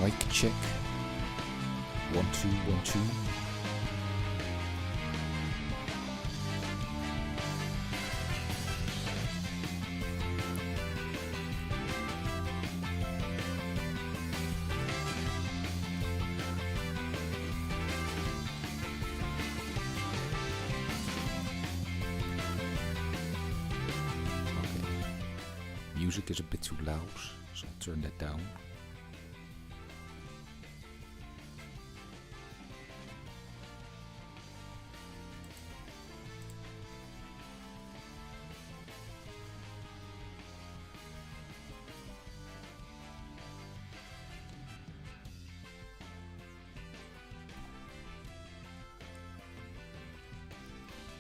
Mic check. 1 2 1 2. Music is a bit too loud, so I'll turn that down.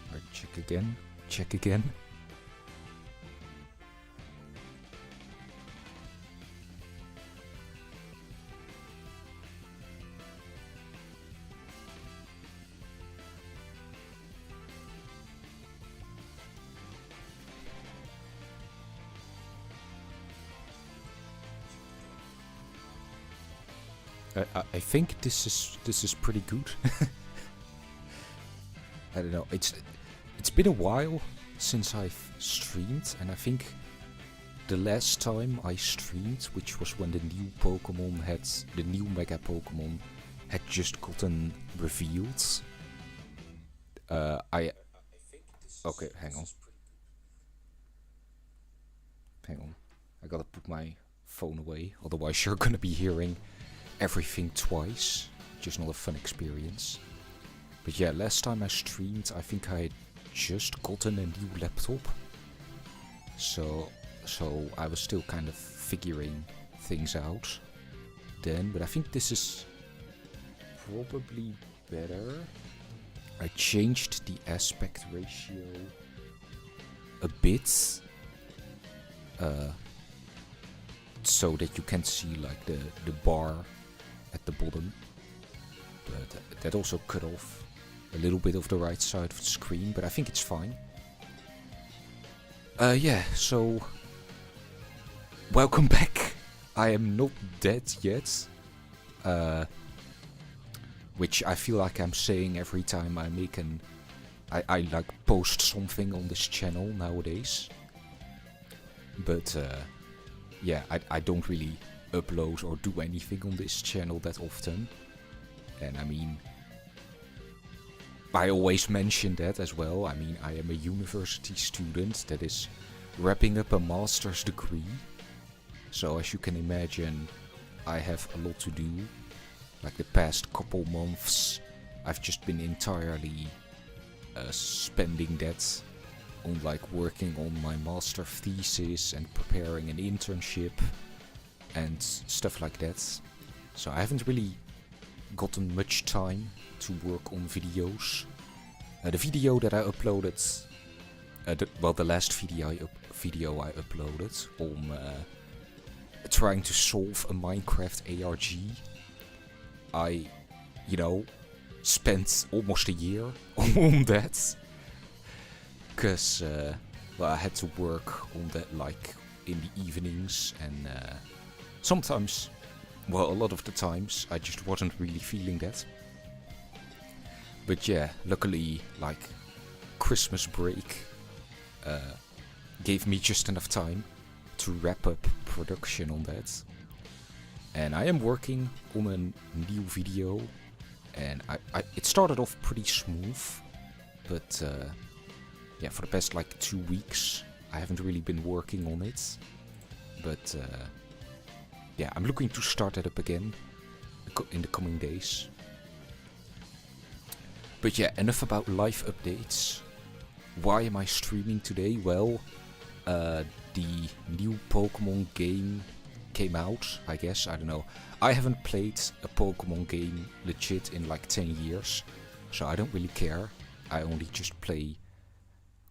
Alright, check again. Check again. I think this is pretty good. I don't know. It's been a while since I've streamed, and I think the last time I streamed, which was when the new Pokemon the new Mega Pokemon had just gotten revealed. Okay, hang on. Hang on. I gotta put my phone away, otherwise you're gonna be hearing everything twice, which is not a fun experience. But yeah, last time I streamed, I think I had just gotten a new laptop. So I was still kind of figuring things out then, but I think this is probably better. I changed the aspect ratio a bit, so that you can see like the bar at the bottom, but that also cut off a little bit of the right side of the screen, but I think it's fine. Yeah, so welcome back. I am not dead yet, which I feel like I'm saying every time I make I like post something on this channel nowadays. But yeah, I don't really upload or do anything on this channel that often. And I mean, I always mention that as well. I mean, I am a university student that is wrapping up a master's degree. So as you can imagine, I have a lot to do. Like the past couple months, I've just been entirely spending that on like working on my master thesis and preparing an internship and stuff like that. So I haven't really gotten much time to work on videos. The video that I uploaded, the last video I uploaded on trying to solve a Minecraft ARG, I, spent almost a year on that. Because, well, I had to work on that like in the evenings, and sometimes, well, a lot of the times, I just wasn't really feeling that. But yeah, luckily, like, Christmas break gave me just enough time to wrap up production on that. And I am working on a new video, and it started off pretty smooth, but yeah, for the past like 2 weeks, I haven't really been working on it. But yeah, I'm looking to start it up again in the coming days. But yeah, enough about live updates. Why am I streaming today? Well, the new Pokemon game came out, I guess. I don't know. I haven't played a Pokemon game legit in like 10 years. So I don't really care. I only just play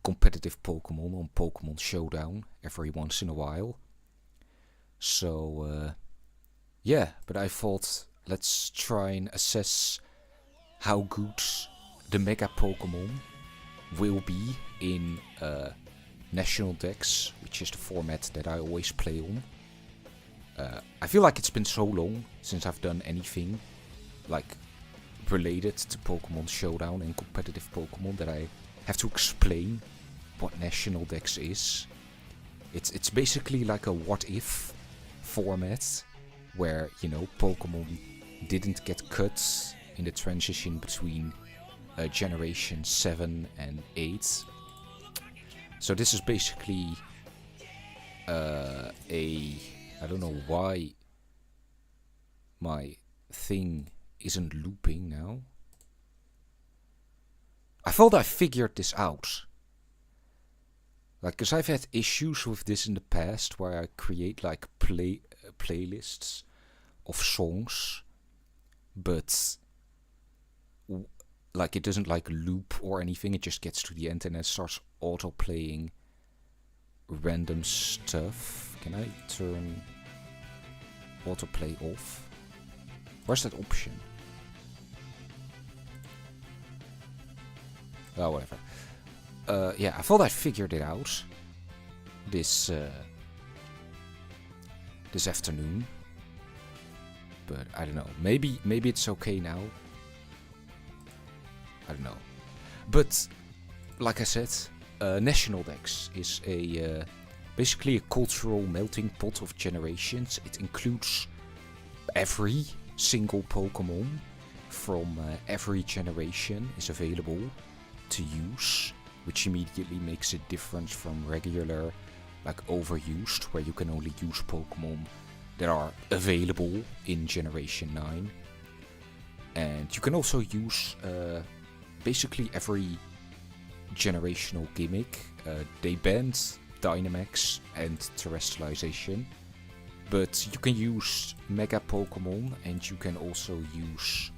competitive Pokemon on Pokemon Showdown every once in a while. So yeah, but I thought let's try and assess how good the Mega Pokemon will be in National Dex, which is the format that I always play on. I feel like it's been so long since I've done anything like related to Pokemon Showdown and competitive Pokemon that I have to explain what National Dex is. It's basically like a what-if format where, you know, Pokemon didn't get cut in the transition between Generation 7 and 8. So this is basically I don't know why my thing isn't looping now. I thought I figured this out. Like, cause I've had issues with this in the past where I create like playlists of songs, but like it doesn't like loop or anything. It just gets to the end and it starts auto playing random stuff. Can I turn autoplay off? Where's that option? Oh, whatever. Yeah, I thought I figured it out this this afternoon, but I don't know. Maybe it's okay now. I don't know. But like I said, National Dex is a basically a cultural melting pot of generations. It includes every single Pokemon from every generation is available to use, which immediately makes it different from regular, like overused, where you can only use Pokemon that are available in Generation 9. And you can also use basically every generational gimmick. They banned Dynamax and Terrestrialization, but you can use Mega Pokemon and you can also use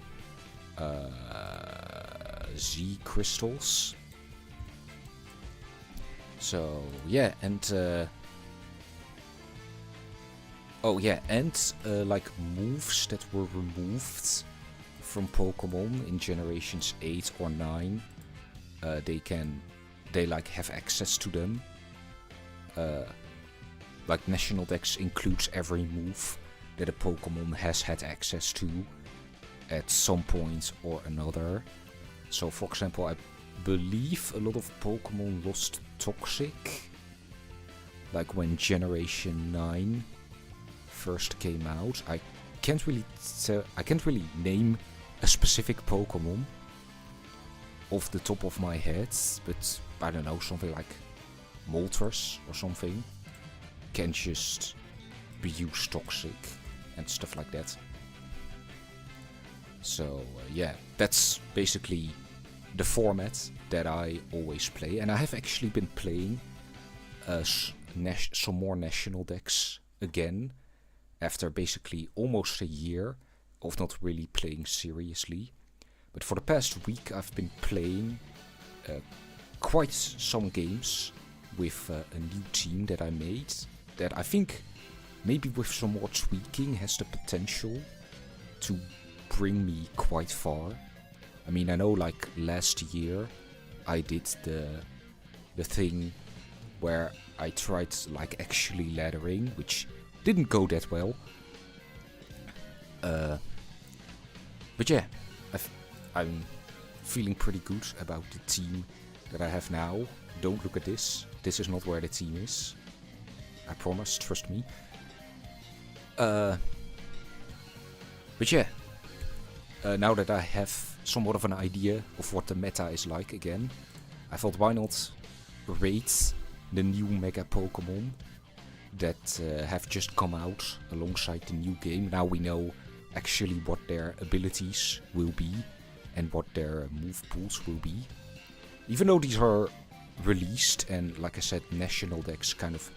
Z crystals. So yeah, and oh yeah, and like moves that were removed from Pokemon in generations 8 or 9, they like have access to them. Like National Dex includes every move that a Pokemon has had access to at some point or another. So for example, I believe a lot of Pokemon lost Toxic, like when Generation 9 first came out. I can't really name a specific Pokemon off the top of my head, but I don't know, something like Moltres or something can just be used Toxic and stuff like that. So yeah, that's basically the format that I always play, and I have actually been playing some more National Dex again after basically almost a year of not really playing seriously. But for the past week I've been playing quite some games with a new team that I made that I think maybe with some more tweaking has the potential to bring me quite far. I mean, I know like last year I did the thing where I tried like actually laddering, which didn't go that well. But yeah, I'm feeling pretty good about the team that I have now. Don't look at this. This is not where the team is. I promise, trust me. But yeah, now that I have somewhat of an idea of what the meta is like again, I thought why not rate the new Mega Pokemon that have just come out alongside the new game. Now we know actually what their abilities will be and what their move pools will be. Even though these are released and, like I said, National Dex kind of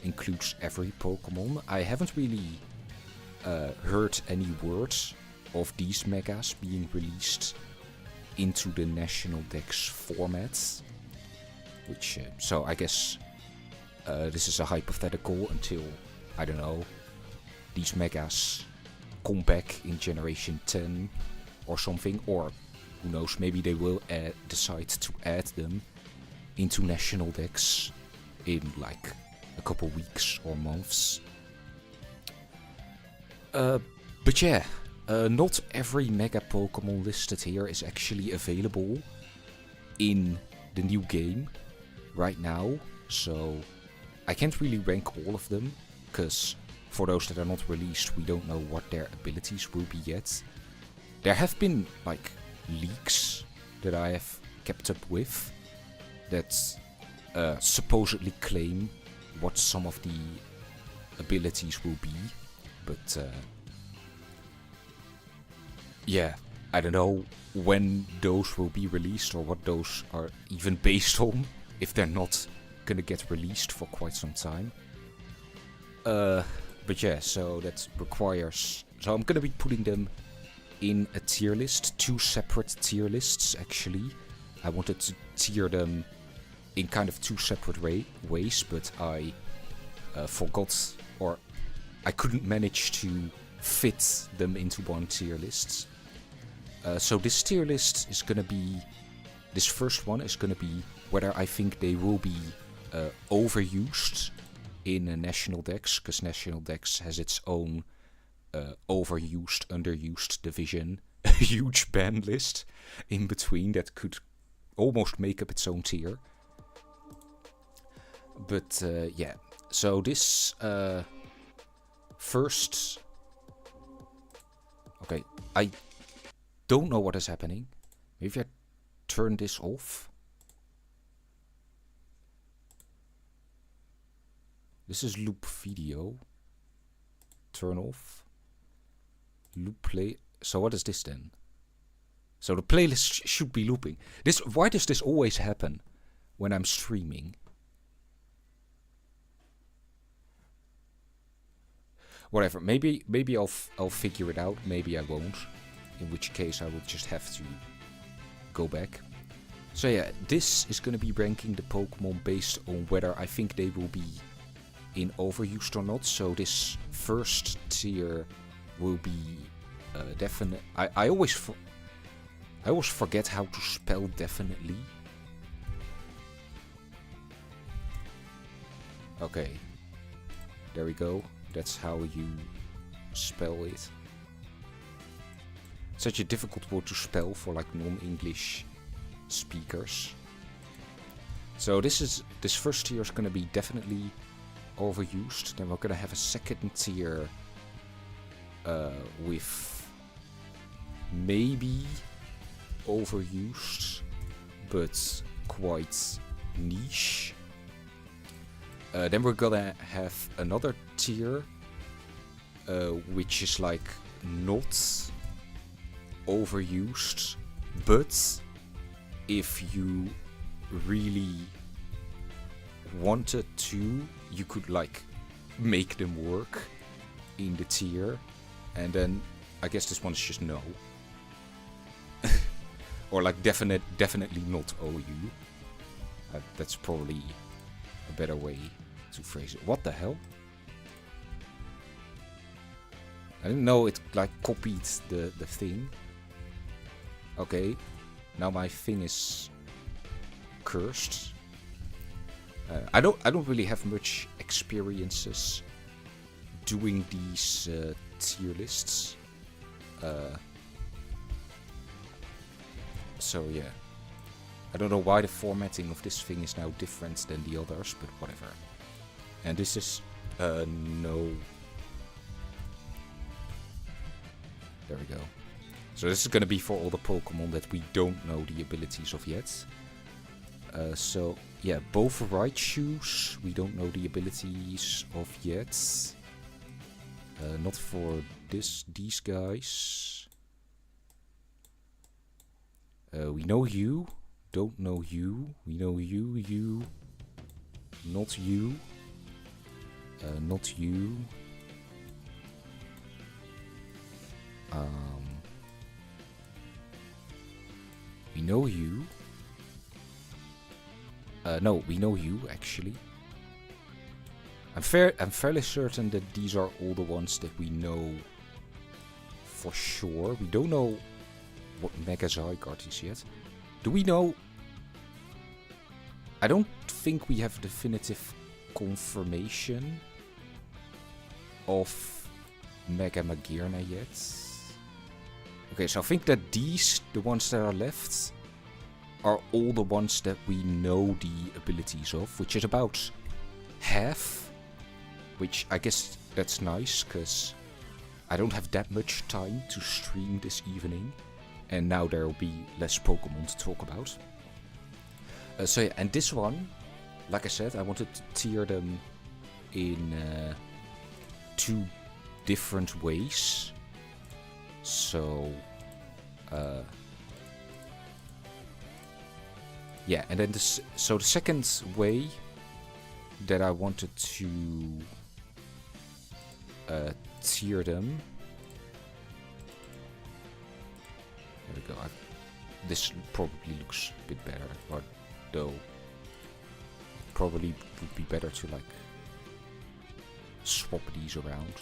includes every Pokemon, I haven't really heard any words of these Megas being released into the National Dex format. Which, so I guess this is a hypothetical until, I don't know, these Megas come back in Generation 10 or something, or who knows, maybe they will decide to add them into National Dex in like a couple weeks or months. But yeah, not every Mega Pokemon listed here is actually available in the new game right now. So I can't really rank all of them, because for those that are not released, we don't know what their abilities will be yet. There have been like leaks that I have kept up with that supposedly claim what some of the abilities will be, but yeah, I don't know when those will be released or what those are even based on, if they're not gonna get released for quite some time. But yeah, so that requires... So I'm gonna be putting them in a tier list, 2 separate tier lists actually. I wanted to tier them in kind of 2 separate ways, but I forgot, or I couldn't manage to fit them into one tier list. So this tier list is gonna be... This first one is gonna be whether I think they will be overused in a National Dex, because National Dex has its own overused, underused division, a huge ban list in between that could almost make up its own tier. But yeah, so this first... Okay, I don't know what is happening. Maybe I turn this off. This is loop video. Turn off. Loop play. So what is this then? So the playlist should be looping. Why does this always happen when I'm streaming? Whatever. Maybe I'll figure it out. Maybe I won't. In which case I will just have to go back. So yeah, this is gonna be ranking the Pokemon based on whether I think they will be in overused or not. So this first tier will be definite. I always forget how to spell definitely. Okay, there we go. That's how you spell it. Such a difficult word to spell for like non-English speakers. So this first tier is gonna be definitely overused. Then we're gonna have a second tier with maybe overused but quite niche. Then we're gonna have another tier which is like not overused, but if you really wanted to, you could like make them work in the tier. And then I guess this one's just no. Or like definitely not OU. That's probably a better way to phrase it. What the hell? I didn't know it like copied the thing. Okay, now my thing is cursed. I don't really have much experiences doing these tier lists. So yeah, I don't know why the formatting of this thing is now different than the others, but whatever. And this is no. There we go. So this is gonna be for all the Pokemon that we don't know the abilities of yet. So yeah, both Raichus we don't know the abilities of yet. Not for these guys. We know you. Don't know you. We know you. Not you. Not you. We know you. No, we know you actually. I'm fairly certain that these are all the ones that we know for sure. We don't know what Mega-Zygarde is yet. Do we know? I don't think we have definitive confirmation of Mega-Meganium yet. Okay, so I think that these, the ones that are left, are all the ones that we know the abilities of, which is about half. Which I guess that's nice, because I don't have that much time to stream this evening. And now there will be less Pokemon to talk about. So yeah, and this one, like I said, I wanted to tier them in 2 different ways. So, yeah, and then so the second way that I wanted to tier them. There we go. This probably looks a bit better, but though probably would be better to like swap these around.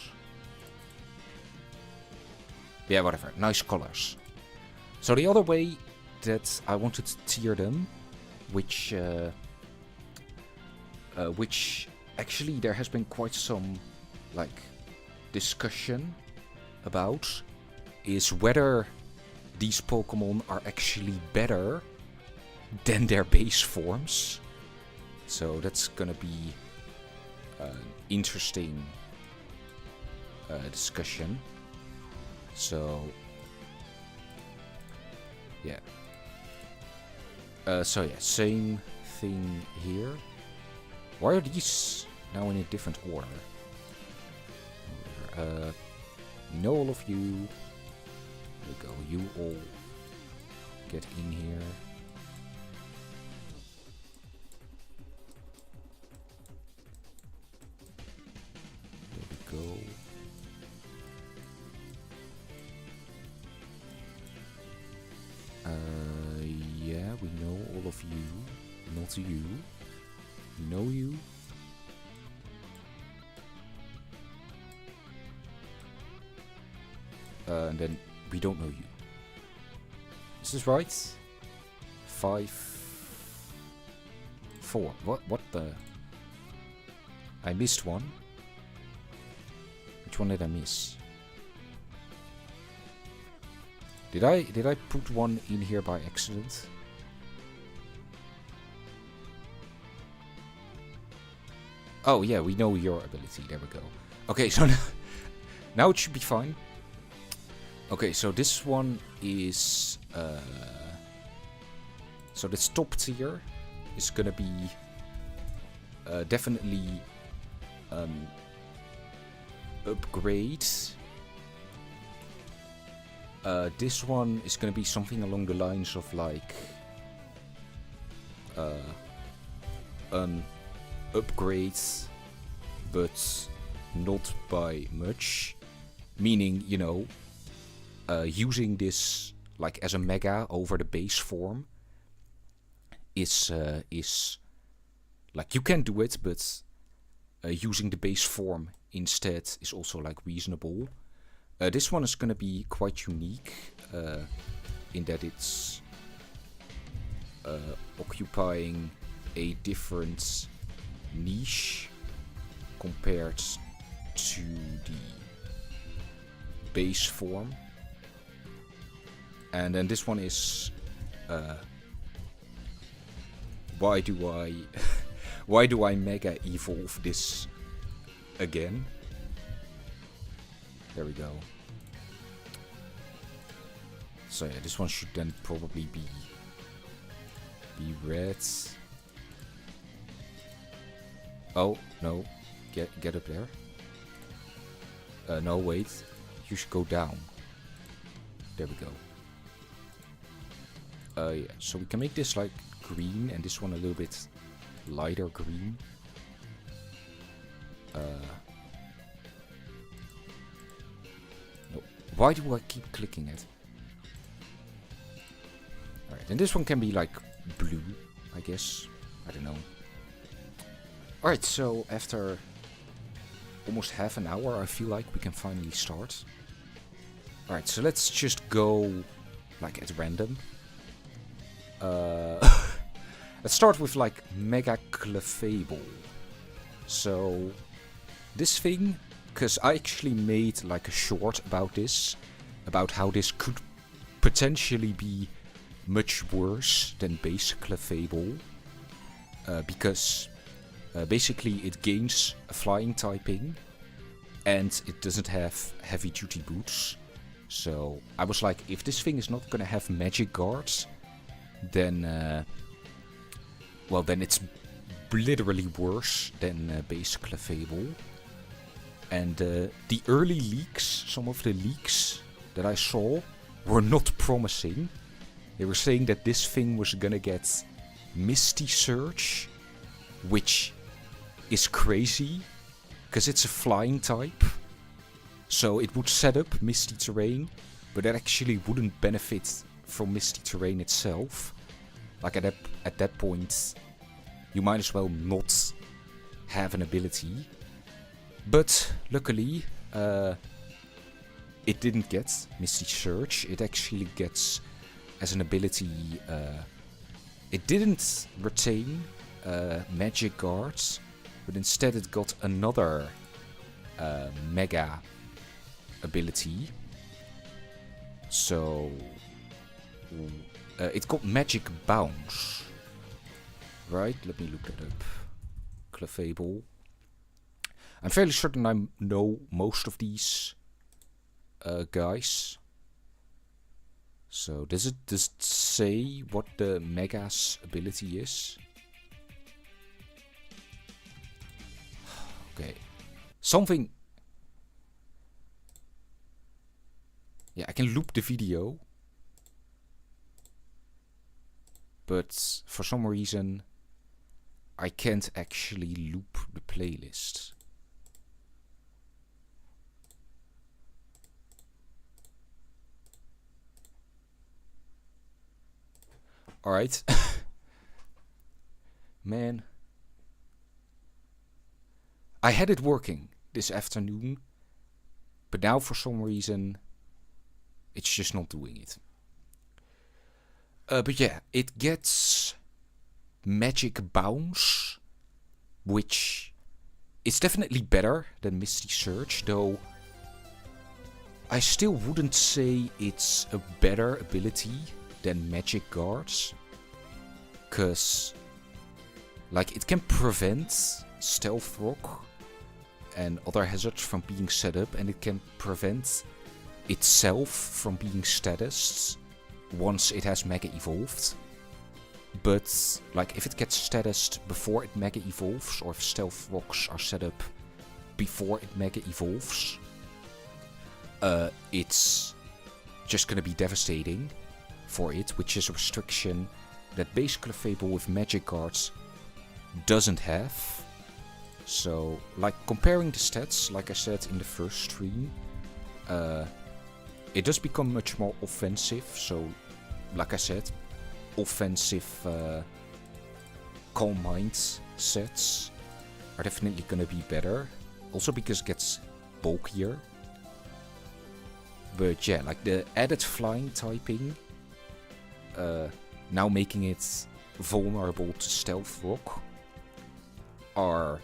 Yeah, whatever. Nice colors. So the other way that I wanted to tier them, which actually there has been quite some like discussion about, is whether these Pokemon are actually better than their base forms. So that's gonna be an interesting discussion. So yeah. So yeah, same thing here. Why are these now in a different order? Know all of you. There we go. You all get in here. There we go. Yeah, we know all of you. Not you. We know you. And then we don't know you. Is this right? 5, 4. What the? I missed one. Which one did I miss? Did I put one in here by accident? Oh yeah, we know your ability. There we go. Okay, so now it should be fine. Okay, so this one is so this top tier is gonna be definitely upgrade. This one is gonna be something along the lines of like upgrade, but not by much. Meaning, you know, using this like as a mega over the base form is like, you can do it, but using the base form instead is also like reasonable. This one is gonna be quite unique in that it's occupying a different niche compared to the base form. And then this one is why do I mega evolve this again? There we go. So yeah, this one should then probably be red. Oh no, get up there. No, wait, you should go down. There we go. Yeah, so we can make this like green and this one a little bit lighter green. No. Why do I keep clicking it? Alright, and this one can be like blue, I guess. I don't know. Alright, so after almost half an hour, I feel like we can finally start. Alright, so let's just go like at random. Let's start with like Mega-Clefable. So this thing because I actually made like a short about this, about how this could potentially be much worse than base Clefable, because basically it gains a flying typing and it doesn't have heavy duty boots. So I was like, if this thing is not gonna have magic guards, then well, then it's literally worse than base Clefable. And the early leaks, some of the leaks that I saw, were not promising. They were saying that this thing was gonna get Misty Surge, which is crazy, because it's a flying type. So it would set up Misty Terrain, but that actually wouldn't benefit from Misty Terrain itself. Like at that point, you might as well not have an ability. But luckily, it didn't get Misty Surge. It actually gets as an ability. It didn't retain Magic Guards, but instead it got another Mega ability. So it got Magic Bounce. Right? Let me look that up. Clefable. I'm fairly certain I know most of these guys. So does it say what the Mega's ability is? Okay. Something. Yeah, I can loop the video. But for some reason I can't actually loop the playlist. Alright. Man. I had it working this afternoon, but now for some reason it's just not doing it. But yeah, it gets Magic Bounce, which is definitely better than Misty Surge, though I still wouldn't say it's a better ability than Magic Guards, cause like it can prevent Stealth Rock and other hazards from being set up, and it can prevent itself from being statused once it has Mega Evolved. But like if it gets statused before it Mega Evolves, or if Stealth Rocks are set up before it Mega Evolves, it's just gonna be devastating for it, which is a restriction that base Clefable with Magic Guards doesn't have. So, like, comparing the stats, like I said in the first stream, it does become much more offensive. So, like I said, offensive Calm Mind sets are definitely gonna be better. Also because it gets bulkier. But yeah, like the added flying typing, now making it vulnerable to Stealth Rock, are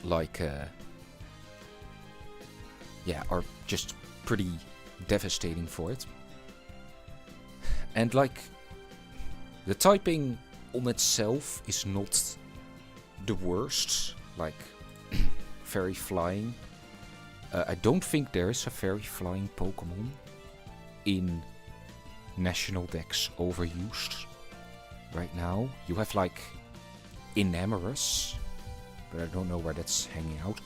like yeah, are just pretty devastating for it. And like the typing on itself is not the worst, like Fairy Flying. I don't think there is a Fairy Flying Pokemon in National Dex overused right now. You have like Enamorous, but I don't know where that's hanging out.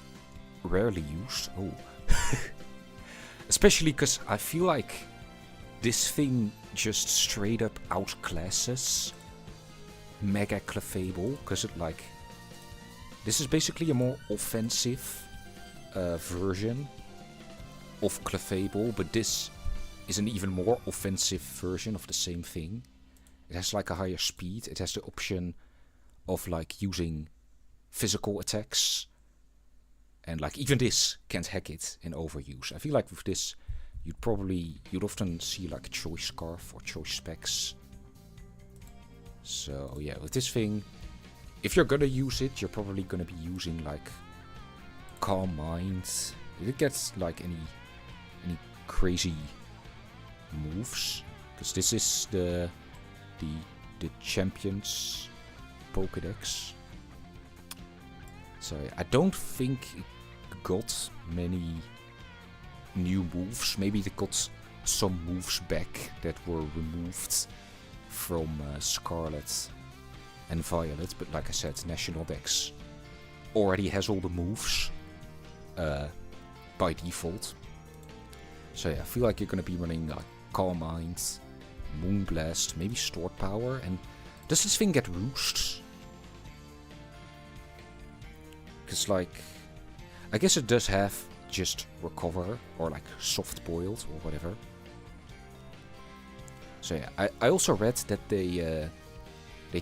Rarely used. Oh. Especially because I feel like this thing just straight up outclasses Mega-Clefable, because it like, this is basically a more offensive version of Clefable, but this is an even more offensive version of the same thing. It has like a higher speed. It has the option of like using physical attacks, and like even this can't hack it in overuse. I feel like with this you'd often see like a Choice Scarf or Choice Specs. So yeah, with this thing, if you're gonna use it, you're probably gonna be using like Calm Mind. Did it get like any crazy moves? Because this is the Champions Pokédex. So I don't think it got many new moves. Maybe they got some moves back that were removed from Scarlet and Violet, but like I said, National Dex already has all the moves by default. So yeah, I feel like you're gonna be running like Calm Mind, Moonblast, maybe Stored Power. And does this thing get Roost? Because like, I guess it does have just Recover or like Soft Boiled or whatever. So yeah, I also read that they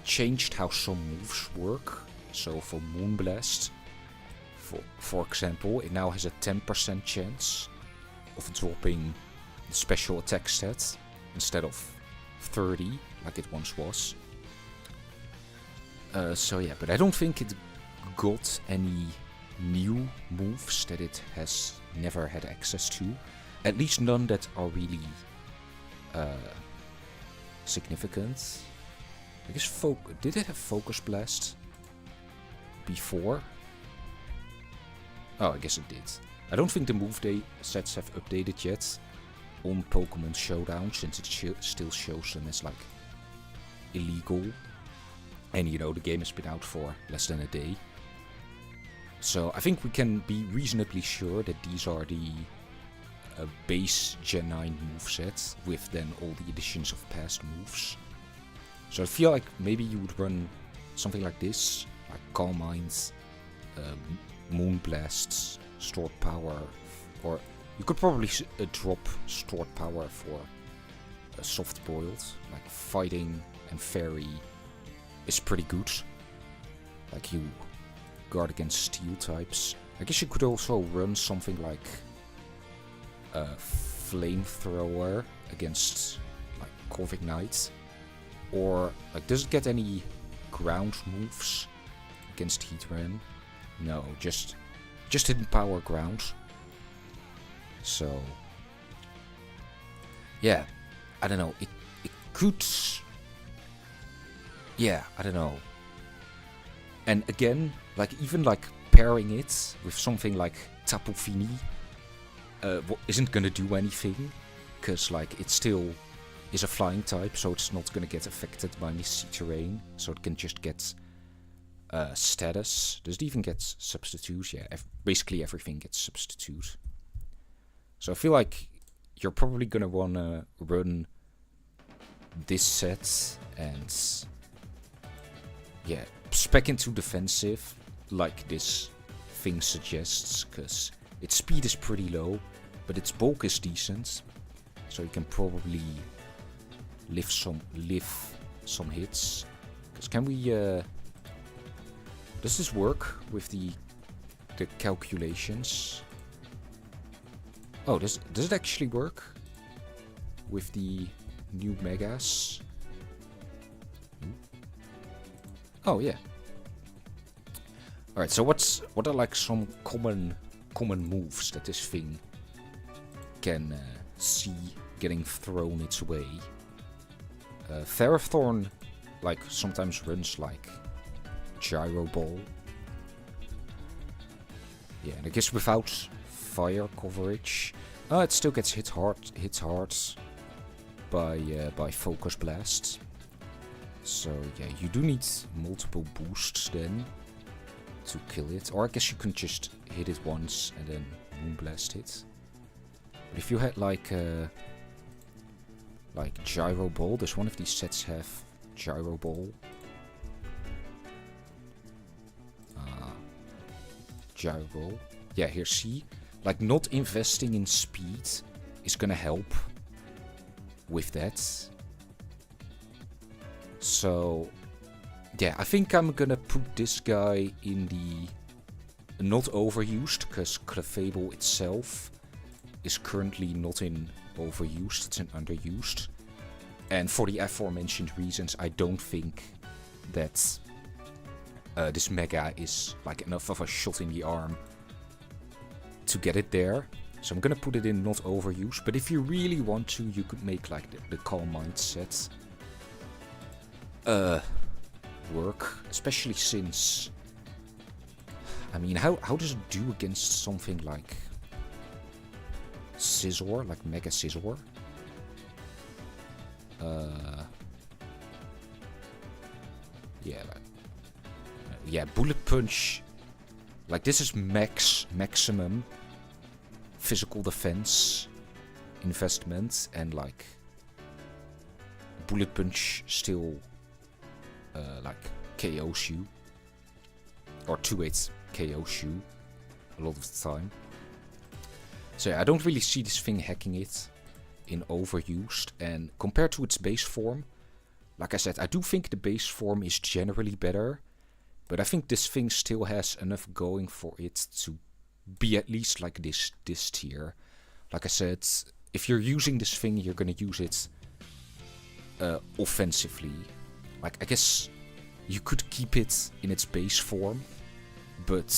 changed how some moves work. So for Moonblast, for example, it now has a 10% chance of dropping the special attack stat instead of 30 like it once was. So yeah, but I don't think it got any new moves that it has never had access to. At least none that are really significant. I guess did it have Focus Blast before? Oh, I guess it did. I don't think the move sets have updated yet on Pokemon Showdown, since it still shows them as like illegal. And you know, the game has been out for less than a day. So I think we can be reasonably sure that these are the base Gen 9 movesets with then all the additions of past moves. So I feel like maybe you would run something like this, like Calm Mind, Moonblast, Stored Power, or you could probably drop Stored Power for a Soft Boiled, like Fighting and Fairy is pretty good. Like you guard against Steel types. I guess you could also run something like Flamethrower against like Corvic Knight. Or like, does it get any ground moves against Heatran? No, just hidden power ground. So yeah, I don't know. It could. Yeah, I don't know. And again, like even like pairing it with something like Tapu Fini isn't gonna do anything, because like it still is a flying type, so it's not gonna get affected by Misty Terrain, so it can just get status. Does it even get substitute? Yeah, basically everything gets substitute. So I feel like you're probably gonna wanna run this set and yeah, spec into defensive like this thing suggests, because its speed is pretty low, but its bulk is decent, so you can probably lift some hits. Because can we does this work with the calculations? Oh, does it actually work with the new megas? Oh yeah. Alright, so what are like some common moves that this thing can see getting thrown its way? Ferrothorn like sometimes runs like Gyro Ball. Yeah, and I guess without fire coverage, it still gets hit hard by Focus Blast. So yeah, you do need multiple boosts then to kill it. Or I guess you can just hit it once and then Moonblast it. But if you had like Gyro Ball, does one of these sets have Gyro Ball? Gyro Ball. Yeah, here, see? Like, not investing in speed is gonna help with that. So, yeah, I think I'm gonna put this guy in the not overused, because Clefable itself is currently not in overused, it's in underused. And for the aforementioned reasons, I don't think that this Mega is like enough of a shot in the arm to get it there. So I'm gonna put it in not overuse. But if you really want to, you could make like the Calm Mind set work. Especially since, I mean, how does it do against something like Scizor, like Mega Scizor? Yeah, Bullet Punch. Like, this is maximum physical defense investment, and like Bullet Punch still like KOs you, or 2-8 KOs you a lot of the time. So yeah, I don't really see this thing hacking it in overused, and compared to its base form, like I said, I do think the base form is generally better, but I think this thing still has enough going for it to be at least like this tier. Like I said, if you're using this thing, you're gonna use it offensively. Like, I guess you could keep it in its base form, but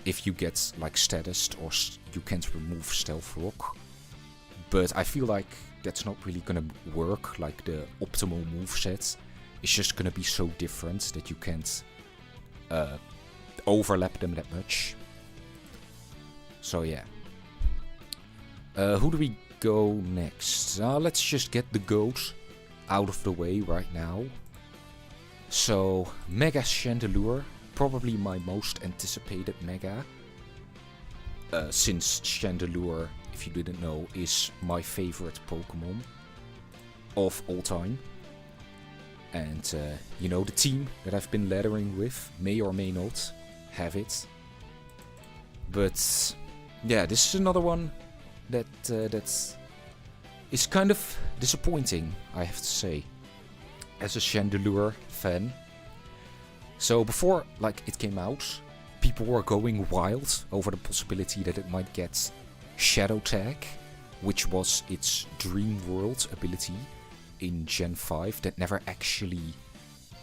if you get like statused, or you can't remove Stealth Rock. But I feel like that's not really gonna work. Like, the optimal moveset is just gonna be so different that you can't overlap them that much. So yeah. Who do we go next? Let's just get the GOAT out of the way right now. So, Mega-Chandelure, probably my most anticipated Mega. Since Chandelure, if you didn't know, is my favorite Pokemon of all time. And, you know, the team that I've been laddering with may or may not have it. But, yeah, this is another one that is kind of disappointing, I have to say, as a Chandelure fan. So before, like, it came out, people were going wild over the possibility that it might get Shadow Tag, which was its Dream World ability in Gen 5 that never actually,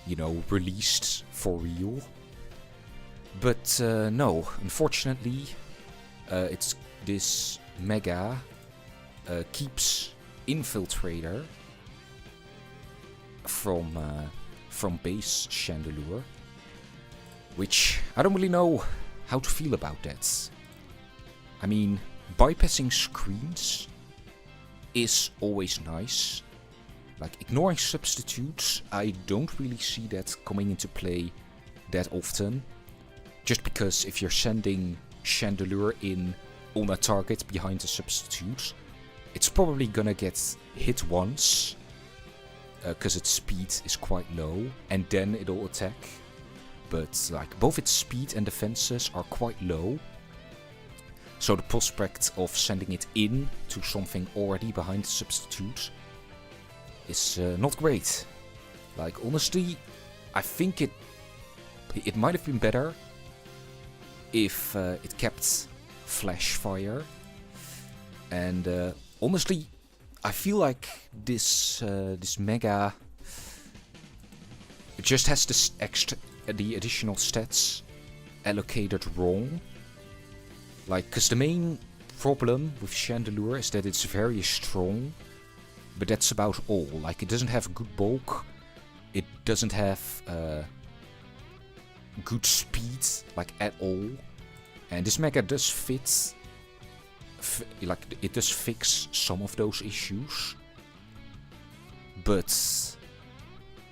you know, released for real. But no, unfortunately, it's this Mega keeps Infiltrator from base Chandelure, which I don't really know how to feel about that. I mean, bypassing screens is always nice. Like, ignoring substitutes, I don't really see that coming into play that often. Just because if you're sending Chandelure in on a target behind a substitute, it's probably gonna get hit once, because its speed is quite low, and then it'll attack. But like, both its speed and defenses are quite low, so the prospect of sending it in to something already behind the substitute is not great. Like, honestly, I think it might have been better if it kept Flash Fire. And honestly, I feel like this Mega, it just has this the additional stats allocated wrong. Like, because the main problem with Chandelure is that it's very strong, but that's about all. Like, it doesn't have good bulk, it doesn't have good speed, like, at all. And this Mega does fit, like, it does fix some of those issues, but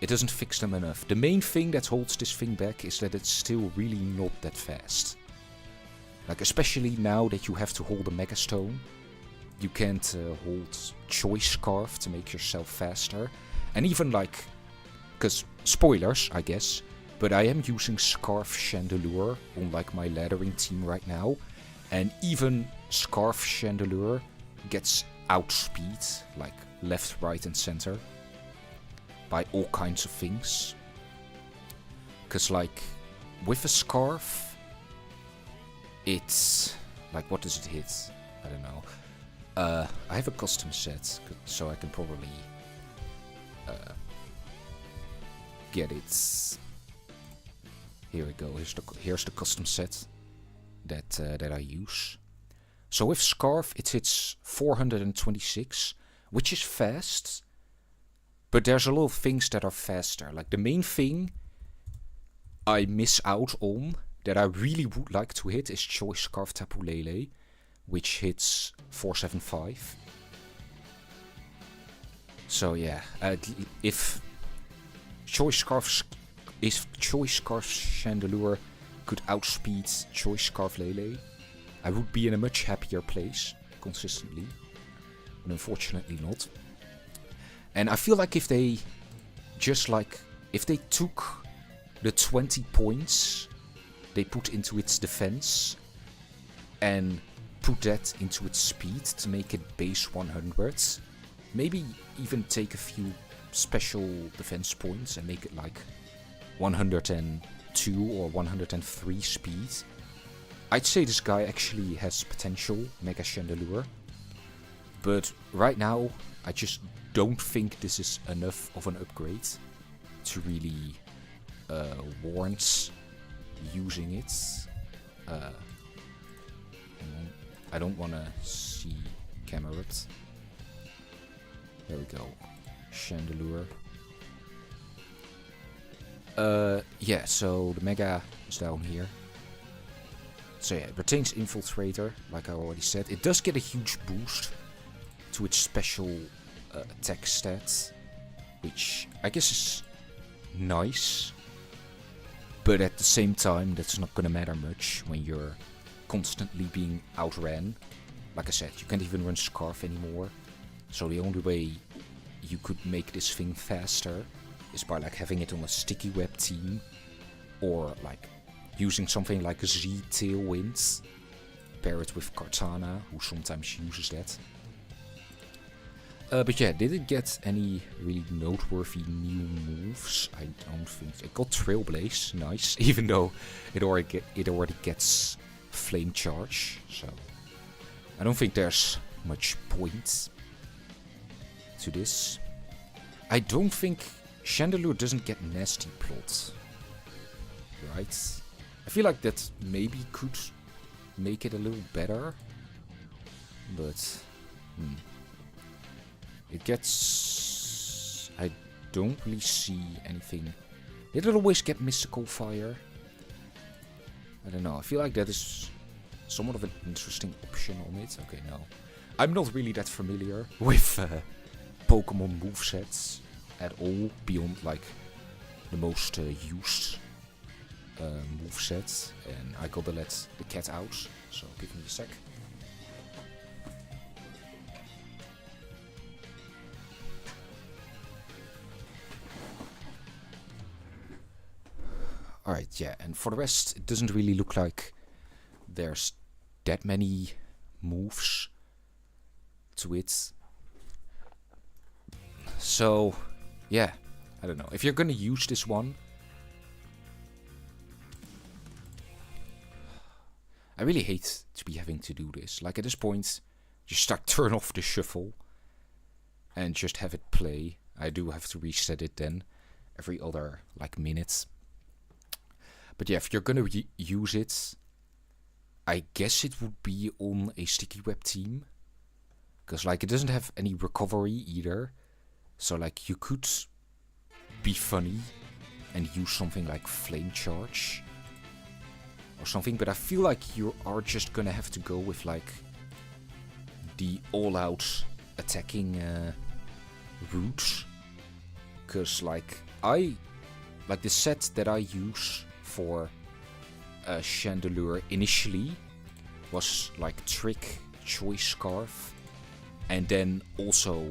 it doesn't fix them enough. The main thing that holds this thing back is that it's still really not that fast. Like, especially now that you have to hold a Mega Stone, you can't hold Choice Scarf to make yourself faster. And even like, because spoilers, I guess, but I am using Scarf Chandelure on like my laddering team right now, and even Scarf Chandelure gets outspeed, like left, right, and center, by all kinds of things. Because like, with a Scarf, it's like, what does it hit? I don't know. I have a custom set, so I can probably get it. Here we go. Here's the custom set that I use. So with Scarf, it hits 426, which is fast. But there's a lot of things that are faster. Like the main thing I miss out on that I really would like to hit is Choice Scarf Tapu Lele, which hits 475. So yeah, if Choice Scarf Chandelure could outspeed Choice Scarf Lele, I would be in a much happier place consistently. But unfortunately not. And I feel like if they took the 20 points they put into its defense and put that into its speed to make it base 100, maybe even take a few special defense points and make it like 102 or 103 speed, I'd say this guy actually has potential, Mega-Chandelure. But right now, I just don't think this is enough of an upgrade to really warrant using it. I don't want to see Camerupt. There we go. Chandelure. Yeah, so the Mega is down here. So yeah, it retains Infiltrator, like I already said. It does get a huge boost to its special attack stats, which I guess is nice. But at the same time, that's not gonna matter much when you're constantly being outran. Like I said, you can't even run Scarf anymore. So the only way you could make this thing faster is by like having it on a sticky web team, or like using something like a Z Tailwind, pair it with Kartana, who sometimes uses that. But yeah, did it get any really noteworthy new moves? I don't think so. It got Trailblaze, nice, even though it already gets Flame Charge, so I don't think there's much point to this. I don't think Chandelure doesn't get Nasty Plot, right? I feel like that maybe could make it a little better, but it gets... I don't really see anything. Did it always get Mystical Fire? I don't know, I feel like that is somewhat of an interesting option on it. Okay, no. I'm not really that familiar with Pokemon movesets at all, beyond like the most used movesets. And I gotta let the cat out, so give me a sec. Alright, yeah, and for the rest, it doesn't really look like there's that many moves to it. So, yeah, I don't know. If you're gonna use this one, I really hate to be having to do this. Like at this point, just turn off the shuffle and just have it play. I do have to reset it then every other like minute. But yeah, if you're gonna use it, I guess it would be on a sticky web team. Because like it doesn't have any recovery either. So like you could be funny and use something like Flame Charge or something. But I feel like you are just gonna have to go with like the all-out attacking route. Because like the set that I use for Chandelure initially was like Trick, Choice Scarf, and then also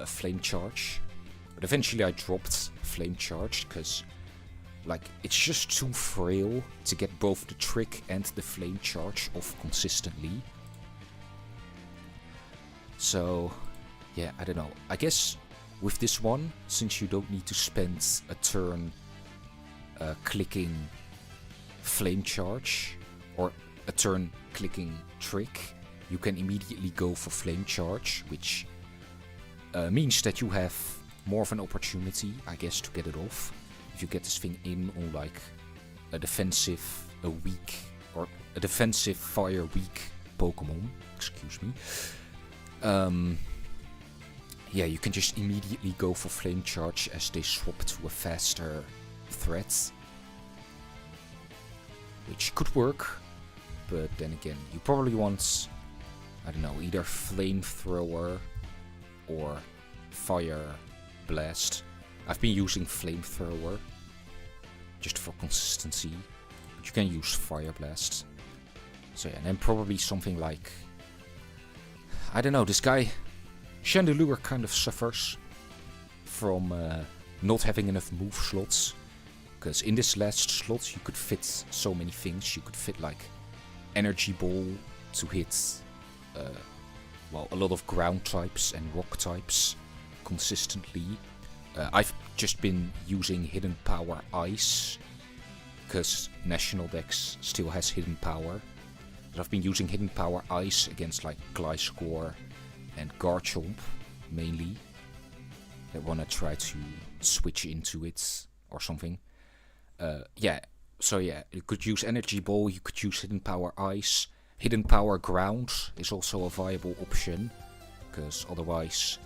Flame Charge. But eventually I dropped Flame Charge because like it's just too frail to get both the Trick and the Flame Charge off consistently. So yeah, I don't know. I guess with this one, since you don't need to spend a turn clicking Flame Charge or a turn clicking Trick, you can immediately go for Flame Charge, which means that you have more of an opportunity, I guess, to get it off. If you get this thing in on like a defensive fire weak Pokemon, excuse me. Yeah, you can just immediately go for Flame Charge as they swap to a faster threat. Which could work, but then again, you probably want, I don't know, either Flamethrower or Fire Blast. I've been using Flamethrower just for consistency, but you can use Fire Blast. So yeah, and then probably something like, I don't know, this guy Chandelure kind of suffers from not having enough move slots. Because in this last slot you could fit so many things. You could fit like Energy Ball to hit well, a lot of ground types and rock types consistently. I've just been using Hidden Power Ice because National Dex still has Hidden Power. But I've been using Hidden Power Ice against like Gliscor and Garchomp mainly. I wanna try to switch into it or something. Yeah, so yeah, you could use Energy Ball, you could use Hidden Power Ice. Hidden Power Ground is also a viable option, because otherwise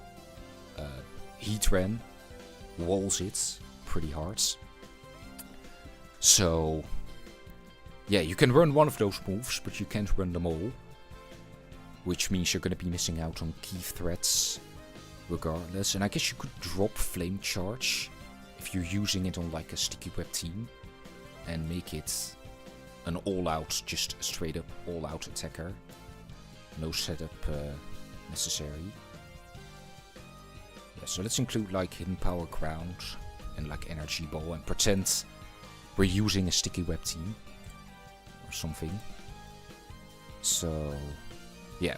Heatran walls it pretty hard. So yeah, you can run one of those moves, but you can't run them all. Which means you're going to be missing out on key threats regardless. And I guess you could drop Flame Charge if you're using it on like a Sticky Web team and make it an all-out, just straight up all-out attacker. No setup necessary. Yeah, so let's include like Hidden Power Ground and like Energy Ball and pretend we're using a Sticky Web team or something. So yeah,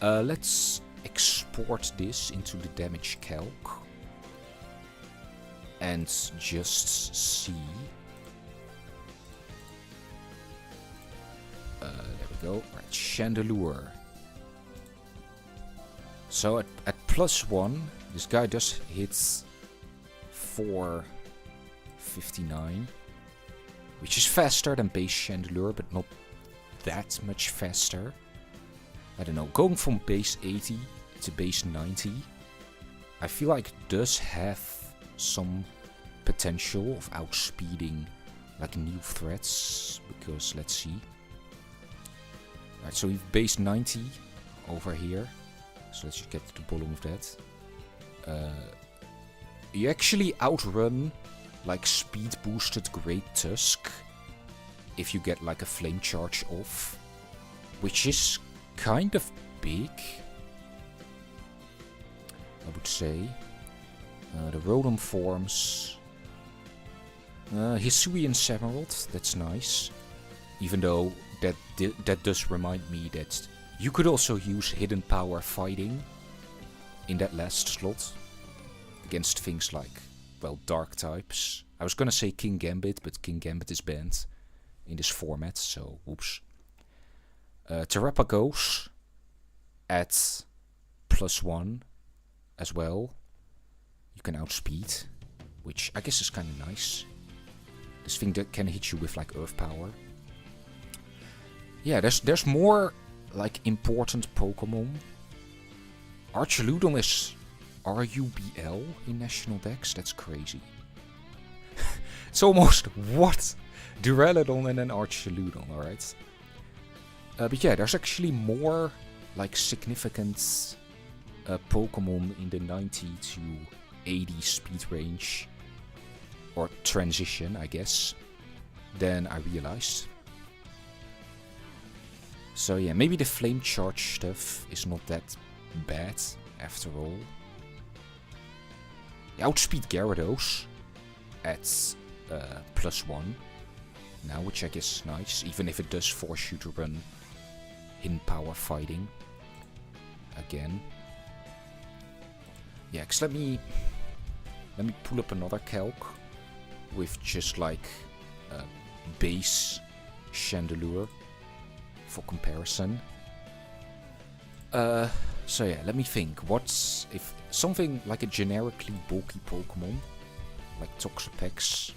let's export this into the damage calc and just see. There we go. Right, Chandelure. So at +1, this guy does hit 459, which is faster than base Chandelure, but not that much faster. I don't know, going from base 80 to base 90, I feel like it does have some potential of outspeeding like new threats, because let's see. Right, so we've base 90 over here, so let's just get to the bottom of that. You actually outrun like speed boosted Great Tusk if you get like a Flame Charge off, which is kind of big, I would say. The Rotom forms. Hisuian Samurott, that's nice. Even though that does remind me that you could also use Hidden Power Fighting in that last slot against things like, well, Dark types. I was gonna say King Gambit, but King Gambit is banned in this format, so oops. Terrapagos at +1 as well. You can outspeed, which I guess is kind of nice. This thing that can hit you with like Earth Power. Yeah, there's more like important Pokemon. Archaludon is RUBL in National Dex. That's crazy. It's almost what? Duraludon and then Archaludon, alright. But yeah, there's actually more like significant Pokemon in the 90 to 80 speed range, or transition, I guess, than I realized. So yeah, maybe the Flame Charge stuff is not that bad after all. Outspeed Gyarados at +1 now, which I guess is nice, even if it does force you to run Hidden Power Fighting again. Yeah, cause let me pull up another calc with just like base Chandelure for comparison. So yeah, let me think. What's if something like a generically bulky Pokemon like Toxapex?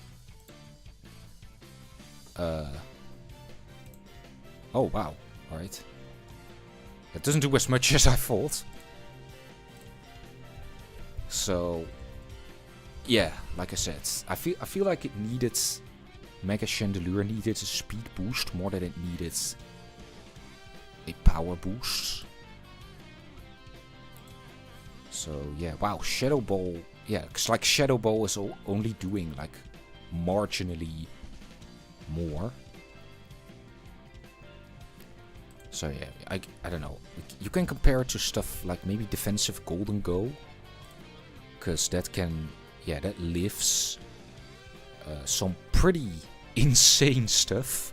Oh wow, alright. It doesn't do as much as I thought. So, yeah, like I said, I feel like it needed Mega-Chandelure needed a speed boost more than it needed a power boost. So yeah, wow, Shadow Ball. Yeah, it's like Shadow Ball is only doing like marginally more. So yeah, I don't know. You can compare it to stuff like maybe defensive Golden Go. Because that can, yeah, that lifts some pretty insane stuff.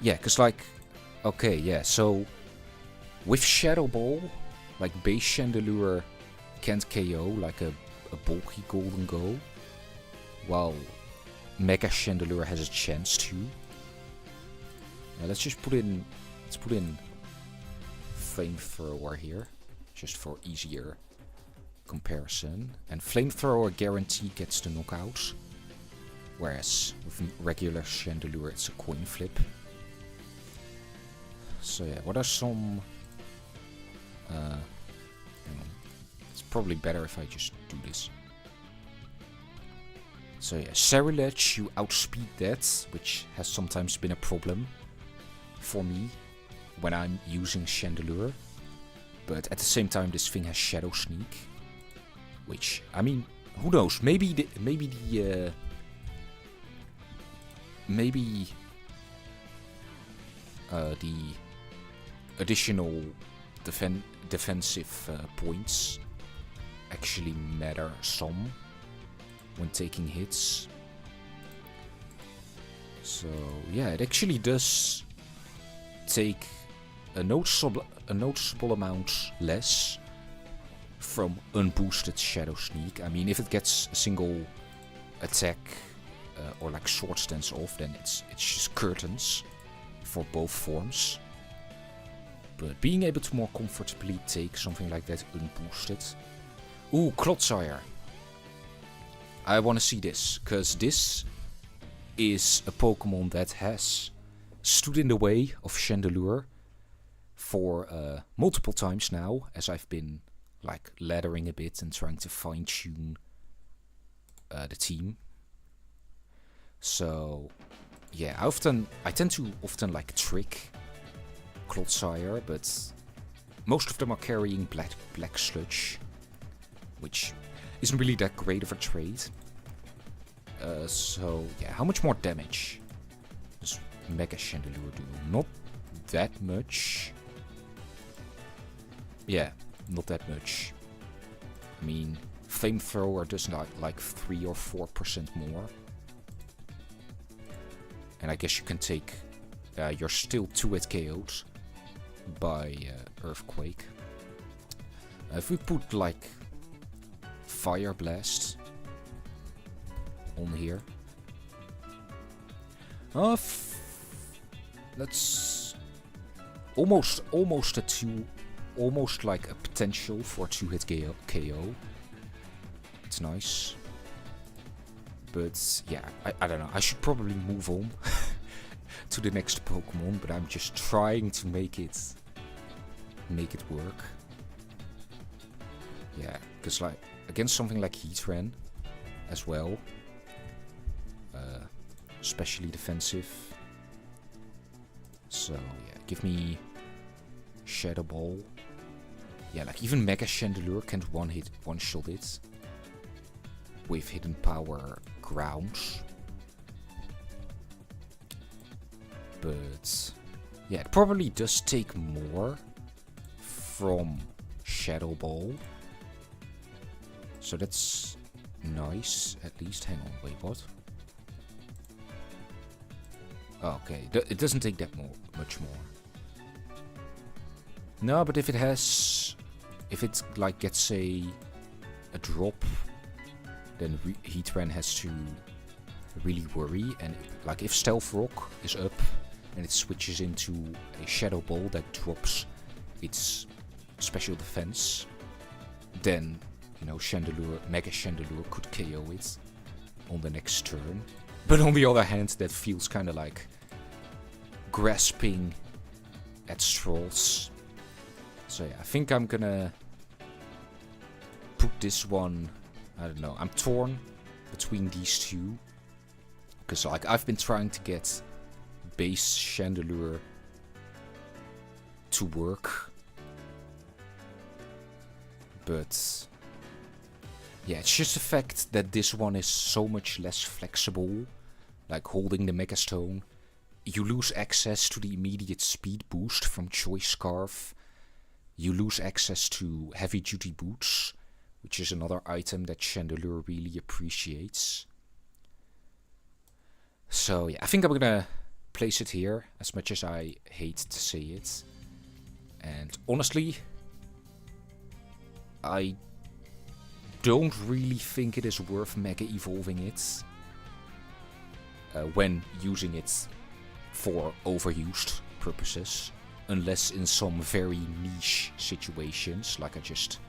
Yeah, because like, okay, yeah, so with Shadow Ball, like base Chandelure can't KO like a bulky Golden Go, while Mega-Chandelure has a chance to. Let's just put in, Flamethrower here, just for easier comparison. And Flamethrower guarantee gets the knockout, whereas with regular Chandelure it's a coin flip. So yeah, what are some... it's probably better if I just do this. So yeah, Ceruledge, you outspeed that, which has sometimes been a problem for me when I'm using Chandelure. But at the same time, this thing has Shadow Sneak, which, I mean, who knows? Maybe the additional defensive points actually matter some when taking hits. So yeah, it actually does take a noticeable amount less from unboosted Shadow Sneak. I mean, if it gets a single attack or like Sword Stance off, then it's just curtains for both forms. But being able to more comfortably take something like that unboosted. Ooh, Clodsire. I want to see this, because this is a Pokemon that has stood in the way of Chandelure for multiple times now, as I've been like laddering a bit and trying to fine-tune the team. So yeah, I tend to often like trick Clodsire, but most of them are carrying black sludge, which isn't really that great of a trade. So yeah, how much more damage does Mega-Chandelure do? Not that much. Yeah, not that much. I mean, Flamethrower does not like 3 or 4% more. And I guess you can take... you're still 2-hit KO'd by Earthquake. If we put like Fire Blast on here. That's almost a 2... Almost like a potential for 2-hit KO. It's nice. But yeah, I don't know. I should probably move on to the next Pokemon, but I'm just trying to make it work. Yeah, because like against something like Heatran as well, especially defensive. So yeah, give me Shadow Ball. Yeah, like even Mega-Chandelure can't one-shot it with Hidden Power Grounds. But yeah, it probably does take more from Shadow Ball. So that's nice, at least. Hang on, wait, what? Oh, okay, it doesn't take that much more. No, but if it like gets a drop, then Heatran has to really worry. And like if Stealth Rock is up and it switches into a Shadow Ball that drops its special defense, then you know Mega-Chandelure could KO it on the next turn. But on the other hand, that feels kind of like grasping at straws. So yeah, I think I'm gonna put this one, I don't know, I'm torn between these two. Because like I've been trying to get base Chandelure to work. But yeah, it's just the fact that this one is so much less flexible. Like holding the Mega Stone, you lose access to the immediate speed boost from Choice Scarf. You lose access to heavy duty boots, which is another item that Chandelure really appreciates. So yeah, I think I'm gonna place it here, as much as I hate to say it. And honestly, I don't really think it is worth Mega Evolving it when using it for overused purposes, unless in some very niche situations, like I just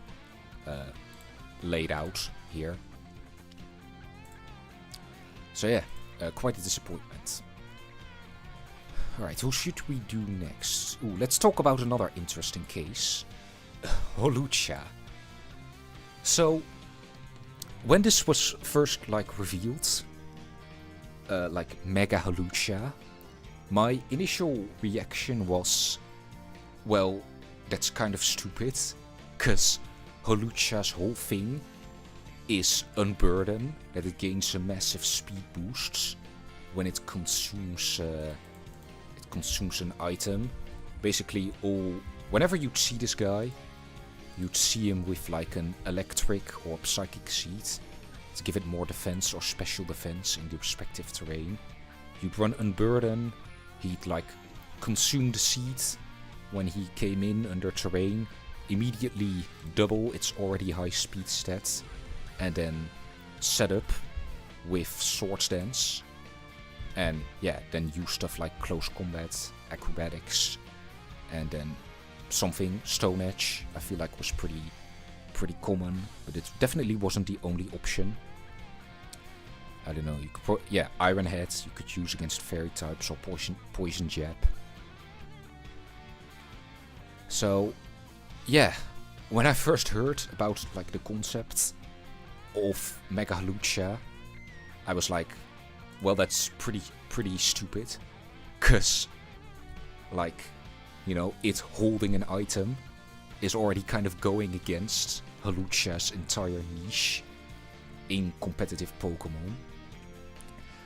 laid out here. So yeah, quite a disappointment. Alright, who should we do next? Ooh, let's talk about another interesting case. Hawlucha. So, when this was first like revealed, like Mega-Hawlucha, my initial reaction was, well, that's kind of stupid, cause Hawlucha's whole thing is Unburden, that it gains a massive speed boost when it consumes an item. Basically, whenever you'd see this guy, you'd see him with like an electric or psychic seed to give it more defense or special defense in the respective terrain. You'd run Unburden, he'd like consume the seed when he came in under terrain, immediately double its already high speed stats, and then set up with Swords Dance. And yeah, then use stuff like Close Combat, Acrobatics, and then something, Stone Edge, I feel like was pretty common, but it definitely wasn't the only option. I don't know, you could Iron Head you could use against fairy types, or Poison Jab. So yeah, when I first heard about like the concept of Mega-Hawlucha, I was like, well, that's pretty stupid, cause like, you know, it holding an item is already kind of going against Hawlucha's entire niche in competitive Pokemon.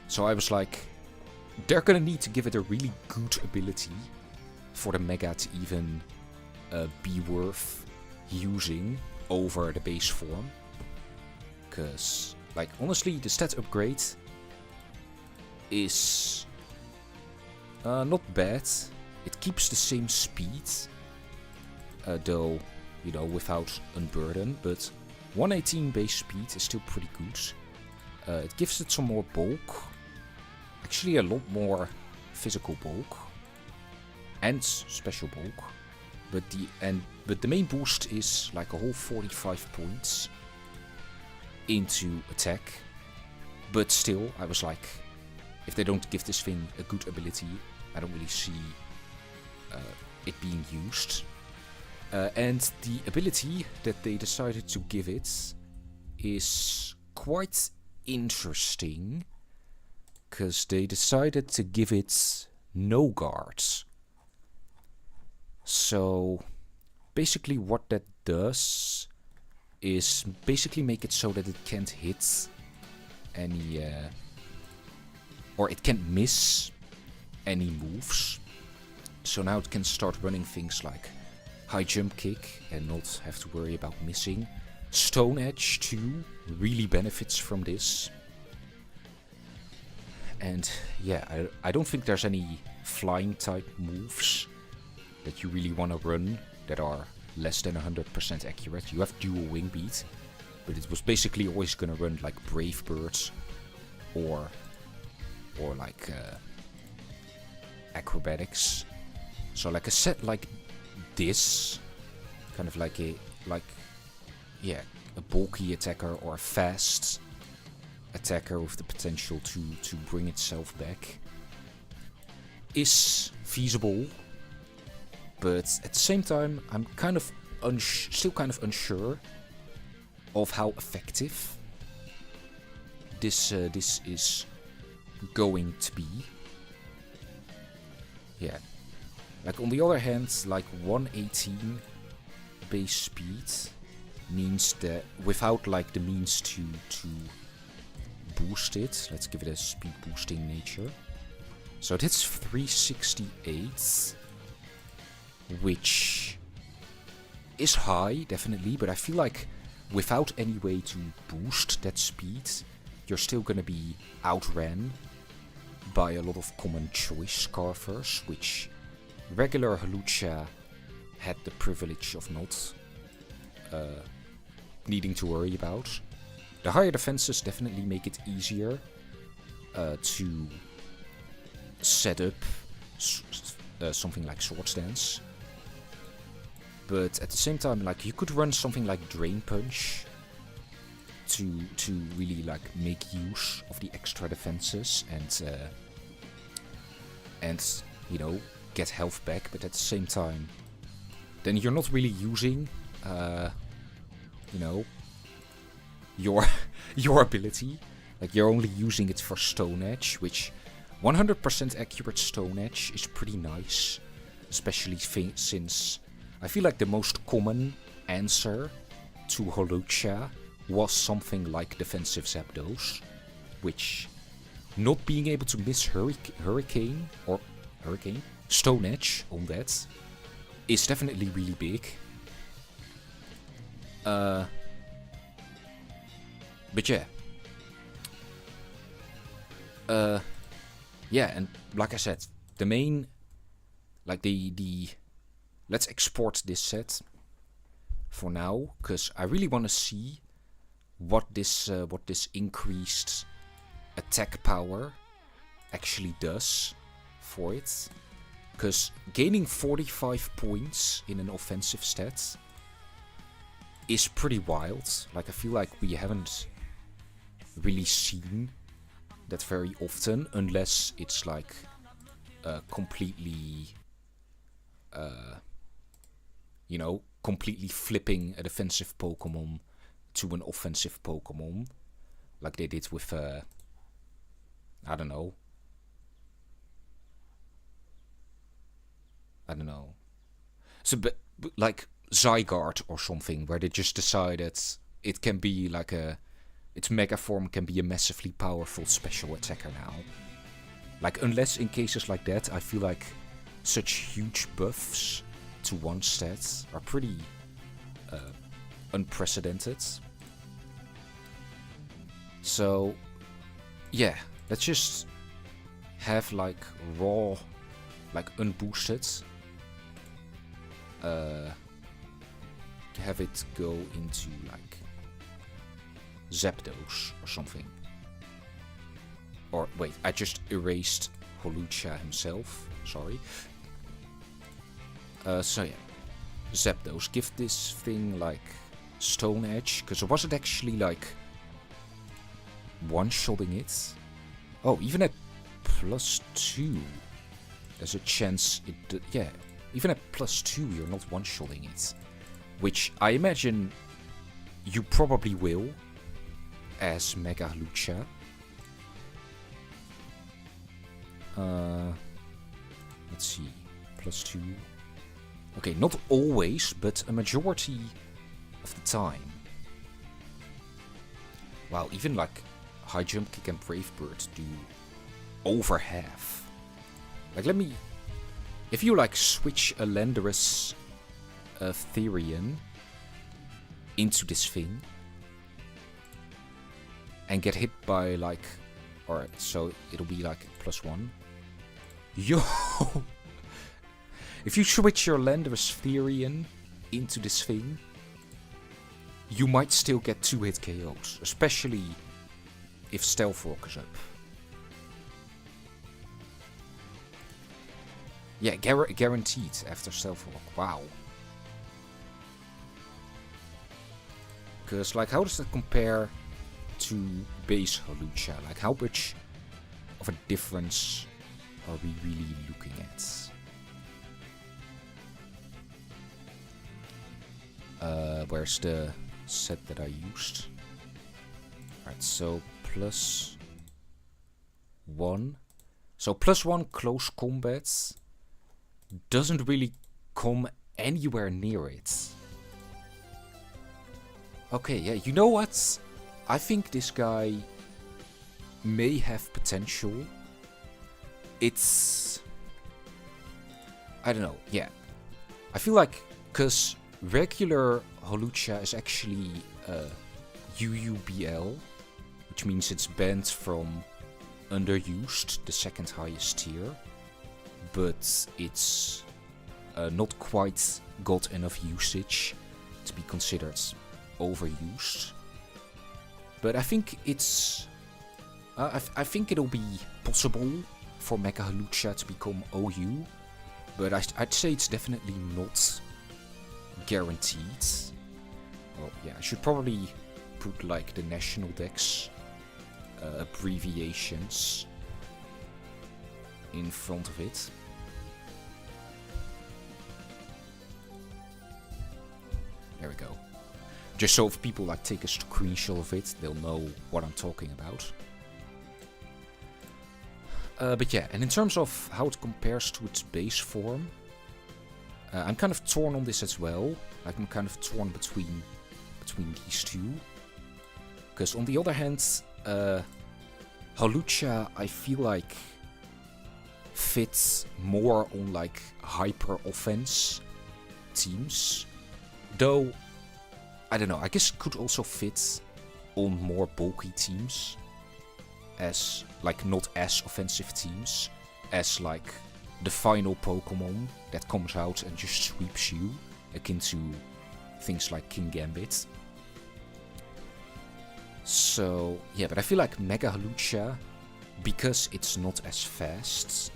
So I was like, they're gonna need to give it a really good ability for the Mega to even be worth using over the base form. Cause, like, honestly, the stat upgrade is not bad. It keeps the same speed, though, you know, without Unburden, but 118 base speed is still pretty good. It gives it some more bulk, actually a lot more physical bulk and special bulk, but the main boost is like a whole 45 points into attack. But still, I was like, if they don't give this thing a good ability, I don't really see it being used. And the ability that they decided to give it is quite interesting, because they decided to give it no guards. So basically what that does is basically make it so that it can't hit any or it can't miss any moves. So now it can start running things like high jump kick and not have to worry about missing. Stone Edge too really benefits from this. And yeah, I don't think there's any flying type moves that you really want to run that are less than 100% accurate. You have dual wing beat, but it was basically always gonna run like Brave Birds or like acrobatics. So like a set like this, kind of like a bulky attacker or a fast attacker with the potential to bring itself back, is feasible, but at the same time, I'm kind of still kind of unsure of how effective this is going to be. Yeah, like on the other hand, like 118 base speed means that without like the means to boost it, let's give it a speed boosting nature. So that's 368, which is high, definitely, but I feel like without any way to boost that speed, you're still gonna be outran by a lot of common choice carvers, which regular Hawlucha had the privilege of not needing to worry about. The higher defenses definitely make it easier to set up something like Sword Stance. But at the same time, like, you could run something like Drain Punch to really like make use of the extra defenses and you know, get health back. But at the same time, then you're not really using you know, your ability. Like, you're only using it for Stone Edge, which 100% accurate Stone Edge is pretty nice, especially since I feel like the most common answer to Hawlucha was something like defensive Zapdos, which not being able to miss Hurricane Stone Edge on that is definitely really big. But yeah. Yeah, and like I said, the main, like the let's export this set for now, because I really want to see what this increased attack power actually does for it. Because gaining 45 points in an offensive stat is pretty wild. Like, I feel like we haven't really seen that very often, unless it's like completely, you know, completely flipping a defensive Pokemon to an offensive Pokemon, like they did with, I don't know. So, but like Zygarde or something, where they just decided it can be like its Mega form can be a massively powerful special attacker now. Like, unless in cases like that, I feel like such huge buffs to one stat are pretty unprecedented. So, yeah, let's just have like raw, like unboosted, have it go into like Zapdos or something. Or wait, I just erased Hawlucha himself, sorry. So yeah, Zapdos, give this thing like Stone Edge, because was it actually like one-shotting it? Oh, even at +2, there's a chance it, yeah, even at +2 you're not one-shotting it. Which I imagine you probably will as Mega-Hawlucha. Let's see, +2. Okay, not always, but a majority of the time. Wow, even like High Jump Kick and Brave Bird do over half. Like, let me... If you like switch a Landorus Therian into this thing and get hit by like... Alright, so it'll be like +1. Yo! If you switch your Landorus Therian into this thing, you might still get 2-hit KOs, especially if Stealth Rock is up. Yeah, guaranteed after Stealth Rock. Wow. Because, like, how does that compare to base Hawlucha? Like, how much of a difference are we really looking at? Where's the set that I used? Alright, so +1. So +1 close combat doesn't really come anywhere near it. Okay, yeah, you know what? I think this guy may have potential. It's... I don't know, yeah. I feel like, because regular Hawlucha is actually UUBL, which means it's banned from underused, the second highest tier, but it's not quite got enough usage to be considered overused. But I think it's... I think it'll be possible for Mega-Hawlucha to become OU, but I'd say it's definitely not guaranteed. Well, yeah, I should probably put like the National Dex abbreviations in front of it. There we go. Just so if people like take a screenshot of it, they'll know what I'm talking about. But yeah, and in terms of how it compares to its base form, I'm kind of torn on this as well. Like I'm kind of torn between these two. Because on the other hand, Hawlucha I feel like fits more on like hyper offense teams. Though, I don't know, I guess it could also fit on more bulky teams. As like not as offensive teams as like the final Pokemon that comes out and just sweeps you, akin to things like King Gambit. So yeah, but I feel like Mega-Hawlucha, because it's not as fast,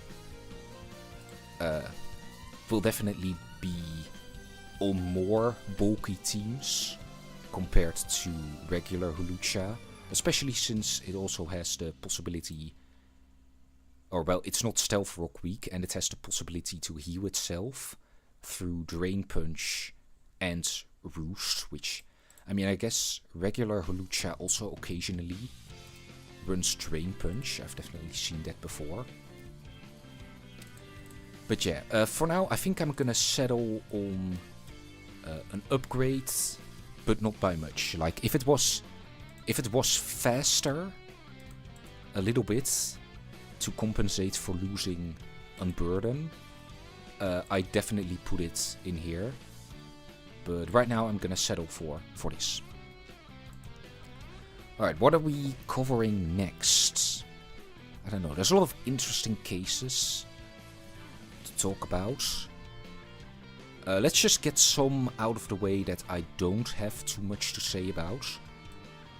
will definitely be on more bulky teams compared to regular Hawlucha. Especially since it also has the possibility, or well, it's not Stealth Rock weak, and it has the possibility to heal itself through Drain Punch and Roost, which, I mean, I guess regular Hawlucha also occasionally runs Drain Punch. I've definitely seen that before. But yeah, for now, I think I'm gonna settle on an upgrade, but not by much. Like, if it was faster a little bit to compensate for losing Unburden, I definitely put it in here. But right now I'm gonna settle for this. Alright, what are we covering next? I don't know, there's a lot of interesting cases to talk about. Let's just get some out of the way that I don't have too much to say about.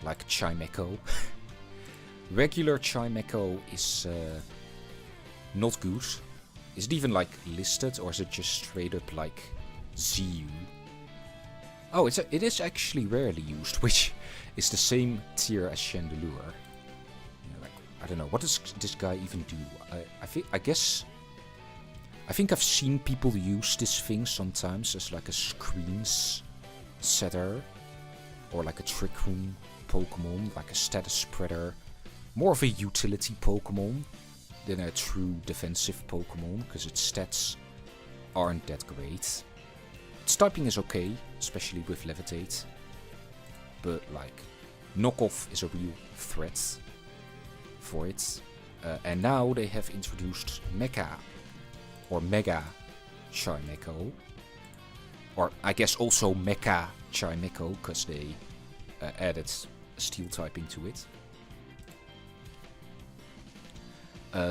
Like Chimecho. Regular Chimecho is not good. Is it even like listed, or is it just straight up like ZU? Oh, it is actually rarely used, which is the same tier as Chandelure. You know, like, I don't know, what does this guy even do? I think I've seen people use this thing sometimes as like a screens setter, or like a Trick Room Pokemon, like a status spreader. More of a utility Pokemon than a true defensive Pokemon, because its stats aren't that great. Its typing is okay, especially with Levitate. But like, Knockoff is a real threat for it. And now they have introduced Mega-Chimecho. Or I guess also Mega-Chimecho, because they added steel typing to it.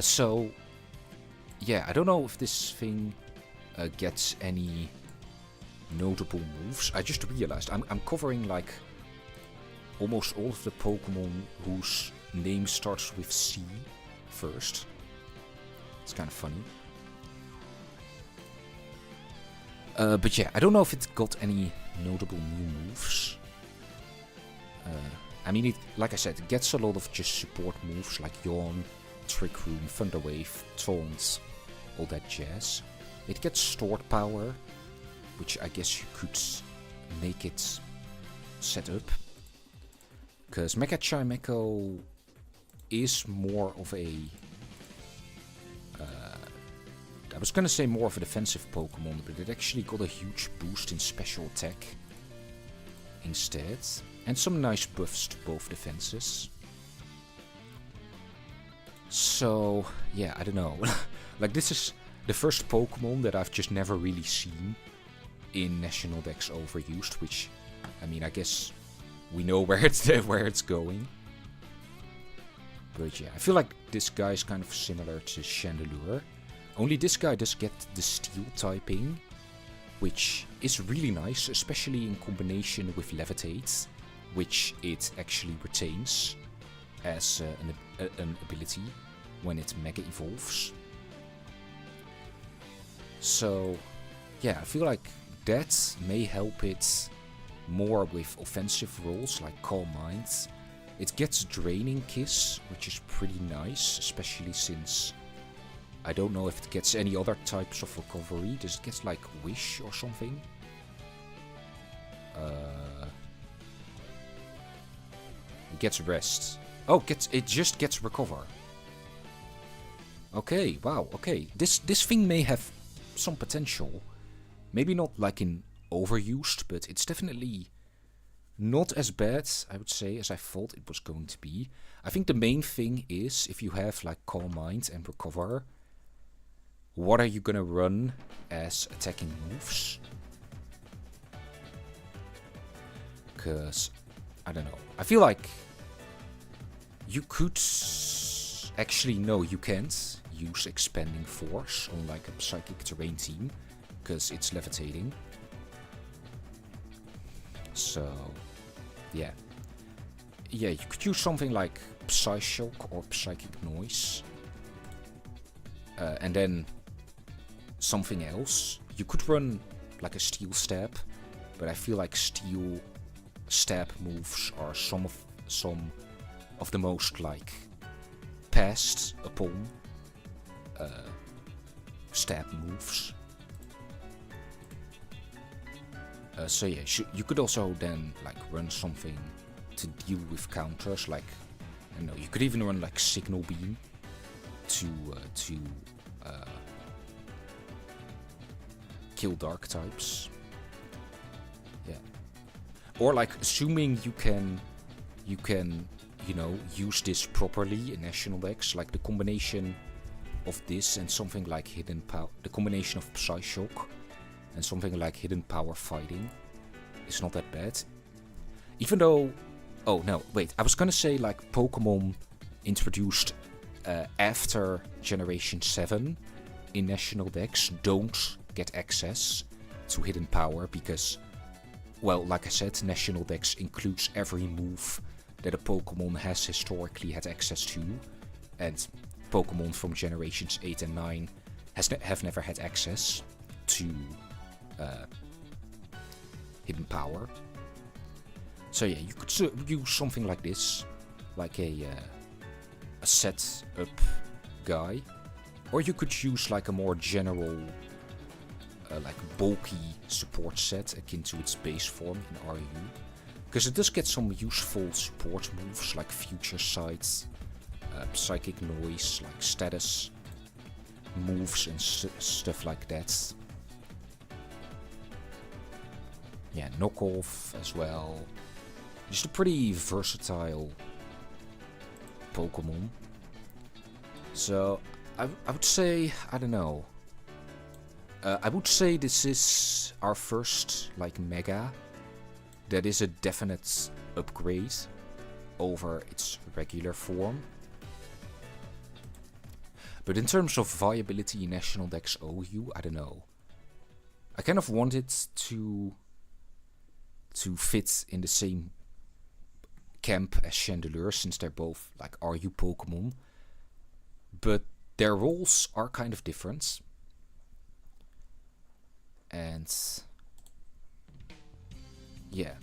So yeah, I don't know if this thing gets any notable moves. I just realized I'm covering like almost all of the Pokemon whose name starts with C first. It's kind of funny. But yeah, I don't know if it got any notable new moves. I mean, like I said, it gets a lot of just support moves like Yawn, Trick Room, Thunder Wave, Taunt, all that jazz. It gets stored power, which I guess you could make it setup. Because Mega-Chimecho is more of a... I was gonna say more of a defensive Pokemon, but it actually got a huge boost in special attack instead. And some nice buffs to both defenses. So, yeah, I don't know. Like, this is the first Pokemon that I've just never really seen in National Dex overused, which, I mean, I guess we know where it's going. But yeah, I feel like this guy is kind of similar to Chandelure. Only this guy does get the Steel typing, which is really nice, especially in combination with Levitate, which it actually retains as an ability when it Mega Evolves. So, yeah, I feel like that may help it more with offensive roles like Calm Mind. It gets Draining Kiss, which is pretty nice, especially since I don't know if it gets any other types of recovery. Does it get like Wish or something? It gets Rest. Oh, it just gets Recover. Okay, wow, okay. This thing may have some potential. Maybe not like in overused, but it's definitely not as bad, I would say, as I thought it was going to be. I think the main thing is, if you have like Calm Mind and Recover, what are you gonna run as attacking moves? Because, I don't know. I feel like you could... Actually, no, you can't use Expanding Force on like a Psychic Terrain team, because it's levitating. So, yeah. Yeah, you could use something like Psyshock or Psychic Noise. And then something else. You could run like a Steel Stab, but I feel like Steel Stab moves are some of the most like passed upon stab moves. So yeah, you could also then like run something to deal with counters, like I don't know, you could even run like Signal Beam to kill dark types. Yeah. Or like assuming you can you know, use this properly in National Dex, like the combination of this and something like Hidden Power, the combination of Psyshock and something like Hidden Power Fighting is not that bad. Even though, oh no, wait, I was gonna say like Pokemon introduced after Generation 7 in National Dex don't get access to Hidden Power because, well, like I said, National Dex includes every move that a Pokemon has historically had access to, and Pokemon from Generations 8 and 9 have never had access to Hidden Power. So yeah, you could use something like this, like a set up guy, or you could use like a more general, like bulky support set akin to its base form in RU, because it does get some useful support moves like Future Sight, Psychic Noise, like status moves and stuff like that. Yeah, Knockoff as well. Just a pretty versatile Pokemon. So I would say, I don't know. I would say this is our first like Mega that is a definite upgrade over its regular form. But in terms of viability in National Dex OU, I don't know. I kind of want it to fit in the same camp as Chandelure, since they're both like RU Pokemon. But their roles are kind of different. And yeah,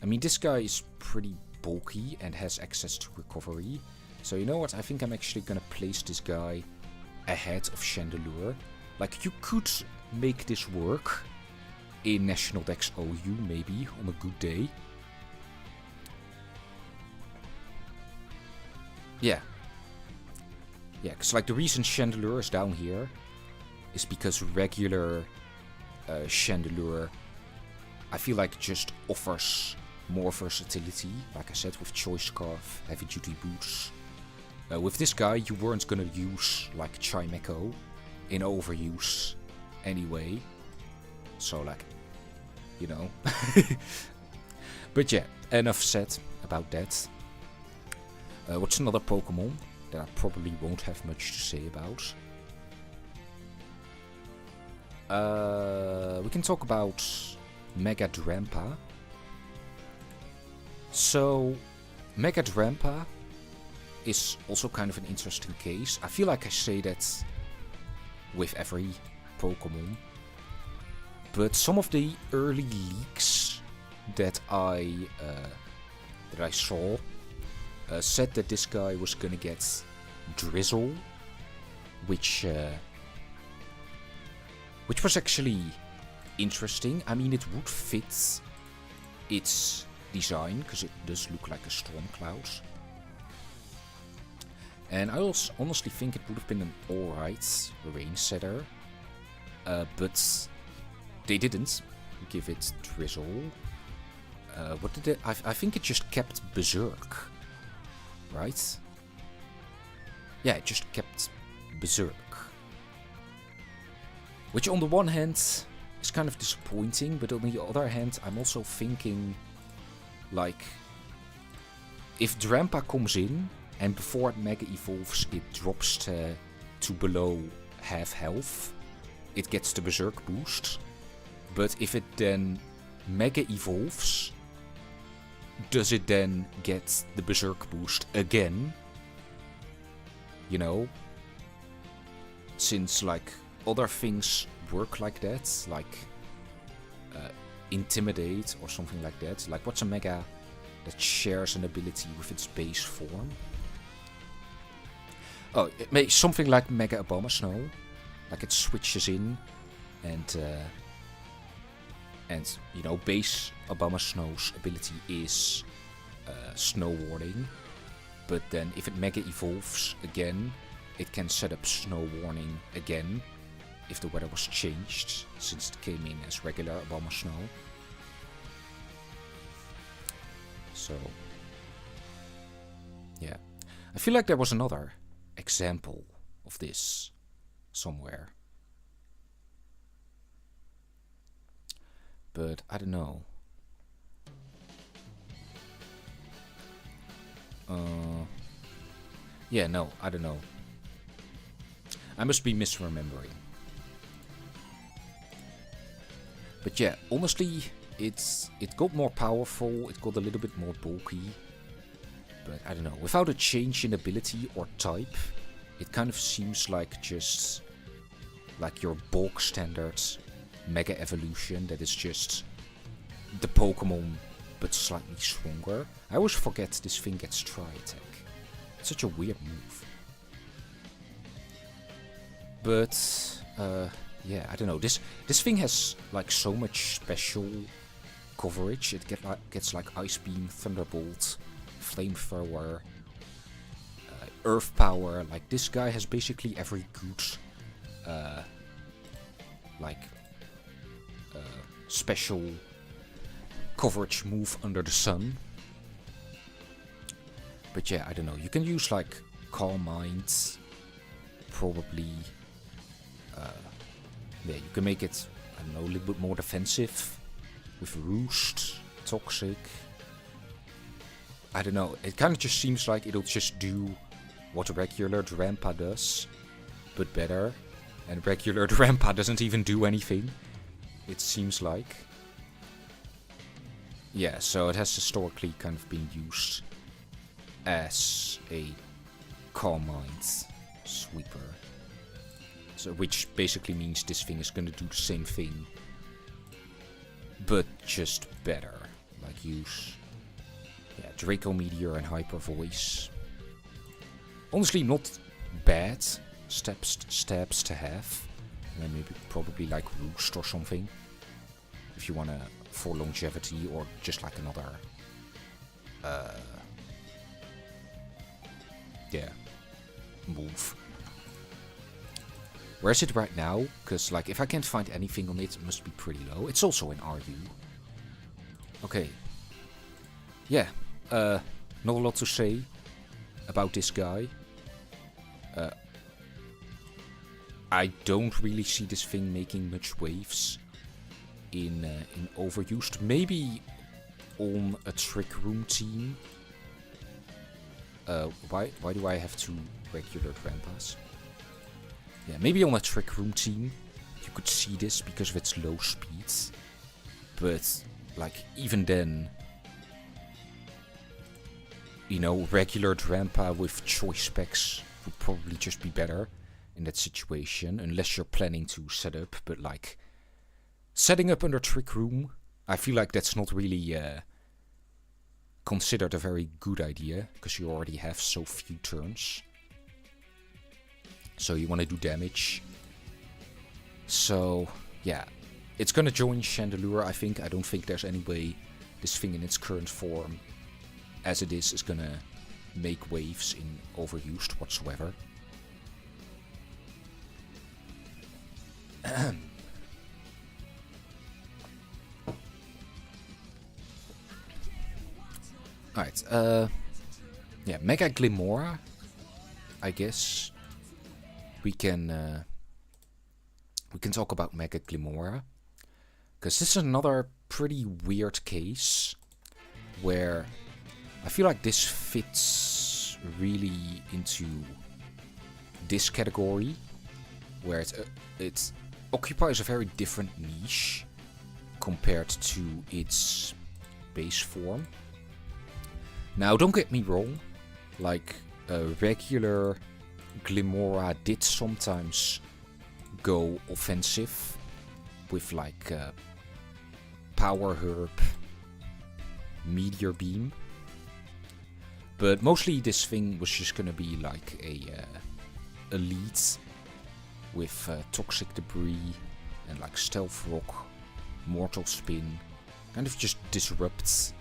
I mean, this guy is pretty bulky and has access to recovery. So you know what, I think I'm actually gonna place this guy ahead of Chandelure. Like, you could make this work in National Dex OU maybe on a good day. Yeah. Yeah, because like the reason Chandelure is down here is because regular Chandelure, I feel like just offers more versatility. Like I said, with Choice Scarf, Heavy Duty Boots. With this guy, you weren't gonna use like Chimecho in overuse anyway. So like, you know. But yeah, enough said about that. What's another Pokemon that I probably won't have much to say about? We can talk about Mega-Drampa. So, Mega-Drampa is also kind of an interesting case. I feel like I say that with every Pokemon. But some of the early leaks that I saw said that this guy was gonna get Drizzle, which was actually interesting. I mean, it would fit its design because it does look like a storm cloud. And I also honestly think it would have been an alright rain setter, but they didn't give it Drizzle. What did it? I think it just kept Berserk, right? Yeah, it just kept Berserk. Which on the one hand is kind of disappointing, but on the other hand, I'm also thinking, like, if Drampa comes in and before it Mega Evolves, it drops to below half health, it gets the Berserk boost. But if it then Mega Evolves, does it then get the Berserk boost again? You know? Since, like, other things work like that, like Intimidate or something like that. Like, what's a Mega that shares an ability with its base form? Oh, something like Mega Abomasnow. Like, it switches in and you know, base Abomasnow's ability is Snow Warning. But then if it Mega Evolves again, it can set up Snow Warning again if the weather was changed, since it came in as regular Abomasnow. So, yeah. I feel like there was another example of this somewhere. But I don't know. Yeah, no, I don't know. I must be misremembering. But yeah, honestly, it got more powerful, it got a little bit more bulky. But I don't know, without a change in ability or type, it kind of seems like just like your bulk standard Mega Evolution that is just the Pokemon but slightly stronger. I always forget this thing gets Tri-Attack. It's such a weird move. But yeah, I don't know. This thing has like so much special coverage. It gets like Ice Beam, Thunderbolt, Flamethrower, Earth Power. Like, this guy has basically every good special coverage move under the sun. But yeah, I don't know. You can use like Calm Mind, probably. Yeah, you can make it, I don't know, a little bit more defensive with Roost, Toxic. I don't know. It kind of just seems like it'll just do what regular Drampa does, but better. And regular Drampa doesn't even do anything, it seems like. Yeah, so it has historically kind of been used as a Calm Mind sweeper. So, which basically means this thing is going to do the same thing, but just better. Like, use Draco Meteor and Hyper Voice. Honestly, not bad stabs to have. And then maybe probably like Roost or something, if you want to, for longevity, or just like another yeah, move. Where is it right now? Because, like, if I can't find anything on it, it must be pretty low. It's also in RU. Okay. Yeah. Not a lot to say about this guy. I don't really see this thing making much waves in overused. Maybe on a Trick Room team. Why do I have two regular Drampas? Yeah, maybe on a Trick Room team you could see this because of its low speed. But, like, even then, you know, regular Drampa with choice specs would probably just be better in that situation, unless you're planning to set up. But, like, setting up under Trick Room, I feel like that's not really considered a very good idea, because you already have so few turns. So you want to do damage. So, yeah. It's gonna join Chandelure, I think. I don't think there's any way this thing in its current form, as it is gonna make waves in overused whatsoever. Alright, yeah, Mega-Glimmora, I guess. We can talk about Mega-Glimmora, because this is another pretty weird case where I feel like this fits really into this category, where it occupies a very different niche compared to its base form. Now, don't get me wrong, like a regular Glimmora did sometimes go offensive with like Power Herb, Meteor Beam, but mostly this thing was just gonna be like a lead with Toxic Debris and like Stealth Rock, Mortal Spin, kind of just disrupt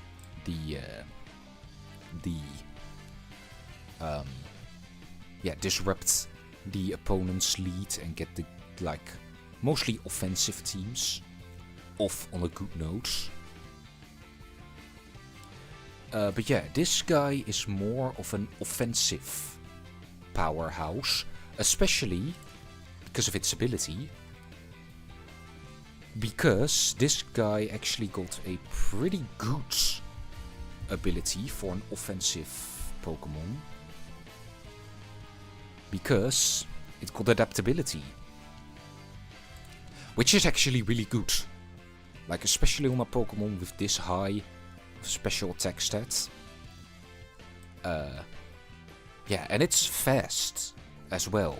disrupt the opponent's lead and get the like mostly offensive teams off on a good note. But yeah, this guy is more of an offensive powerhouse, especially because of its ability. Because this guy actually got a pretty good ability for an offensive Pokemon. Because it got adaptability. Which is actually really good. Like, especially on a Pokemon with this high special attack stats. Yeah, and it's fast as well.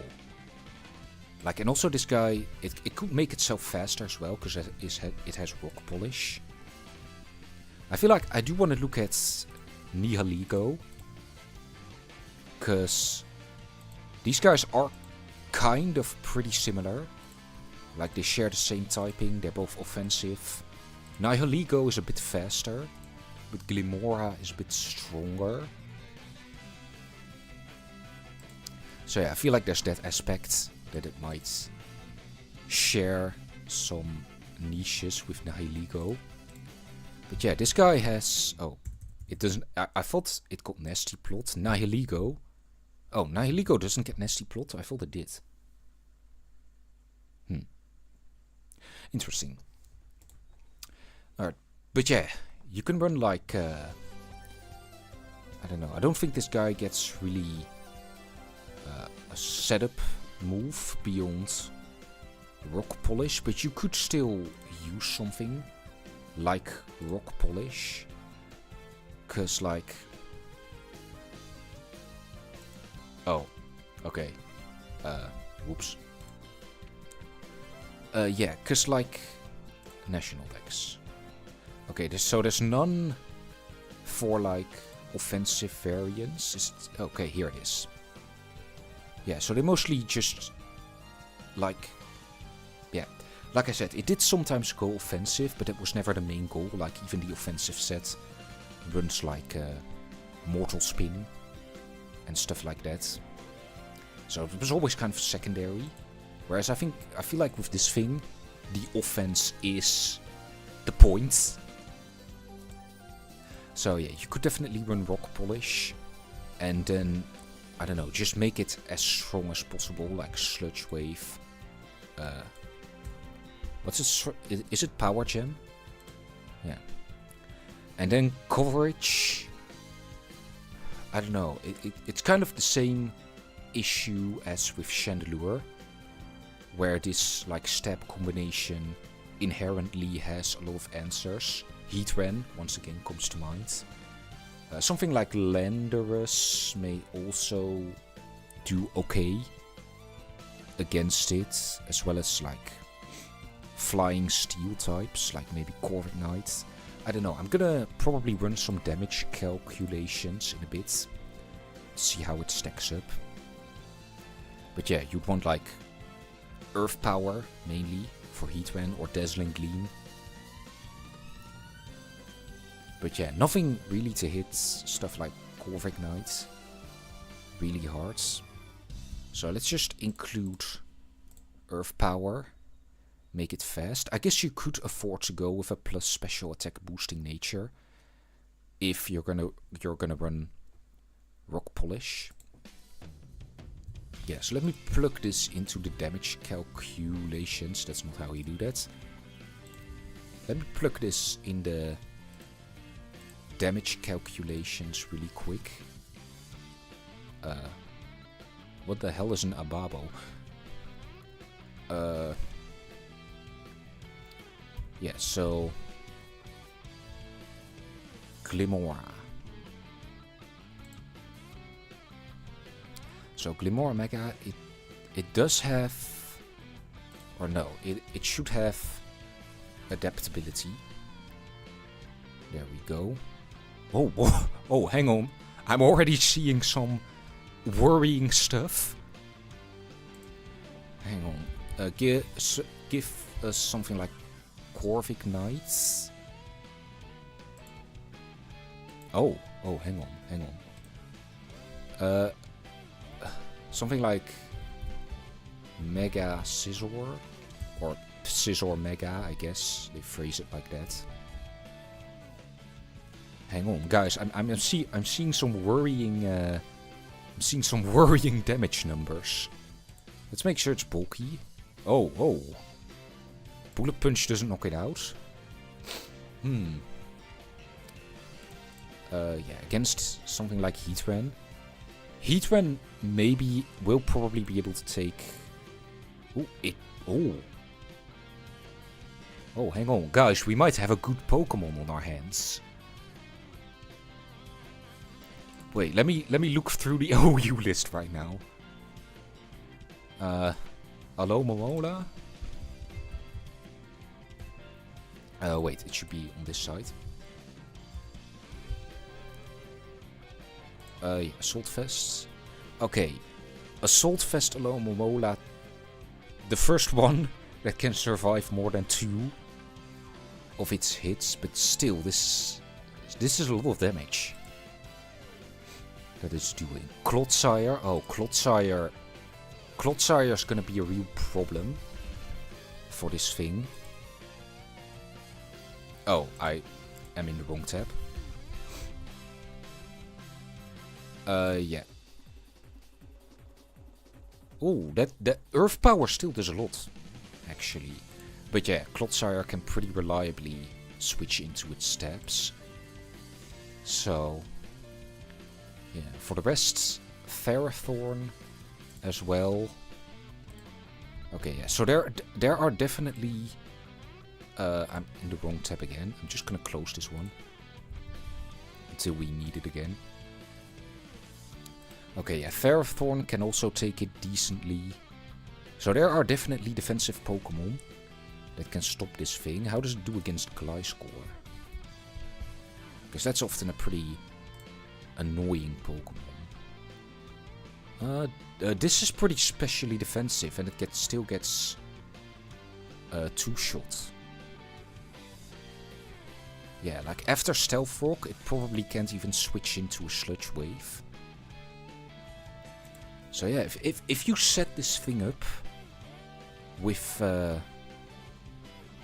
Like, and also this guy, it could make itself faster as well, because it has Rock Polish. I feel like I do want to look at Nihilego, because these guys are kind of pretty similar. Like, they share the same typing, they're both offensive. Nihilego is a bit faster, but Glimmora is a bit stronger. So yeah, I feel like there's that aspect, that it might share some niches with Nihilego. But yeah, this guy has... Oh, it doesn't... I thought it got Nasty Plot. Nihilego... Oh, Nihilego doesn't get Nasty Plot? I thought it did. Interesting. Alright, but yeah, you can run like... I don't know, I don't think this guy gets really a setup move beyond Rock Polish, but you could still use something like Rock Polish, cause like... Oh, okay. Whoops. Yeah, cause like National Dex. Okay, so there's none for like offensive variants. Okay, here it is. Yeah, so they mostly just like... Yeah, like I said, it did sometimes go offensive, but it was never the main goal. Like, even the offensive set runs like Mortal Spin and stuff like that. So it was always kind of secondary. Whereas I feel like with this thing, the offense is the point. So yeah, you could definitely run Rock Polish. And then, I don't know, just make it as strong as possible, like Sludge Wave. What's it? Is it Power Gem? Yeah. And then coverage. I don't know. It's kind of the same issue as with Chandelure, where this like stab combination inherently has a lot of answers. Heatran once again comes to mind. Something like Landorus may also do okay against it, as well as like flying steel types, like maybe Corviknight. I don't know, I'm gonna probably run some damage calculations in a bit, see how it stacks up. But yeah, you'd want like Earth Power mainly for Heatran, or Dazzling Gleam. But yeah, nothing really to hit stuff like Corviknight really hard. So let's just include Earth Power, make it fast. I guess you could afford to go with a plus special attack boosting nature if you're gonna run Rock Polish. Yeah, so let me plug this into the damage calculations. That's not how you do that. Let me plug this in the damage calculations really quick. What the hell is an Ababo? Yeah, so Glimmora. So Glimmora Mega, it does have, or no, it should have adaptability. There we go. Oh, hang on. I'm already seeing some worrying stuff. Hang on. Give us something like Corviknight. Oh, hang on. Something like Mega Scissor, or Scissor Mega, I guess they phrase it like that. Hang on, guys. I'm seeing some worrying. I'm seeing some worrying damage numbers. Let's make sure it's bulky. Oh. Bullet Punch doesn't knock it out. Yeah, against something like Heatran. Heatran maybe will probably be able to take. Oh, hang on, guys. We might have a good Pokemon on our hands. Wait, let me look through the OU list right now. Alomomola. Wait, it should be on this side. Yeah, Assault Vest. Okay, Assault Vest Alomomola. The first one that can survive more than 2 of its hits, but still, this is a lot of damage that it's doing. Clodsire. Oh, Clodsire. Clodsire is gonna be a real problem for this thing. Oh, I am in the wrong tab. Yeah. Oh, that Earth Power still does a lot, actually. But yeah, Clodsire can pretty reliably switch into its stabs. So, yeah. For the rest, Ferrothorn as well. Okay, yeah. So there are definitely. I'm in the wrong tab again. I'm just gonna close this one until we need it again. Okay, yeah, Ferrothorn can also take it decently. So there are definitely defensive Pokemon that can stop this thing. How does it do against Gliscor? Because that's often a pretty annoying Pokemon. This is pretty specially defensive, and it still gets 2-shot. Yeah, like after Stealth Rock, it probably can't even switch into a Sludge Wave. So yeah, if you set this thing up with a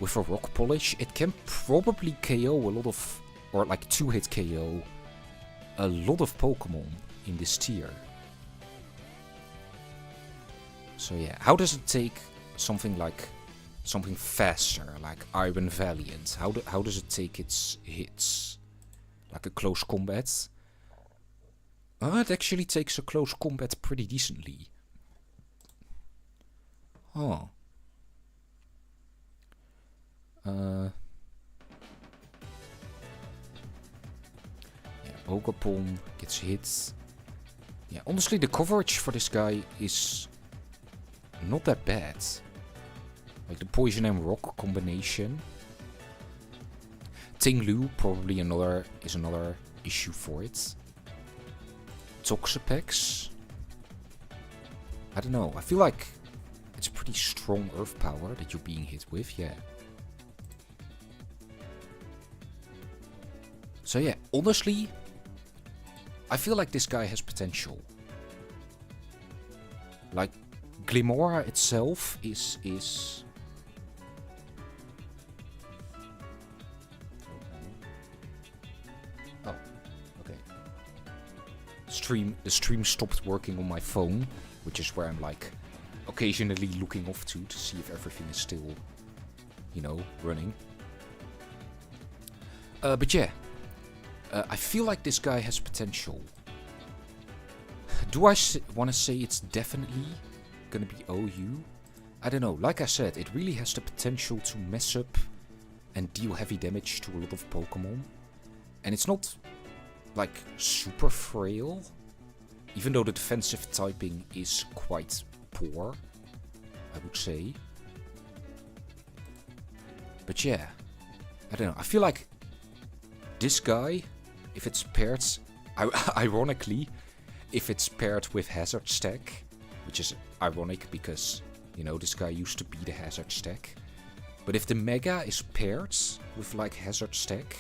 rock polish, it can probably KO a lot of, or like 2-hit KO a lot of Pokemon in this tier. So yeah, how does it take something faster, like Iron Valiant? How does it take its hits? Like a close combat? It actually takes a close combat pretty decently. Oh. Yeah, Pokepom gets hit. Yeah, honestly, the coverage for this guy is not that bad. Like the poison and rock combination. Tinglu probably is another issue for it. Toxapex. I don't know. I feel like it's pretty strong earth power that you're being hit with. Yeah. So yeah, honestly, I feel like this guy has potential. Like Glimmora itself is oh, okay. The stream stopped working on my phone, which is where I'm like occasionally looking off to see if everything is still, you know, running. But yeah, I feel like this guy has potential. Do I want to say it's definitely gonna be OU? I don't know. Like I said, it really has the potential to mess up and deal heavy damage to a lot of Pokemon. And it's not like super frail, even though the defensive typing is quite poor, I would say. But yeah, I don't know. I feel like this guy, if it's paired, ironically, if it's paired with Hazard Stack, which is ironic because, you know, this guy used to be the Hazard Stack. But if the Mega is paired with like Hazard Stack,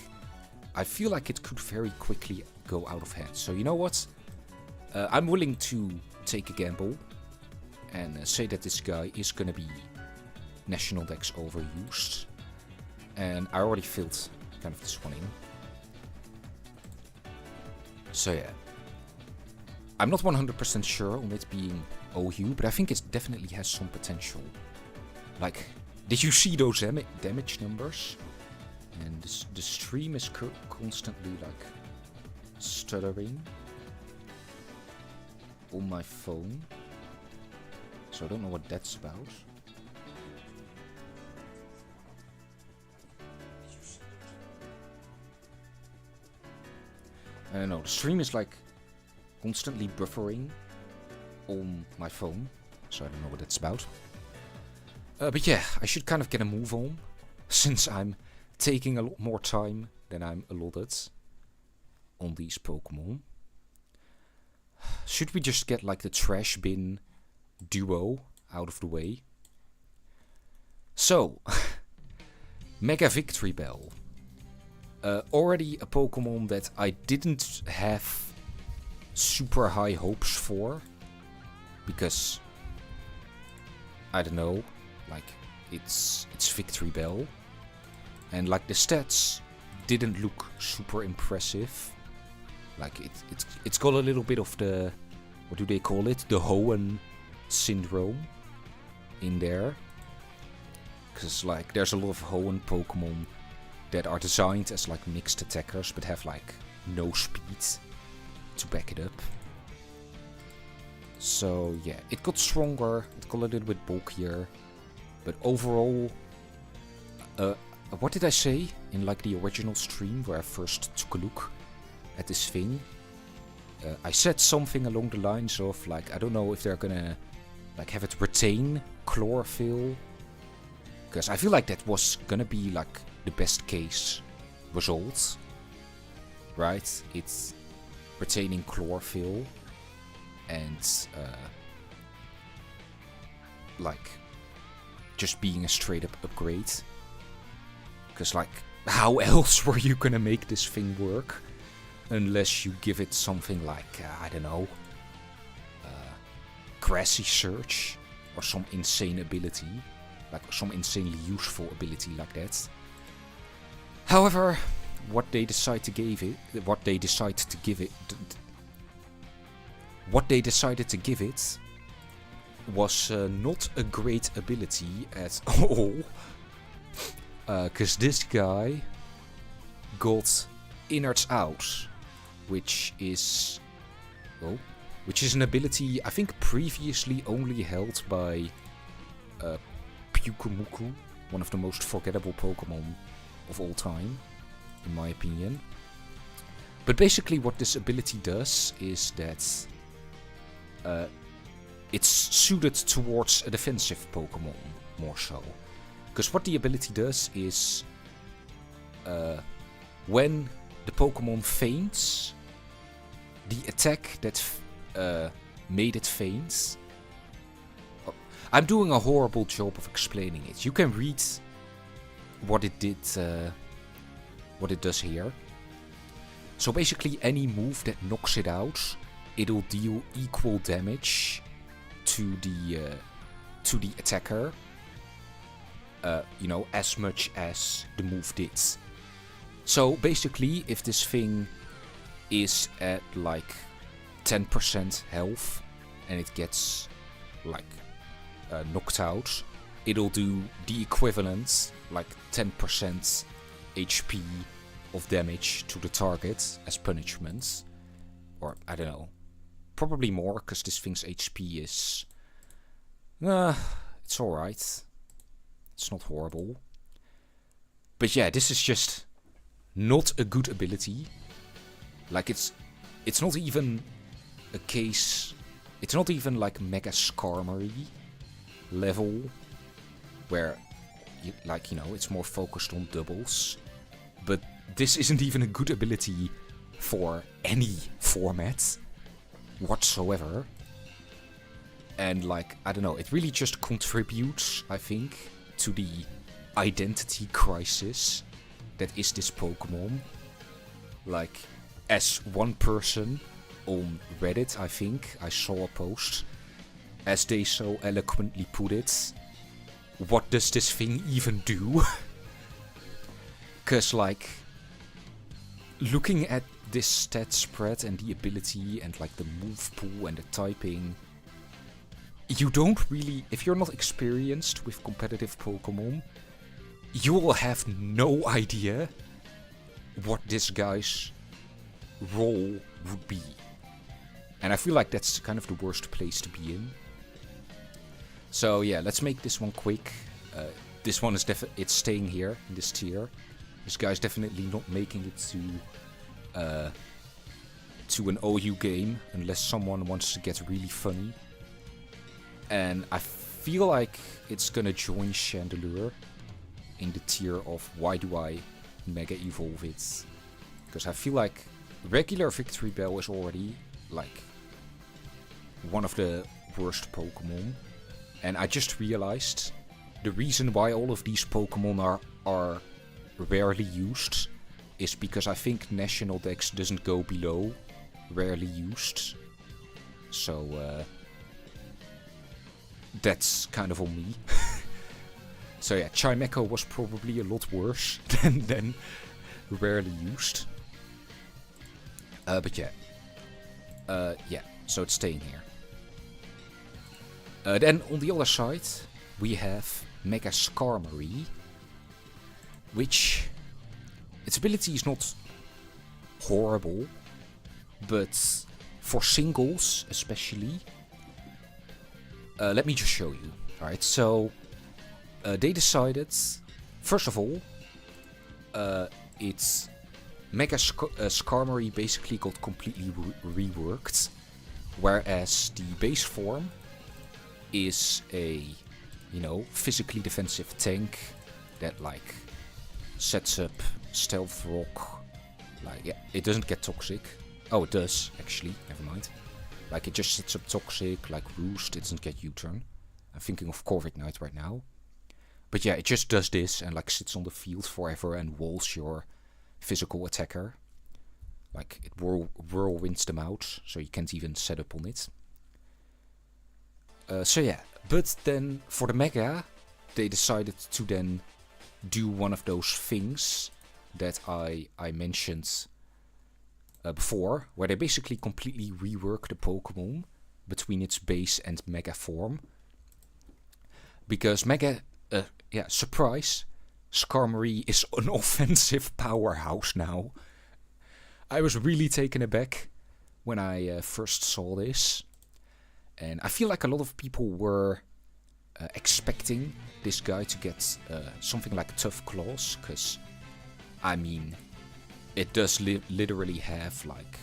I feel like it could very quickly go out of hand. So you know what? I'm willing to take a gamble and say that this guy is gonna be National Dex overused. And I already filled kind of this one in. So yeah. I'm not 100% sure on it being OU, but I think it definitely has some potential. Like, did you see those damage numbers? And the stream is constantly like stuttering on my phone. So I don't know what that's about. I don't know, the stream is like constantly buffering on my phone, so I don't know what that's about. But yeah, I should kind of get a move on, since I'm taking a lot more time than I'm allotted on these Pokemon. Should we just get like the trash bin duo out of the way? So, Mega-Victreebel. Already a Pokemon that I didn't have super high hopes for, because I don't know, like it's Victreebel, and like the stats didn't look super impressive. Like it's got a little bit of the, what do they call it, the Hoenn syndrome in there, because like there's a lot of Hoenn Pokemon that are designed as like mixed attackers but have like no speed to back it up. So yeah, it got stronger, it got a little bit bulkier, but overall, what did I say in like the original stream where I first took a look at this thing? I said something along the lines of like, I don't know if they're gonna like have it retain chlorophyll, because I feel like that was gonna be like the best case result, right? It's retaining chlorophyll and like just being a straight up upgrade, because like how else were you gonna make this thing work unless you give it something like I don't know, Grassy Surge, or some insane ability, like some insanely useful ability like that. However, what they decided to give it was not a great ability at all, because this guy got Innards Out, which is an ability I think previously only held by Pyukumuku, one of the most forgettable Pokemon of all time, in my opinion. But basically what this ability does is that it's suited towards a defensive Pokemon, more so. Because what the ability does is when the Pokemon faints, the attack that made it faint... I'm doing a horrible job of explaining it. You can read what it did, what it does here. So basically any move that knocks it out, it'll deal equal damage to the attacker, you know, as much as the move did. So basically, if this thing is at like 10% health and it gets like knocked out, it'll do the equivalent, like 10% HP of damage to the target as punishment. Or, I don't know, probably more, because this thing's HP is... it's alright. It's not horrible. But yeah, this is just not a good ability. Like, it's not even a case... It's not even like Mega-Skarmory level, where, you know, it's more focused on doubles. But this isn't even a good ability for any format whatsoever. And like, I don't know, it really just contributes, I think, to the identity crisis that is this Pokemon. Like, as one person on Reddit, I think, I saw a post, as they so eloquently put it, what does this thing even do? Cause like, looking at this stat spread and the ability and like the move pool and the typing, you don't really, if you're not experienced with competitive Pokemon, you will have no idea what this guy's role would be. And I feel like that's kind of the worst place to be in. So yeah, let's make this one quick. This one is it's staying here in this tier. This guy's definitely not making it to an OU game unless someone wants to get really funny. And I feel like it's gonna join Chandelure in the tier of why do I Mega Evolve it? Because I feel like regular Victreebel is already like one of the worst Pokemon. And I just realized the reason why all of these Pokemon are rarely used is because I think National Dex doesn't go below rarely used. So that's kind of on me. So yeah, Chimecho was probably a lot worse than rarely used. But yeah. Yeah, so it's staying here. Then on the other side, we have Mega-Skarmory, which its ability is not horrible, but for singles especially, let me just show you. Alright, so they decided, first of all, it's Mega-Skarmory basically got completely reworked, whereas the base form is a, you know, physically defensive tank that like sets up Stealth Rock. Like, yeah, it doesn't get Toxic. Oh, it does, actually, never mind. Like, it just sets up Toxic, like Roost, it doesn't get U-turn. I'm thinking of Corviknight right now. But yeah, it just does this and like sits on the field forever and walls your physical attacker. Like, it whirlwinds them out, so you can't even set up on it. So yeah, but then for the Mega, they decided to then do one of those things that I mentioned before, where they basically completely rework the Pokemon between its base and Mega form. Because Mega, surprise, Skarmory is an offensive powerhouse now. I was really taken aback when I first saw this. And I feel like a lot of people were expecting this guy to get something like Tough Claws, because, I mean, it does literally have, like,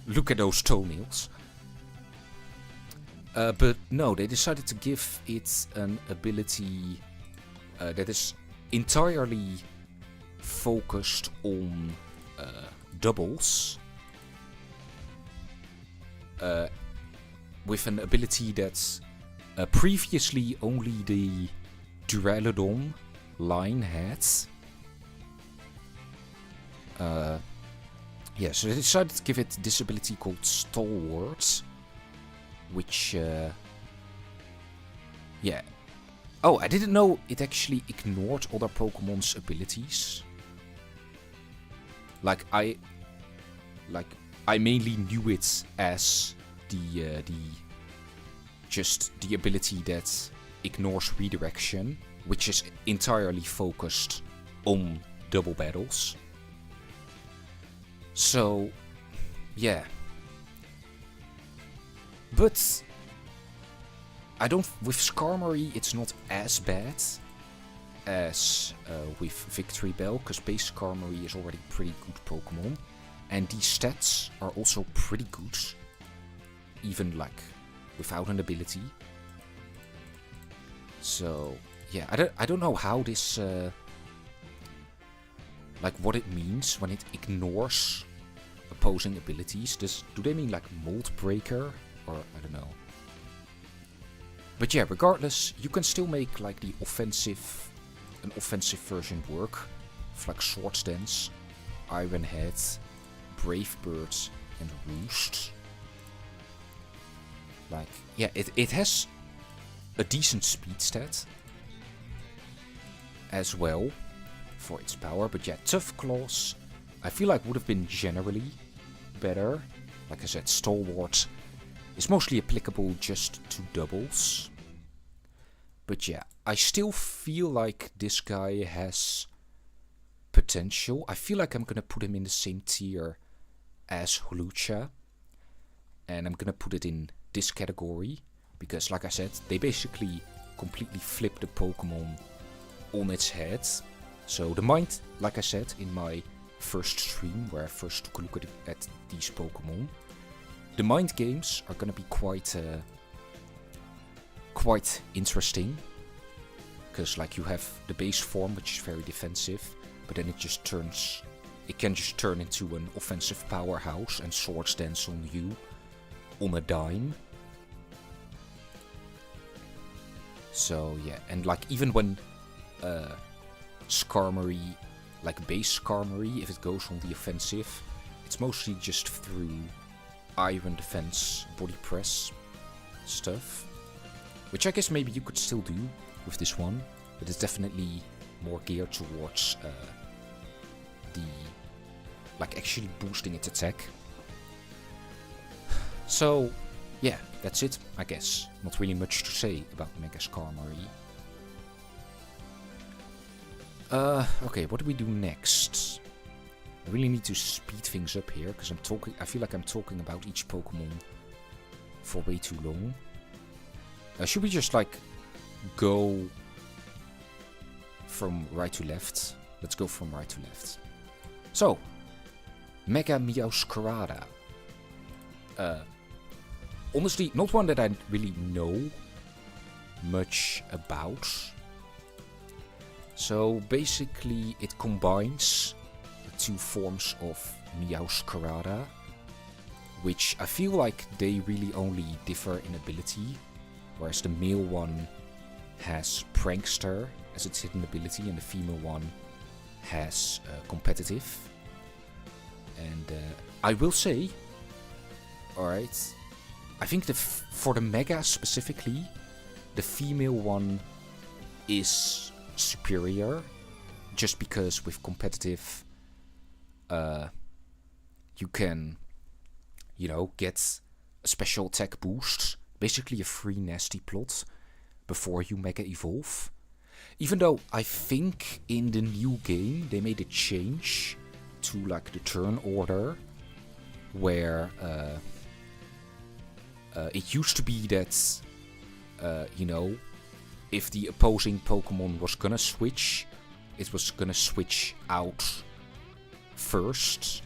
look at those toenails. But no, they decided to give it an ability that is entirely focused on doubles. With an ability that previously only the Duraludon line had. So they decided to give it this ability called Stalwart, which, Oh, I didn't know it actually ignored other Pokemon's abilities. I mainly knew it as the ability that ignores redirection, which is entirely focused on double battles. So, yeah. But with Skarmory, it's not as bad as with Victreebel, because base Skarmory is already pretty good Pokemon, and these stats are also pretty good, even like without an ability. So yeah, I don't know how this what it means when it ignores opposing abilities. Do they mean like Mold Breaker, or I don't know. But yeah, regardless, you can still make like an offensive version work, with like Swords Dance, Iron Head, Brave Bird, and Roost. Like, yeah, it has a decent speed stat as well for its power. But yeah, Tough Claws, I feel like would have been generally better. Like I said, Stalwart is mostly applicable just to doubles. But yeah, I still feel like this guy has potential. I feel like I'm gonna put him in the same tier as Hawlucha. And I'm gonna put it in this category. Because like I said, they basically completely flip the Pokemon on its head. So the mind, like I said in my first stream, where I first took a look at these Pokemon, the mind games are gonna be quite interesting, because like you have the base form, which is very defensive, but then it can just turn into an offensive powerhouse and Swords Dance on you on a dime. So yeah, and like even when Skarmory, like base Skarmory, if it goes on the offensive, it's mostly just through Iron Defense, Body Press stuff. Which I guess maybe you could still do with this one, but it's definitely more geared towards actually boosting its attack. So, yeah, that's it, I guess. Not really much to say about Mega Skarmory. Okay, what do we do next? I really need to speed things up here, because I feel like I'm talking about each Pokemon for way too long. Should we just like go from right to left? Let's go from right to left. So, Mega-Meowstic. Honestly, not one that I really know much about. So basically it combines the two forms of Meowstic, which I feel like they really only differ in ability. Whereas the male one has Prankster as its hidden ability, and the female one has Competitive. And I will say, alright, I think for the Mega specifically, the female one is superior. Just because with competitive, you can, you know, get a special attack boost. Basically a free nasty plot before you Mega Evolve. Even though I think in the new game they made a change to like the turn order. Where it used to be that, you know, if the opposing Pokemon was gonna switch, it was gonna switch out first,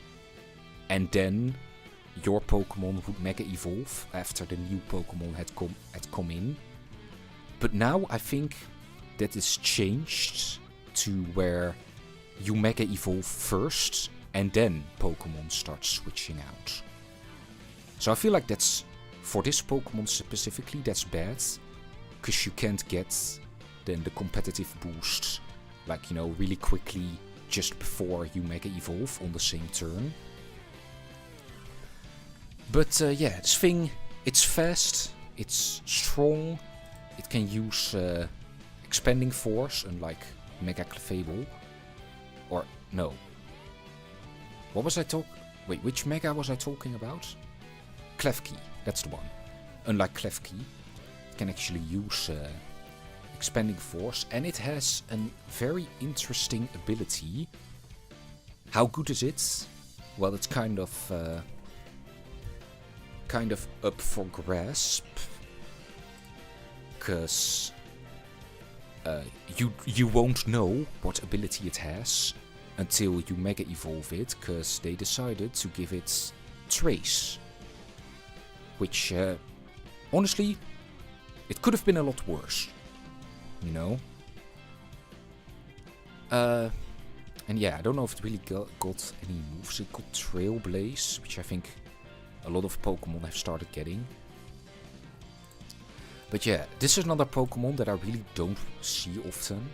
and then your Pokemon would Mega Evolve after the new Pokemon had come in. But now I think that is changed to where you Mega Evolve first, and then Pokemon start switching out. So I feel like that's, for this Pokemon specifically, that's bad. Because you can't get then the competitive boost, like, you know, really quickly just before you Mega Evolve on the same turn. But yeah, this thing, it's fast, it's strong, it can use Expanding Force, unlike Mega-Clefable. Or, no. What was I Wait, which Mega was I talking about? Klefki, that's the one. Unlike Klefki, it can actually use Expanding Force, and it has a very interesting ability. How good is it? Well, it's kind of up for grasp, because you won't know what ability it has until you Mega Evolve it, because they decided to give it Trace. Which, honestly, it could have been a lot worse, you know? And yeah, I don't know if it really got any moves. It got Trailblaze, which I think a lot of Pokemon have started getting. But yeah, this is another Pokemon that I really don't see often.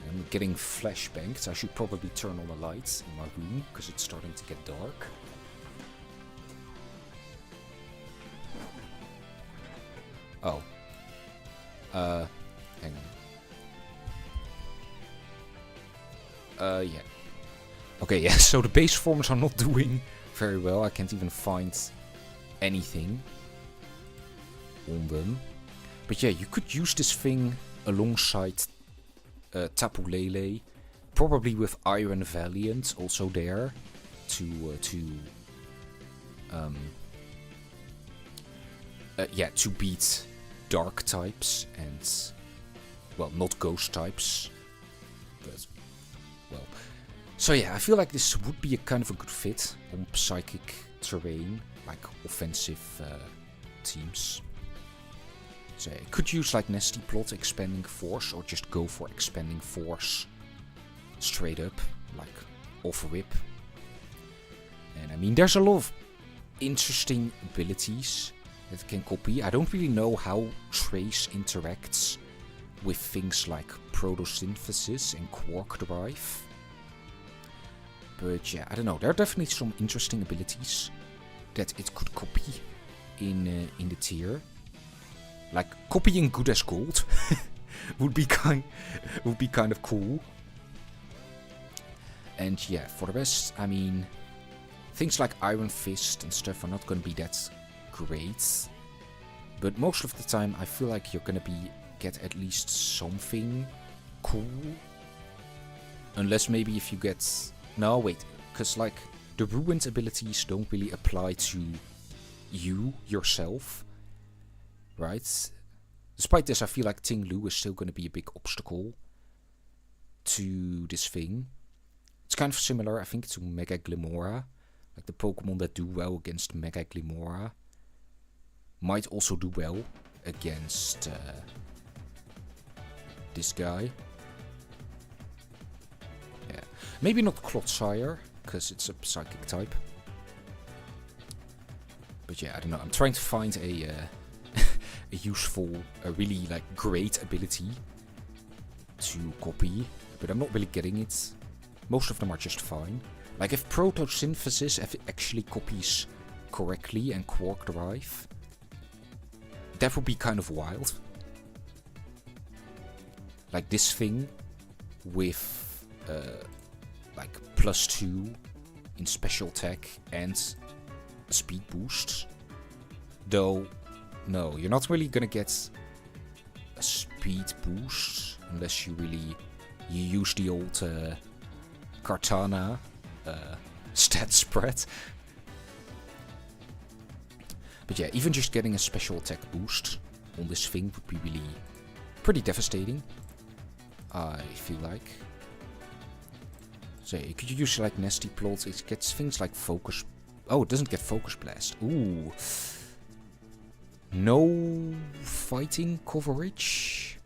I'm getting flashbanged. I should probably turn on the lights in my room, because it's starting to get dark. Oh. Hang on. Yeah. Okay, yeah, so the base forms are not doing very well. I can't even find anything on them. But yeah, you could use this thing alongside Tapu Lele, probably with Iron Valiant also there to beat dark types and, well, not ghost types, but, well. So yeah, I feel like this would be a kind of a good fit on psychic terrain, like offensive teams. So yeah, I could use like Nasty Plot, Expanding Force, or just go for Expanding Force straight up, like off whip. And I mean, there's a lot of interesting abilities that can copy. I don't really know how Trace interacts with things like Photosynthesis and Quark Drive. But yeah, I don't know. There are definitely some interesting abilities that it could copy in the tier. Like copying Good as Gold would be kind of cool. And yeah, for the rest, I mean, things like Iron Fist and stuff are not going to be that great. But most of the time, I feel like you're going to get at least something cool. Unless maybe if you get... No, wait, because like the Ruined abilities don't really apply to you yourself, right? Despite this, I feel like Ting Lu is still going to be a big obstacle to this thing. It's kind of similar, I think, to Mega-Glimmora. Like the Pokemon that do well against Mega-Glimmora might also do well against this guy. Yeah, maybe not Clodsire, because it's a psychic type. But yeah, I don't know. I'm trying to find a useful, a really like great ability to copy, but I'm not really getting it. Most of them are just fine. Like if Photosynthesis actually copies correctly and Quark Drive, That would be kind of wild. Like this thing with like +2 in special attack and a speed boost. Though, no, you're not really gonna get a speed boost unless you use the old Kartana stat spread. But yeah, even just getting a special attack boost on this thing would be really pretty devastating, I feel like. So you could use like Nasty Plot, it gets things like Focus... Oh, it doesn't get Focus Blast. Ooh. No fighting coverage.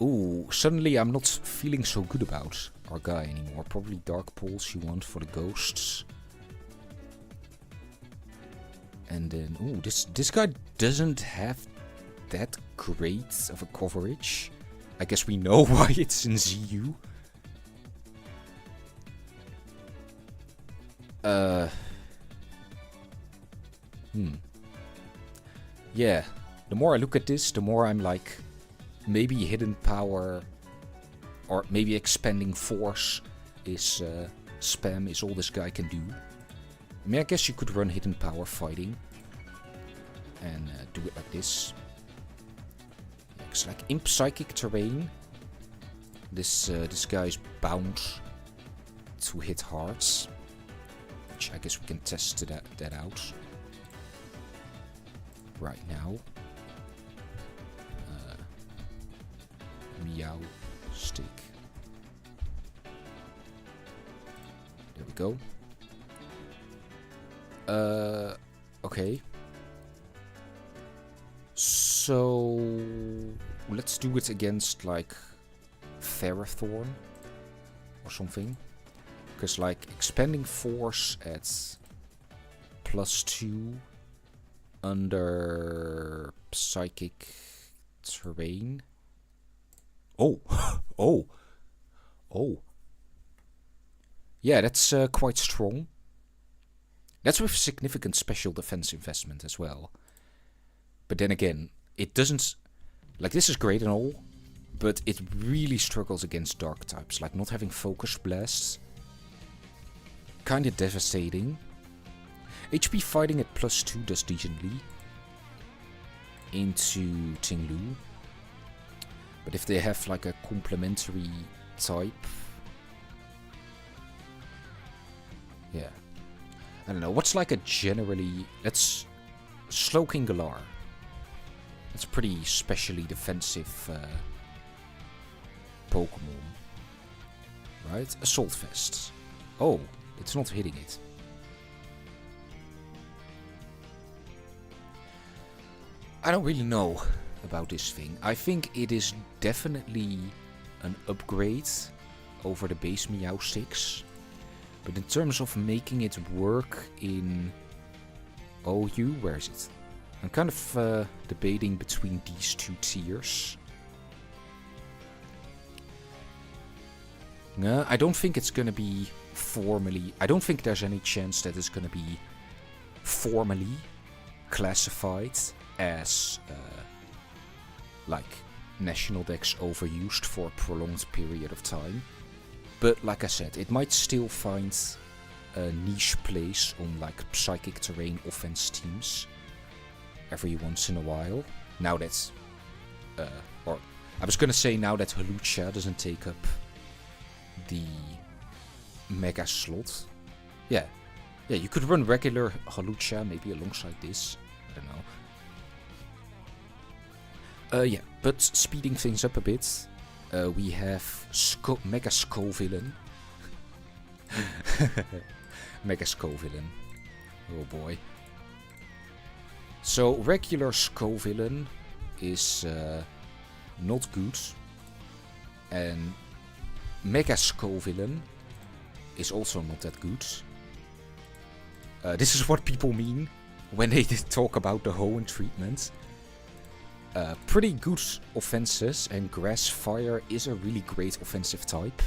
Ooh, suddenly I'm not feeling so good about our guy anymore. Probably Dark Pulse you want for the ghosts. And then, ooh, this guy doesn't have that great of a coverage. I guess we know why it's in ZU. Yeah, the more I look at this, the more I'm like, maybe Hidden Power or maybe Expanding Force is spam, is all this guy can do. I mean, I guess you could run Hidden Power fighting and do it like this. It's like in Psychic terrain, this guy's bound to hit hard, which I guess we can test that out right now. Meowstic. There we go. Okay. So let's do it against like Ferrothorn or something. Because like Expanding Force at +2 under Psychic terrain. Oh, oh, oh. Yeah, that's quite strong. That's with significant special defense investment as well. But then again, it doesn't... Like, this is great and all, but it really struggles against dark types. Like, not having Focus Blasts. Kinda devastating. HP fighting at +2 does decently. Into Tinglu. But if they have, like, a complementary type... Yeah. I don't know, what's like a generally... Let's... Slowking Galar. That's pretty specially defensive Pokemon. Right? Assault Vest. Oh, it's not hitting it. I don't really know about this thing. I think it is definitely an upgrade over the base Meowstics. But in terms of making it work in OU, where is it? I'm kind of debating between these two tiers. No, I don't think it's gonna be formally... I don't think there's any chance that it's gonna be formally classified as like National Dex overused for a prolonged period of time. But like I said, it might still find a niche place on like Psychic terrain offense teams every once in a while. Now that, or I was gonna say now that Hawlucha doesn't take up the Mega slot. Yeah, you could run regular Hawlucha maybe alongside this. I don't know. Yeah, but speeding things up a bit, we have Mega-Scovillain. Mega-Scovillain. Oh boy. So regular Scovillain is not good, and Mega-Scovillain is also not that good. This is what people mean when they talk about the Hoenn treatment. Pretty good offenses, and Grass Fire is a really great offensive type,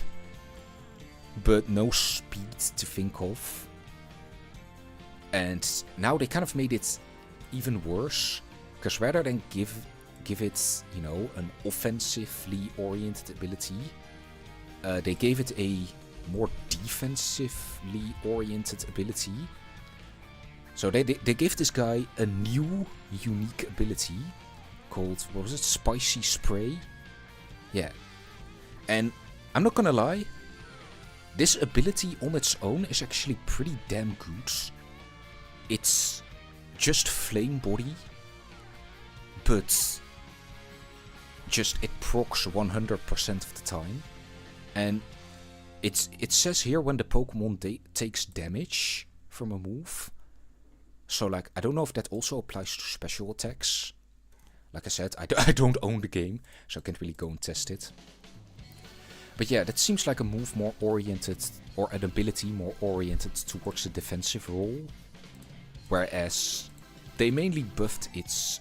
but no speed to think of. And now they kind of made it even worse, because rather than give it, you know, an offensively oriented ability, they gave it a more defensively oriented ability. So they gave this guy a new unique ability called, what was it, Spicy Spray? Yeah. And I'm not gonna lie, this ability on its own is actually pretty damn good. It's just flame body, but just it procs 100% of the time. And it says here when the Pokemon takes damage from a move. So like, I don't know if that also applies to special attacks. Like I said, I don't own the game, so I can't really go and test it. But yeah, that seems like a move more oriented, or an ability more oriented towards the defensive role. Whereas they mainly buffed its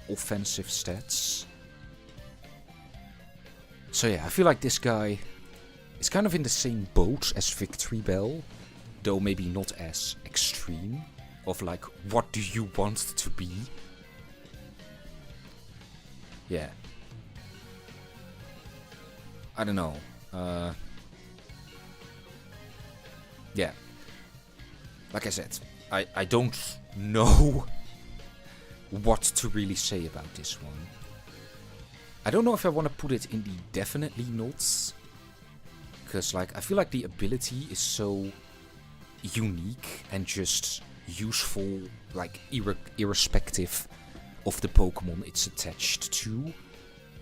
offensive stats. So yeah, I feel like this guy is kind of in the same boat as Victreebel, though maybe not as extreme. Of like, what do you want to be? Yeah. I don't know. Yeah. Like I said, I don't know what to really say about this one. I don't know if I want to put it in the definitely not. Because like, I feel like the ability is so unique and just useful, like irrespective of the Pokemon it's attached to,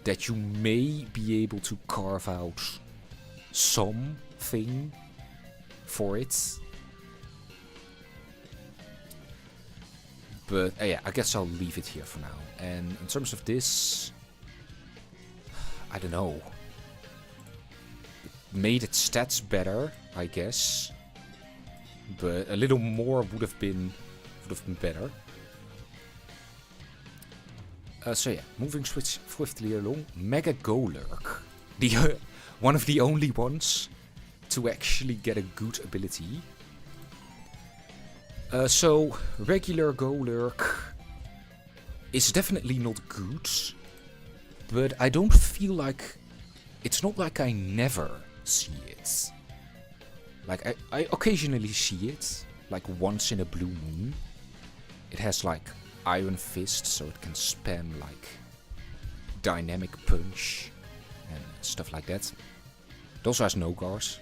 that you may be able to carve out something for it. But yeah, I guess I'll leave it here for now. And in terms of this, I don't know. It made its stats better, I guess. But a little more would have been better. So yeah, moving swiftly along. Mega-Golurk, the one of the only ones to actually get a good ability. So regular Golurk is definitely not good, but I don't feel like, it's not like I never see it. Like, I occasionally see it, like once in a blue moon. It has like Iron Fist, so it can spam like Dynamic Punch and stuff like that. It also has no guards.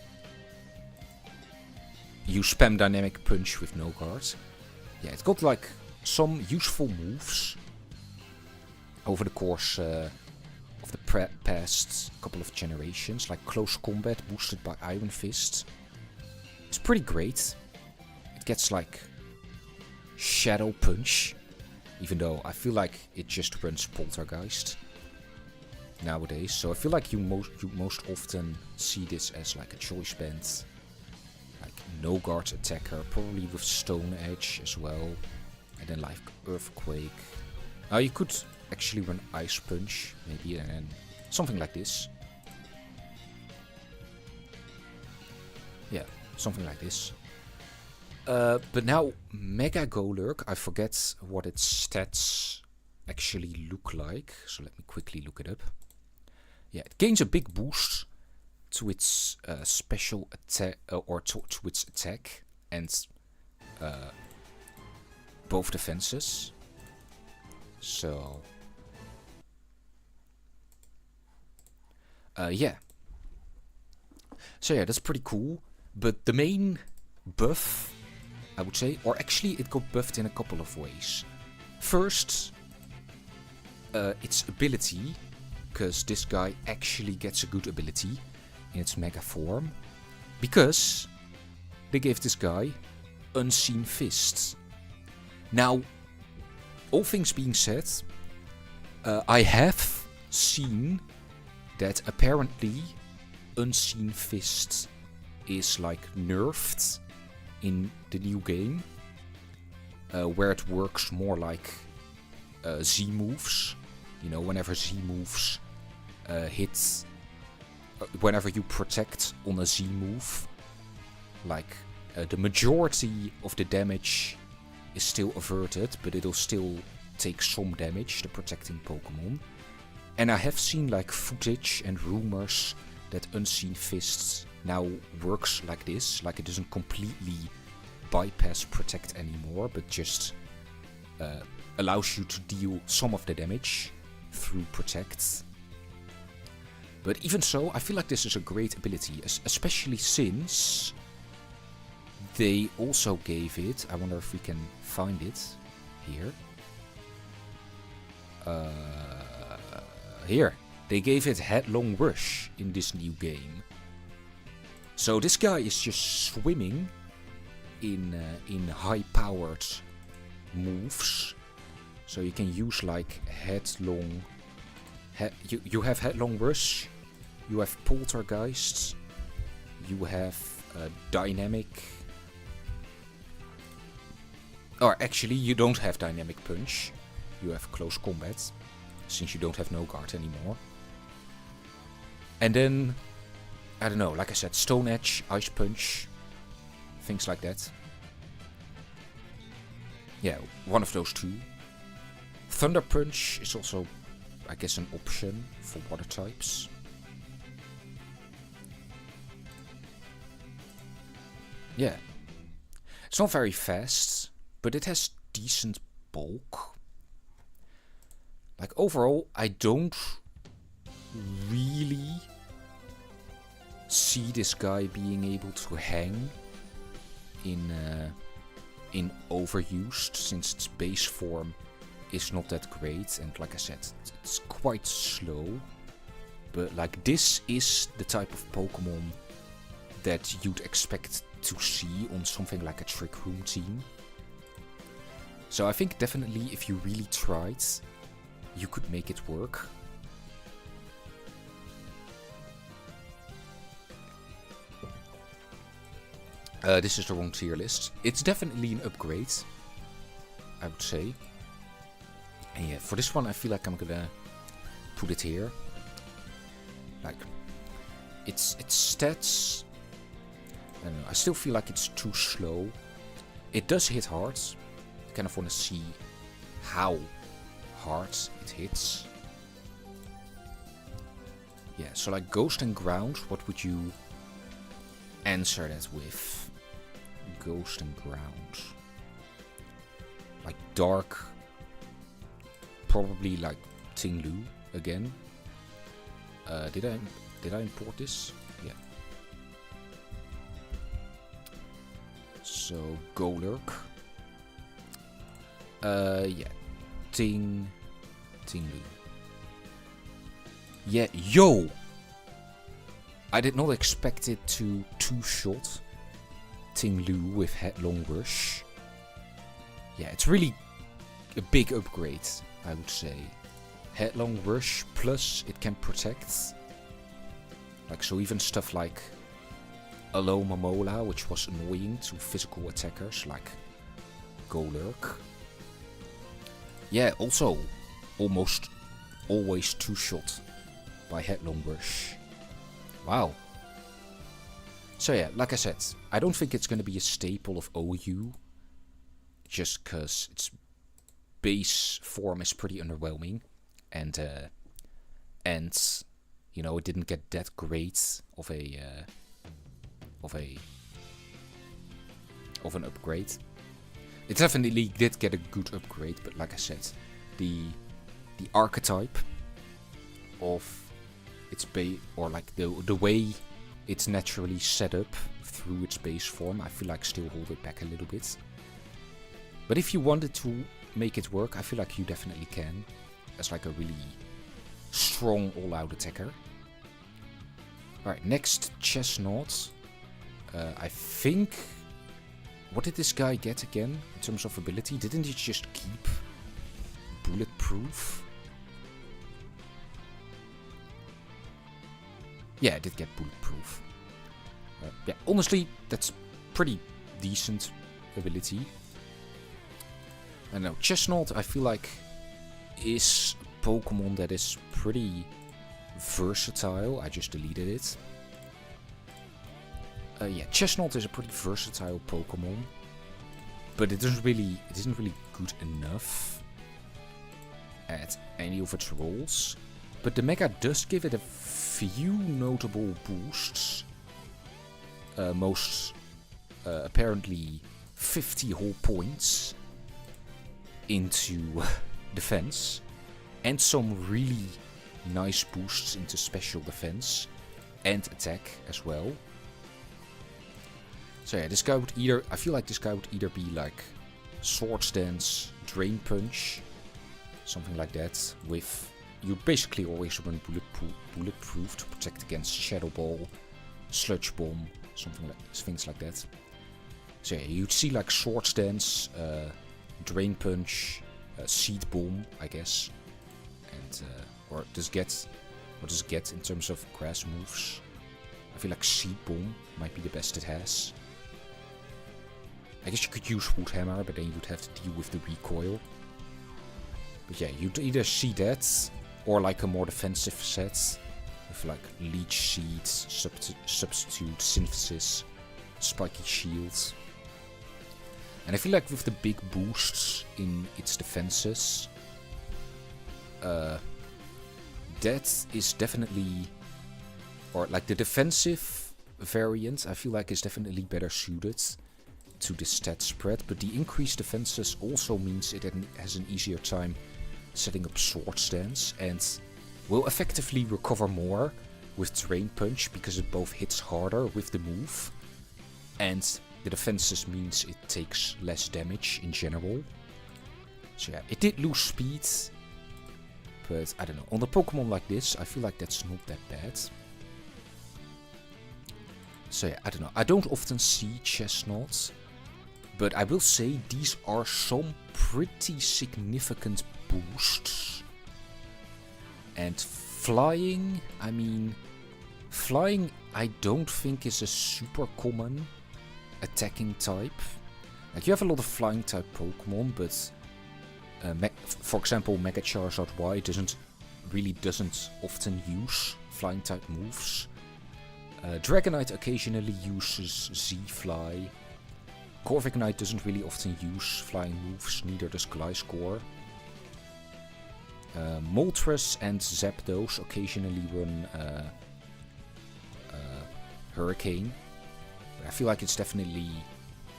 You spam Dynamic Punch with no guards. Yeah, it's got like some useful moves over the course of the past couple of generations, like Close Combat boosted by Iron Fist. It's pretty great. It gets like Shadow Punch, even though I feel like it just runs Poltergeist nowadays. So I feel like you most often see this as like a choice band, like no guard attacker, probably with Stone Edge as well, and then like Earthquake. Now you could actually run Ice Punch maybe, and something like this. Yeah, something like this. But now Mega-Golurk, I forget what its stats actually look like, so let me quickly look it up. Yeah, it gains a big boost to its special attack, or to its attack and both defenses. So yeah. So yeah, that's pretty cool. But the main buff, I would say, or actually it got buffed in a couple of ways. First, its ability, because this guy actually gets a good ability in its Mega form, because they gave this guy Unseen Fist. Now, all things being said, I have seen that apparently Unseen Fist is like nerfed in the new game, where it works more like Z moves. You know, whenever Z moves hit, whenever you protect on a Z move, like the majority of the damage is still averted, but it'll still take some damage, the protecting Pokemon. And I have seen like footage and rumors that Unseen Fists now works like this. Like it doesn't completely bypass protect anymore, but just allows you to deal some of the damage through protect. But even so, I feel like this is a great ability, especially since they also gave it, I wonder if we can find it here. Here, they gave it Headlong Rush in this new game. So this guy is just swimming in high-powered moves. So you can use like Headlong. You have Headlong Rush. You have Poltergeist. You have Dynamic. Or actually, you don't have Dynamic Punch. You have Close Combat, since you don't have No Guard anymore. And then, I don't know, like I said, Stone Edge, Ice Punch, things like that. Yeah, one of those two. Thunder Punch is also, I guess, an option for water types. Yeah. It's not very fast, but it has decent bulk. Like overall, I don't really see this guy being able to hang in overused, since its base form is not that great, and like I said, it's quite slow. But like this is the type of Pokemon that you'd expect to see on something like a Trick Room team. So I think definitely if you really tried, you could make it work. This is the wrong tier list. It's definitely an upgrade, I would say. And yeah, for this one I feel like I'm gonna put it here. Like, its stats, I don't know, I still feel like it's too slow. It does hit hard. I kind of want to see how hard it hits. Yeah, so like Ghost and Ground, what would you answer that with? Ghost and Ground. Like Dark, probably like Tinglu again. Did I import this? Yeah. So Golurk. Yeah. Tinglu. Yeah, yo! I did not expect it to two-shot Tinglu with Headlong Rush. Yeah, it's really a big upgrade, I would say. Headlong Rush, plus it can protect. Like, so even stuff like Alomomola, which was annoying to physical attackers like Golurk. Yeah, also almost always two-shot by Headlong Rush. Wow. So yeah, like I said, I don't think it's going to be a staple of OU. Just because its base form is pretty underwhelming. And you know, it didn't get that great of an upgrade. It definitely did get a good upgrade, but like I said, the archetype of its base, or like the way it's naturally set up through its base form, I feel like still hold it back a little bit. But if you wanted to make it work, I feel like you definitely can, as like a really strong all-out attacker. Alright, next Chestnaught. I think... What did this guy get again in terms of ability? Didn't he just keep bulletproof? Yeah, I did get bulletproof. Yeah, honestly, that's pretty decent ability. I don't know, Chestnaught, I feel like, is a Pokemon that is pretty versatile. I just deleted it. Yeah, Chestnaught is a pretty versatile Pokemon, but it isn't really good enough at any of its rolls. But the Mega does give it a few notable boosts. Most apparently 50 whole points into defense. And some really nice boosts into special defense and attack as well. So yeah, this guy would either... I feel like this guy would either be like Swords Dance, Drain Punch, something like that. With... You basically always run bulletproof to protect against Shadow Ball, Sludge Bomb, things like that. So yeah, you'd see like Swords Dance, Drain Punch, Seed Bomb, I guess. And, what does it get in terms of grass moves? I feel like Seed Bomb might be the best it has. I guess you could use Wood Hammer, but then you'd have to deal with the recoil. But yeah, you'd either see that, or like a more defensive set, with like Leech Seeds, Substitute, Synthesis, Spiky Shields. And I feel like with the big boosts in its defenses, that is definitely, or like the defensive variant, I feel like is definitely better suited to the stat spread, but the increased defenses also means it has an easier time setting up Sword Stance and will effectively recover more with Drain Punch because it both hits harder with the move and the defenses means it takes less damage in general. So yeah, it did lose speed, but I don't know, on a Pokemon like this I feel like that's not that bad. So yeah, I don't know, I don't often see Chestnaught, but I will say these are some pretty significant boosts. And flying, I mean, flying I don't think is a super common attacking type. Like you have a lot of flying type Pokemon, but for example Mega-Charizard Y doesn't often use flying type moves. Dragonite occasionally uses Z-Fly. Corviknight doesn't really often use flying moves, neither does Gliscor. Moltres and Zapdos occasionally run Hurricane. But I feel like it's definitely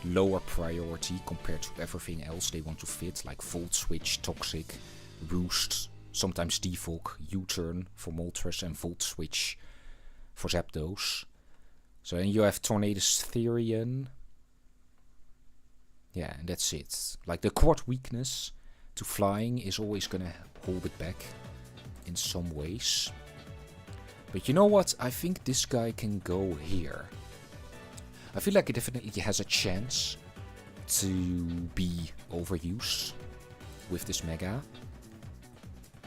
lower priority compared to everything else they want to fit, like Volt Switch, Toxic, Roost, sometimes Defog, U-Turn for Moltres and Volt Switch for Zapdos. So then you have Tornadus Therian. Yeah, and that's it. Like the quad weakness to flying is always gonna hold it back in some ways. But you know what? I think this guy can go here. I feel like it definitely has a chance to be overused with this Mega.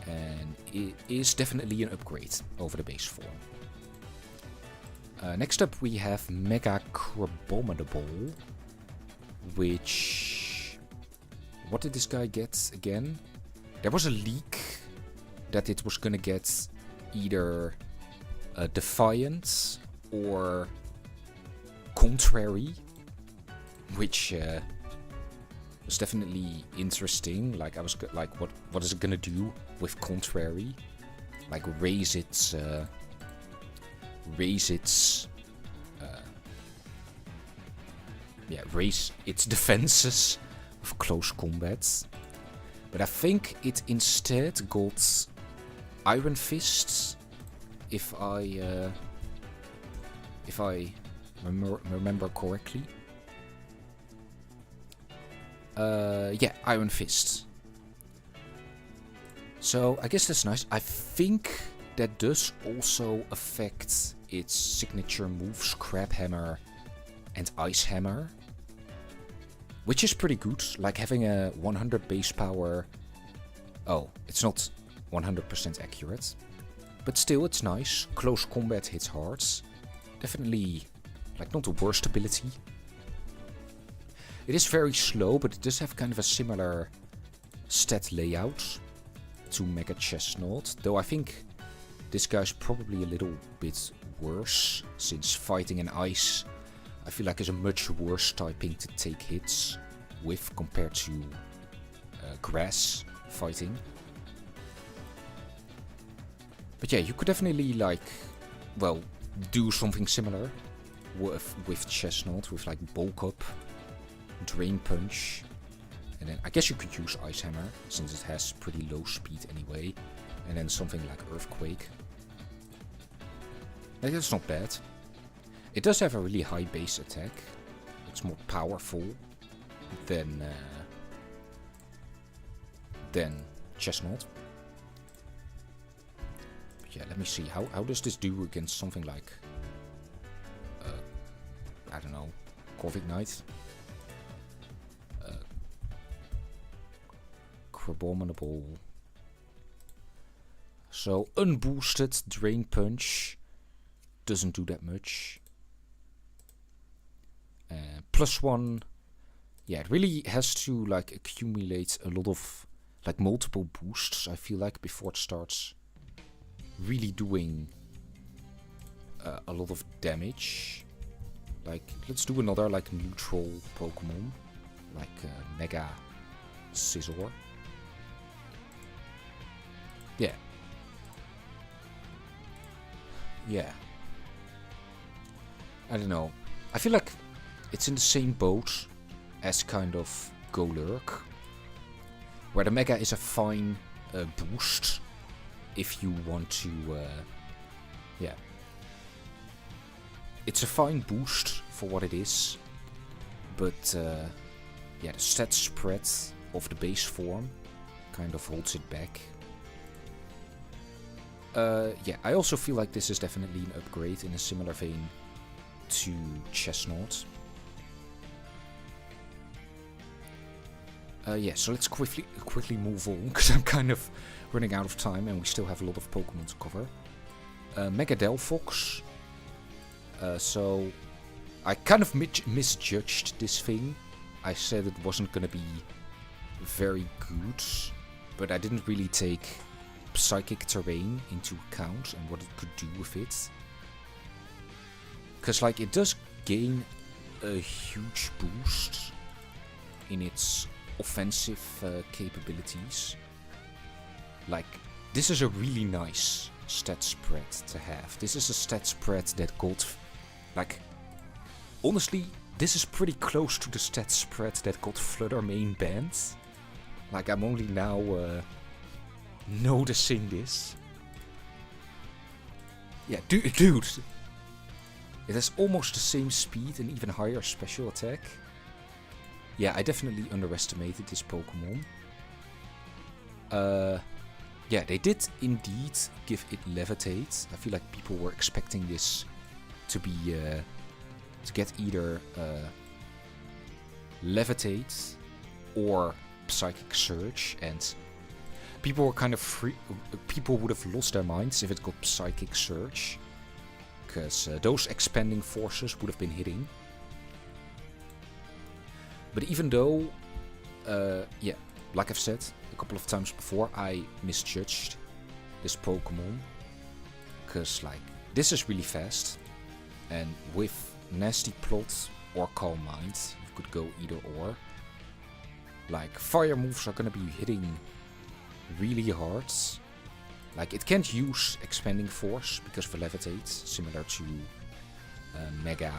And it is definitely an upgrade over the base form. Next up we have Mega-Crabominable, which... What did this guy get again? There was a leak that it was gonna get either Defiant or Contrary, which was definitely interesting. Like I was like, what is it gonna do with Contrary? Like raise its defenses of close combat. But I think it instead got Iron Fists, if I remember correctly. Yeah, Iron Fist. So I guess that's nice. I think that does also affect its signature moves, Crab Hammer and Ice Hammer, which is pretty good. Like having a 100 base power. Oh, it's not 100% accurate, but still it's nice. Close combat hits hard. Definitely, like, not the worst ability. It is very slow, but it does have kind of a similar stat layout to Mega-Chestnaught, though I think this guy's probably a little bit worse, since fighting in ice I feel like is a much worse typing to take hits with compared to grass fighting. But yeah, you could definitely like, well, do something similar with Chestnaught, with like Bulk Up, Drain Punch, and then I guess you could use Ice Hammer since it has pretty low speed anyway, and then something like Earthquake. Like, that's not bad. It does have a really high base attack. It's more powerful than Chestnaught. But yeah, let me see. How does this do against something like I don't know, Corviknight? Crabominable. So unboosted Drain Punch doesn't do that much. +1. Yeah, it really has to like accumulate a lot of like multiple boosts, I feel like, before it starts really doing a lot of damage. Like, let's do another like neutral Pokemon, like Mega-Scizor. Yeah. Yeah. I don't know. I feel like it's in the same boat as kind of Golurk, where the Mega is a fine boost if you want to, yeah. It's a fine boost for what it is, but yeah, the stat spread of the base form kind of holds it back. Yeah, I also feel like this is definitely an upgrade in a similar vein to Chestnaught. Yeah, so let's quickly move on, because I'm kind of running out of time and we still have a lot of Pokemon to cover. Mega-Delphox. So I kind of misjudged this thing. I said it wasn't gonna be very good, but I didn't really take Psychic Terrain into account and what it could do with it. Because like it does gain a huge boost in its offensive capabilities. Like, this is a really nice stat spread to have. This is a stat spread that got, like, honestly, this is pretty close to the stat spread that got Flutter Mane banned. Like, I'm only now noticing this. Yeah, dude, it has almost the same speed and even higher special attack. Yeah, I definitely underestimated this Pokemon. Yeah, they did indeed give it Levitate. I feel like people were expecting this to be to get either Levitate or Psychic Surge, and people were kind of people would have lost their minds if it got Psychic Surge, because those expanding forces would have been hitting. But even though, yeah, like I've said a couple of times before, I misjudged this Pokemon. Because, like, this is really fast. And with Nasty Plot or Calm Mind, you could go either or. Like, fire moves are gonna be hitting really hard. Like, it can't use Expanding Force because of Levitate, similar to Mega...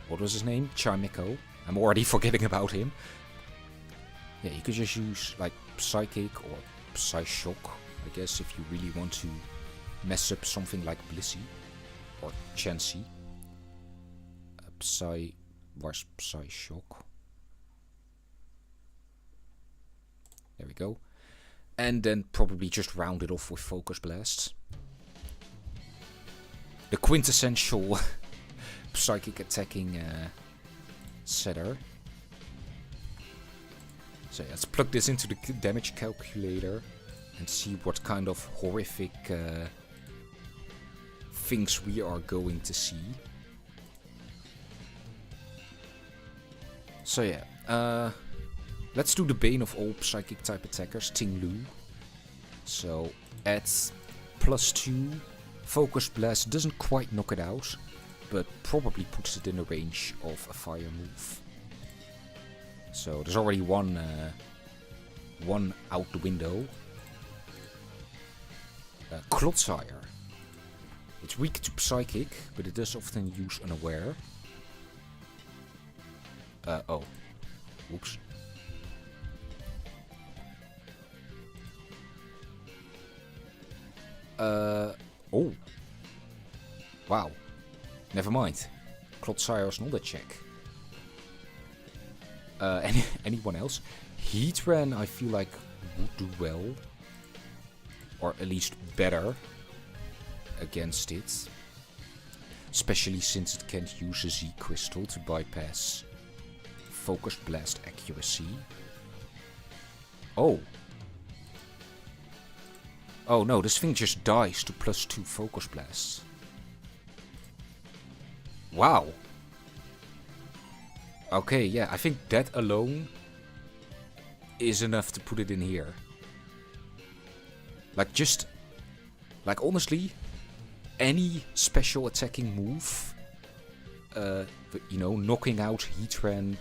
what was his name? Chimecho. I'm already forgetting about him. Yeah, you could just use like Psychic or Psyshock, I guess, if you really want to mess up something like Blissey or Chansey. Where's Psyshock? There we go. And then probably just round it off with Focus Blast. The quintessential psychic attacking setter. So yeah, let's plug this into the damage calculator and see what kind of horrific things we are going to see. So yeah, let's do the bane of all psychic type attackers, Ting Lu. So at +2, Focus Blast doesn't quite knock it out, but probably puts it in the range of a fire move. So there's already one out the window. Clodsire. It's weak to Psychic, but it does often use Unaware. Oh. Whoops. Oh. Wow. Never mind. Clodsire not a check. Anyone else? Heatran, I feel like, would do well. Or at least better against it. Especially since it can't use a Z Crystal to bypass Focus Blast accuracy. Oh. Oh no, this thing just dies to +2 Focus Blast. Wow. Okay, yeah, I think that alone is enough to put it in here. Like honestly, any special attacking move, you know, knocking out Heatran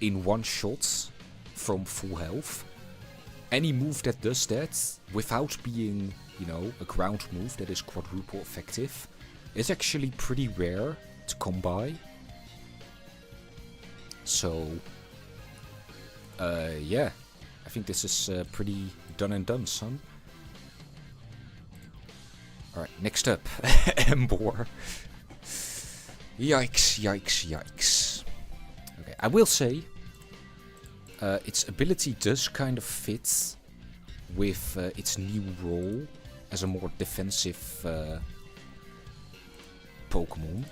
in one shot from full health. Any move that does that without being, you know, a ground move that is quadruple effective is actually pretty rare to come by. So, yeah, I think this is pretty done and done, son. Alright, next up, Emboar. Yikes, yikes, yikes. Okay, I will say, its ability does kind of fit with its new role as a more defensive Pokemon.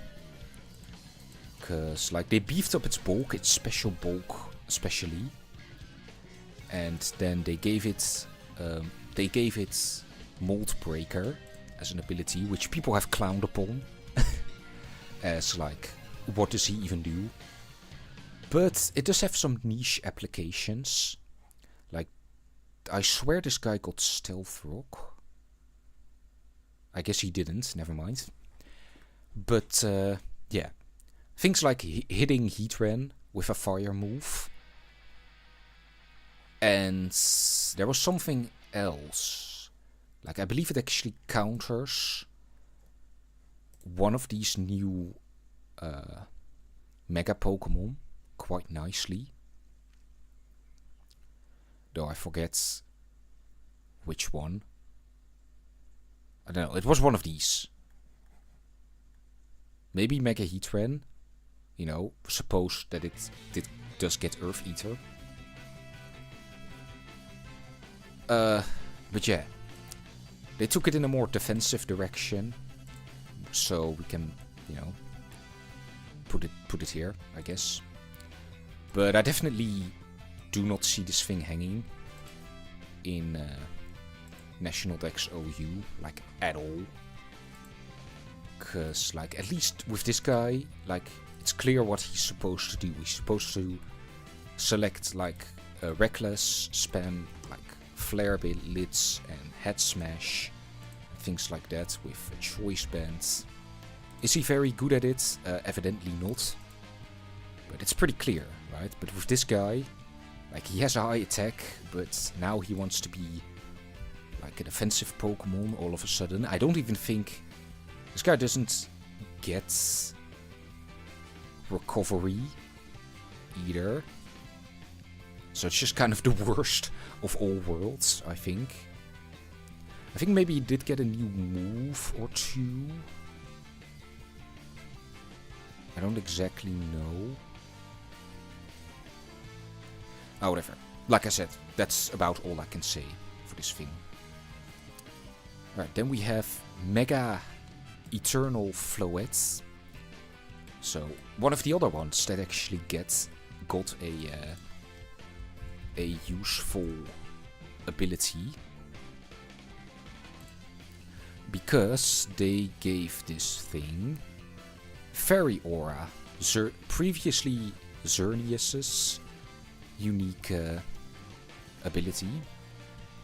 Because, like, they beefed up its bulk, its special bulk especially. And then they gave it Mold Breaker as an ability, which people have clowned upon. As, like, what does he even do? But it does have some niche applications. Like, I swear this guy got Stealth Rock. I guess he didn't, never mind. But, yeah. Things like hitting Heatran with a fire move. And there was something else. Like, I believe it actually counters one of these new Mega-Pokémon quite nicely. Though I forget which one. I don't know, it was one of these. Maybe Mega Heatran. You know, suppose that it does get Earth Eater. But yeah. They took it in a more defensive direction. So we can, you know, put it here, I guess. But I definitely do not see this thing hanging in National Dex OU, like, at all. Because, like, at least with this guy, like, it's clear what he's supposed to do. He's supposed to select, like, Reckless, spam, like, Flare Blitz and Head Smash, things like that with a Choice Band. Is he very good at it? Evidently not. But it's pretty clear, right? But with this guy, like, he has a high attack, but now he wants to be, like, a defensive Pokemon all of a sudden. I don't even think... This guy doesn't get recovery either. So it's just kind of the worst of all worlds, I think. I think maybe he did get a new move or two. I don't exactly know. Oh, whatever. Like I said, that's about all I can say for this thing. Right, then we have Mega-Eternal Floette. So, one of the other ones that actually got a useful ability. Because they gave this thing Fairy Aura, previously Xerneas's unique ability.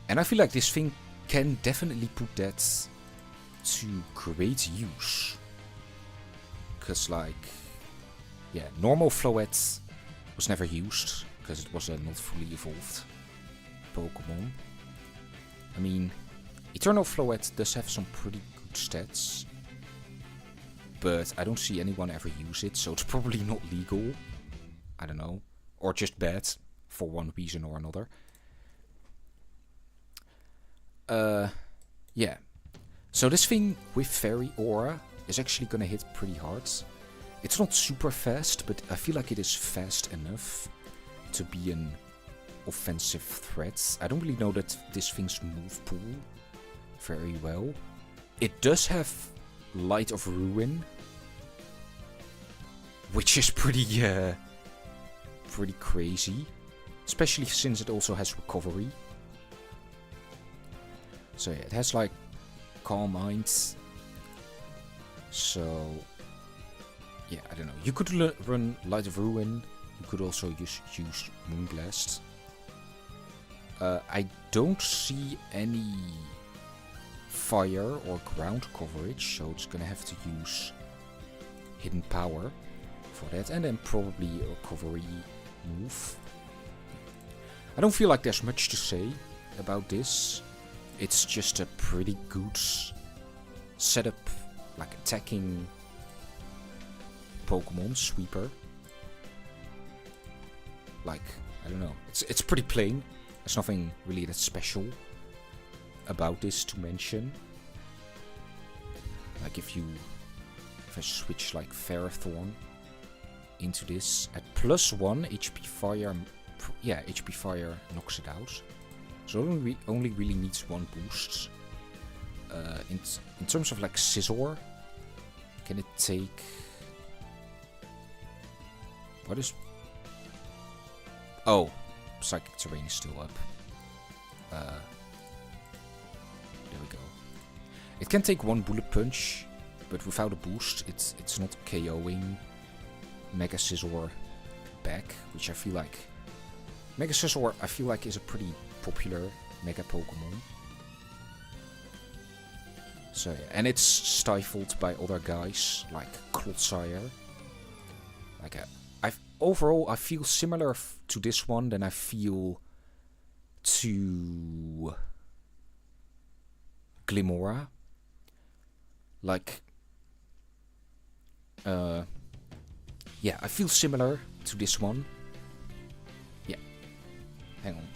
And I feel like this thing can definitely put that to great use. Because, like, yeah, normal Floette was never used, because it was a not fully evolved Pokemon. I mean, Eternal Floette does have some pretty good stats. But I don't see anyone ever use it, so it's probably not legal. I don't know. Or just bad, for one reason or another. Yeah. So this thing with Fairy Aura is actually gonna hit pretty hard. It's not super fast, but I feel like it is fast enough to be an offensive threat. I don't really know that this thing's move pool very well. It does have Light of Ruin, which is pretty crazy, especially since it also has Recovery. So yeah, it has like Calm Mind. So yeah, I don't know. You could run Light of Ruin. You could also use Moonblast. I don't see any fire or ground coverage, so it's gonna have to use Hidden Power for that, and then probably a recovery move. I don't feel like there's much to say about this. It's just a pretty good setup, like attacking Pokemon sweeper. Like, I don't know, it's pretty plain. There's nothing really that special about this to mention. Like if I switch like Ferrothorn into this at +1 HP Fire, yeah, HP Fire knocks it out. So it only really needs one boost. In terms of like Scizor, can it take... What is... Oh, Psychic Terrain is still up. There we go. It can take one Bullet Punch, but without a boost, it's not KOing Mega Scizor back, which I feel like... Mega Scizor, I feel like, is a pretty popular Mega Pokemon. So yeah, and it's stifled by other guys, like Clodsire. Like, overall, I feel similar to this one than I feel to Glimmora. Like, yeah, I feel similar to this one. Yeah, hang on.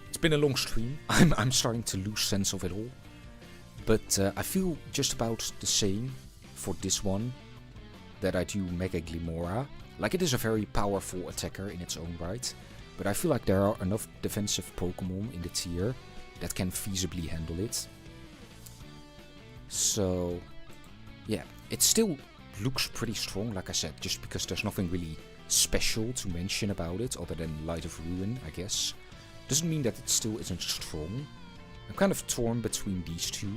It's been a long stream. I'm starting to lose sense of it all. But I feel just about the same for this one that I do Mega-Glimmora. Like, it is a very powerful attacker in its own right, but I feel like there are enough defensive Pokemon in the tier that can feasibly handle it. So, yeah, it still looks pretty strong, like I said, just because there's nothing really special to mention about it other than Light of Ruin, I guess. Doesn't mean that it still isn't strong. I'm kind of torn between these two.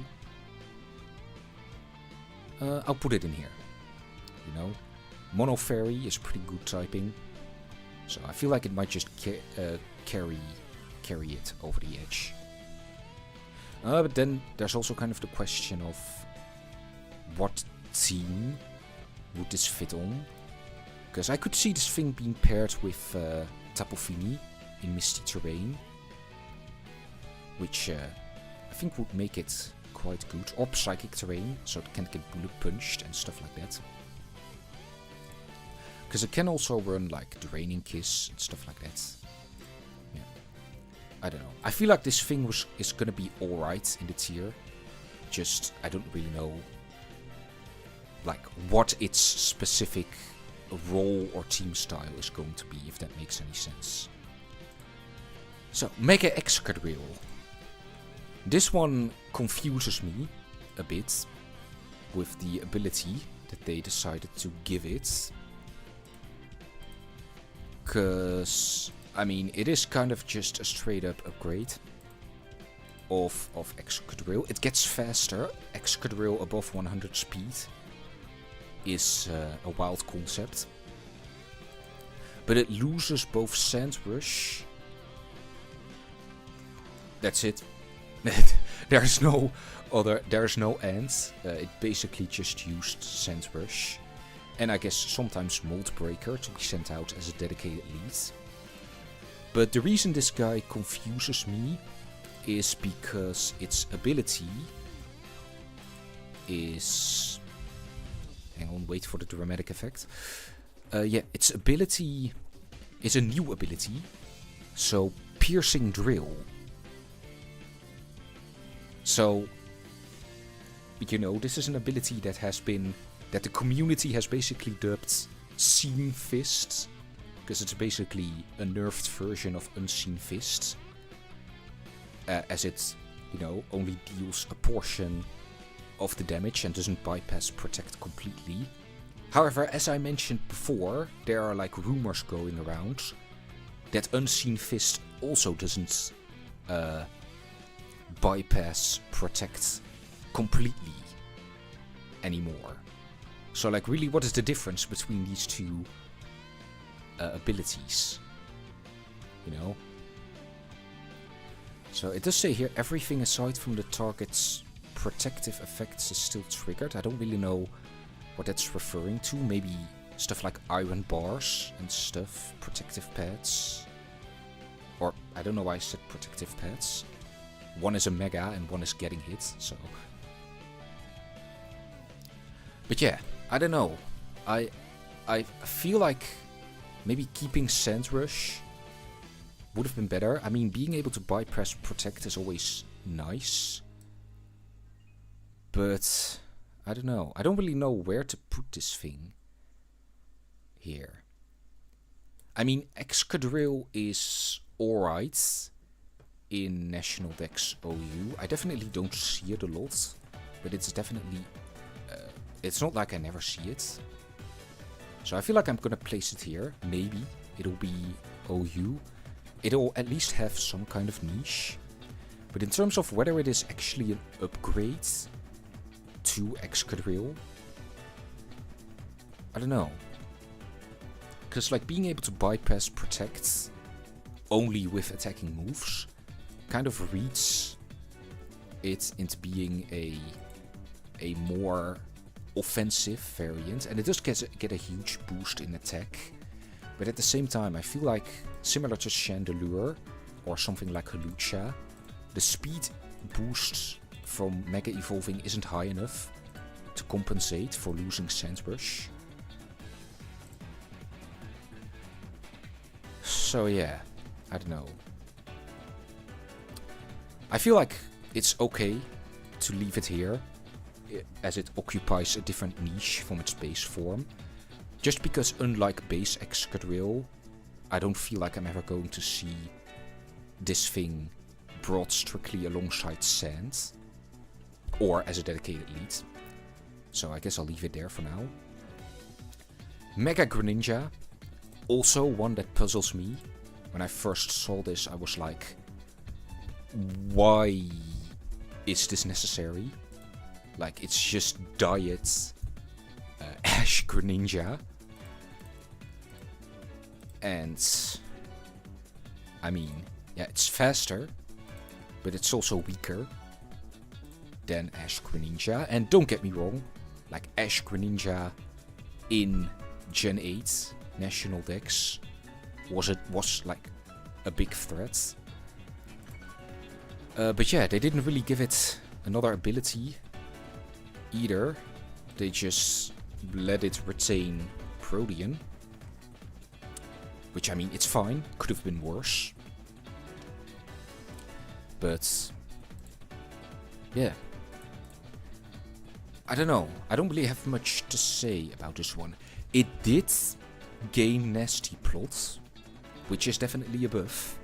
I'll put it in here, you know. Mono Fairy is pretty good typing, so I feel like it might just carry it over the edge. But then there's also kind of the question of what team would this fit on? Because I could see this thing being paired with Tapu Fini in Misty Terrain, which I think would make it quite good. Or Psychic Terrain, so it can't get bullet punched and stuff like that. Because it can also run like Draining Kiss and stuff like that. Yeah. I don't know. I feel like this thing is gonna be alright in the tier. Just, I don't really know like what its specific role or team style is going to be, if that makes any sense. So, Mega-Excadrill. This one confuses me a bit with the ability that they decided to give it. Because, I mean, it is kind of just a straight up upgrade of Excadrill. It gets faster. Excadrill above 100 speed is a wild concept. But it loses both Sand Rush. That's it. There's no end. It basically just used Sand Rush. And I guess sometimes Mold Breaker to be sent out as a dedicated lead. But the reason this guy confuses me is because its ability is... Hang on, wait for the dramatic effect. Yeah, its ability is a new ability. So, Piercing Drill. So, you know, this is an ability that has been... that the community has basically dubbed Seam Fist. Because it's basically a nerfed version of Unseen Fist. As it, you know, only deals a portion of the damage and doesn't bypass Protect completely. However, as I mentioned before, there are like rumors going around that Unseen Fist also doesn't bypass Protect completely anymore. So like really, what is the difference between these two abilities? You know? So it does say here, everything aside from the target's protective effects is still triggered. I don't really know what that's referring to. Maybe stuff like iron bars and stuff. Protective pads. Or, I don't know why I said protective pads. One is a mega and one is getting hit, so... But yeah, I don't know. I feel like maybe keeping Sand Rush would have been better. I mean, being able to bypass Protect is always nice. But, I don't know. I don't really know where to put this thing here. I mean, Excadrill is alright in National Dex OU. I definitely don't see it a lot. But it's definitely... it's not like I never see it. So I feel like I'm gonna place it here. Maybe it'll be OU. It'll at least have some kind of niche. But in terms of whether it is actually an upgrade to Excadrill, I don't know. Because like being able to bypass Protect only with attacking moves kind of reads it into being a more offensive variant, and it does get a huge boost in attack. But at the same time, I feel like similar to Chandelure or something like Hawlucha, the speed boost from Mega Evolving isn't high enough to compensate for losing Sandrush. So yeah, I don't know. I feel like it's okay to leave it here, as it occupies a different niche from its base form. Just because unlike base Excadrill, I don't feel like I'm ever going to see this thing brought strictly alongside Sand, or as a dedicated lead. So I guess I'll leave it there for now. Mega-Greninja, also one that puzzles me. When I first saw this, I was like, why is this necessary? Like, it's just diet Ash Greninja. And I mean, yeah, it's faster, but it's also weaker than Ash Greninja. And don't get me wrong, like Ash Greninja in Gen 8 National Dex was like a big threat. But yeah, they didn't really give it another ability either. They just let it retain Protean. Which, I mean, it's fine. Could have been worse. But yeah. I don't know. I don't really have much to say about this one. It did gain Nasty Plot, which is definitely a buff.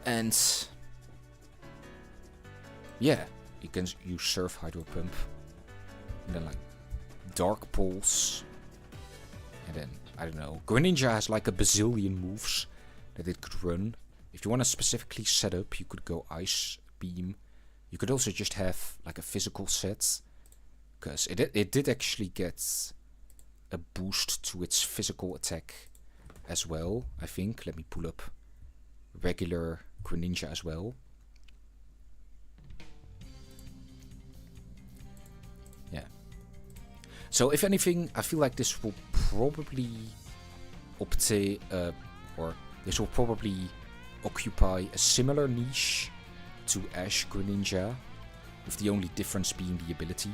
And yeah, you can use Surf Hydro Pump. And then like Dark Pulse. And then, I don't know, Greninja has like a bazillion moves that it could run. If you want to specifically set up, you could go Ice Beam. You could also just have like a physical set. Because it did actually get a boost to its physical attack as well, I think. Let me pull up regular Greninja as well. Yeah. So if anything, I feel like this will probably this will probably occupy a similar niche to Ash Greninja, with the only difference being the ability.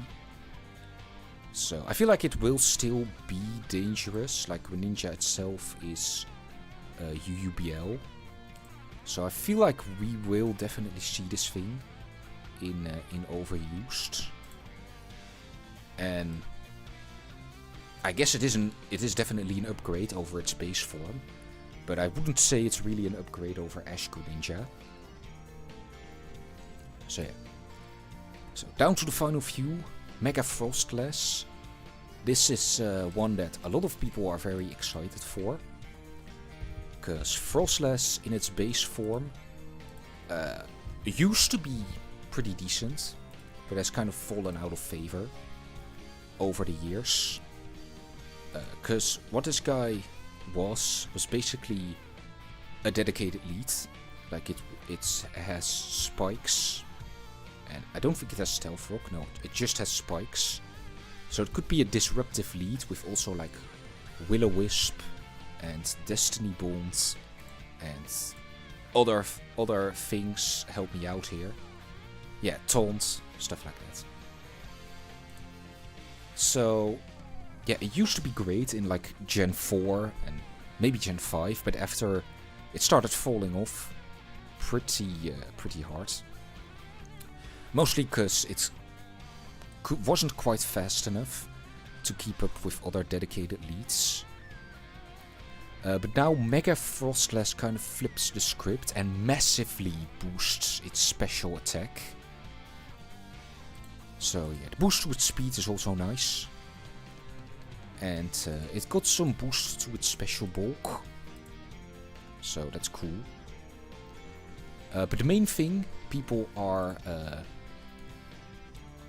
So I feel like it will still be dangerous, like Greninja itself is UUBL. So I feel like we will definitely see this thing in overused. And I guess it is definitely an upgrade over its base form, but I wouldn't say it's really an upgrade over Ash Greninja. So yeah. So down to the final few, Mega-Froslass. This is one that a lot of people are very excited for, because Froslass in its base form used to be pretty decent, but has kind of fallen out of favor over the years. Because what this guy was basically a dedicated lead. Like it has spikes, and I don't think it has Stealth Rock. No, it just has spikes. So it could be a disruptive lead with also like Will-O-Wisp and Destiny Bond and other things. Help me out here. Yeah, taunt, stuff like that. So yeah, it used to be great in like Gen 4 and maybe Gen 5, but after it started falling off pretty hard. Mostly because it wasn't quite fast enough to keep up with other dedicated leads. But now Mega-Froslass kind of flips the script and massively boosts its special attack. So yeah, the boost to its speed is also nice. And it got some boost to its special bulk. So that's cool. But the main thing people are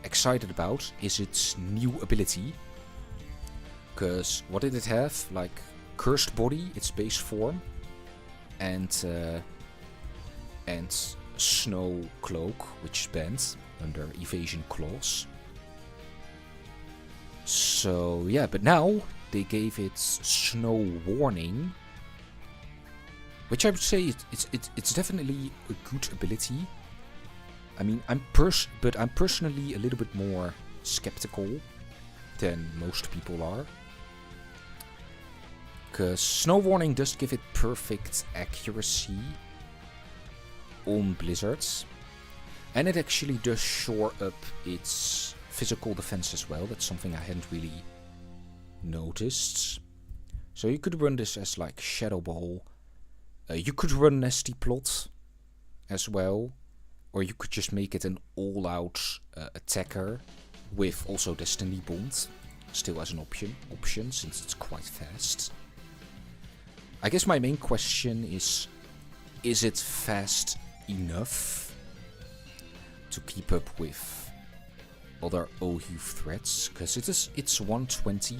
excited about is its new ability. Because what did it have? Like Cursed Body, its base form, and Snow Cloak, which is banned under Evasion Clause. So yeah, but now they gave it Snow Warning, which I would say it's definitely a good ability. I mean, I'm personally a little bit more skeptical than most people are, because Snow Warning does give it perfect accuracy on blizzards, and it actually does shore up its physical defense as well. That's something I hadn't really noticed. So you could run this as like Shadow Ball. You could run Nasty Plot as well, or you could just make it an all-out attacker with also Destiny Bond still as an option since it's quite fast. I guess my main question is it fast enough to keep up with other OU threats? Because it's 120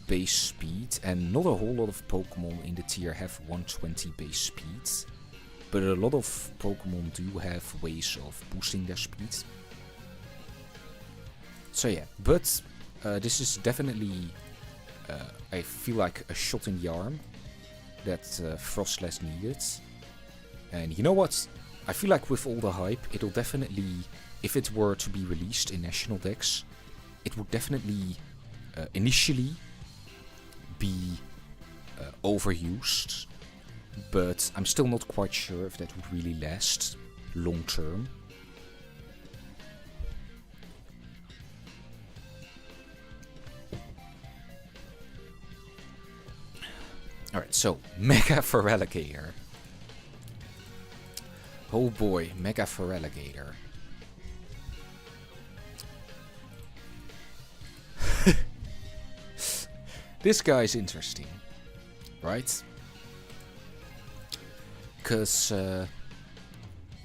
base speed, and not a whole lot of Pokemon in the tier have 120 base speed. But a lot of Pokemon do have ways of boosting their speed. So yeah, but this is definitely, I feel like, a shot in the arm that Froslass needed. And you know what? I feel like with all the hype, it'll definitely, if it were to be released in National Dex, it would definitely initially be overused. But I'm still not quite sure if that would really last long term. Alright, so Mega-Feraligatr. Oh boy, Mega-Feraligatr. This guy's interesting, right? Because,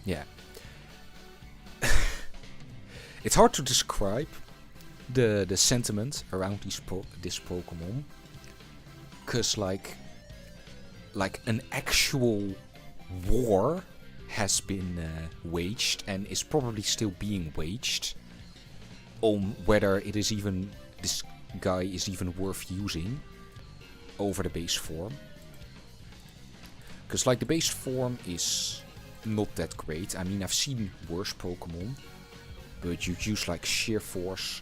yeah. It's hard to describe the sentiment around this Pokemon. Because, like an actual war has been waged and is probably still being waged on whether it is even, this guy is even worth using over the base form. Because like the base form is not that great. I mean, I've seen worse Pokemon, but you use like Sheer Force,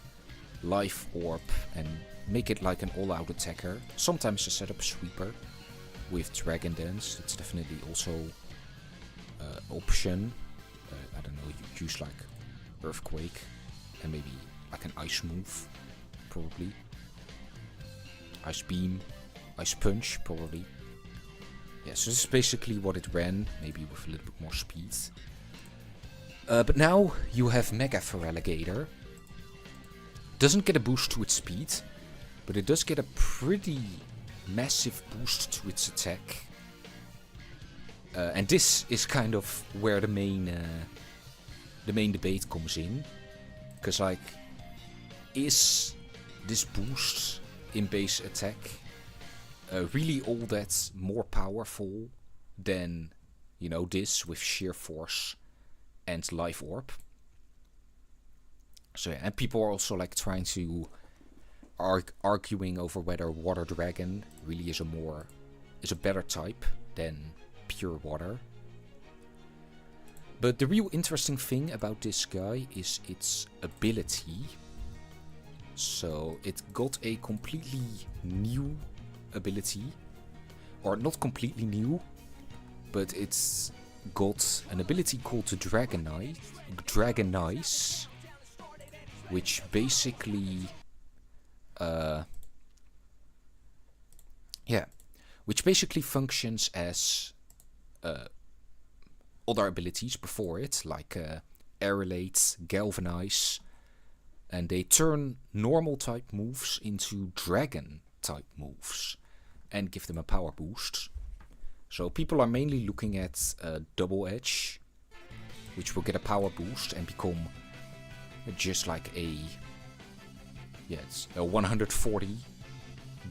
Life Orb, and make it like an all-out attacker. Sometimes a setup sweeper with Dragon Dance. That's definitely also option. I don't know, you use like Earthquake and maybe like an Ice move, probably. Ice Beam, Ice Punch, probably. Yeah, so this is basically what it ran, maybe with a little bit more speed. But now you have Mega-Feraligatr. Doesn't get a boost to its speed, but it does get a pretty massive boost to its attack. And this is kind of where the main debate comes in. Because like, is this boost in base attack really all that more powerful than, you know, this with Sheer Force and Life Orb? So yeah, and people are also like trying to arguing over whether Water Dragon really is a better type than pure water. But the real interesting thing about this guy is its ability. So it got a completely new ability, or not completely new, but it's got an ability called the Dragonize, which basically functions as other abilities before it, like Aerolate, Galvanize, and they turn normal type moves into dragon type moves and give them a power boost. So people are mainly looking at Double Edge, which will get a power boost and become just like it's a 140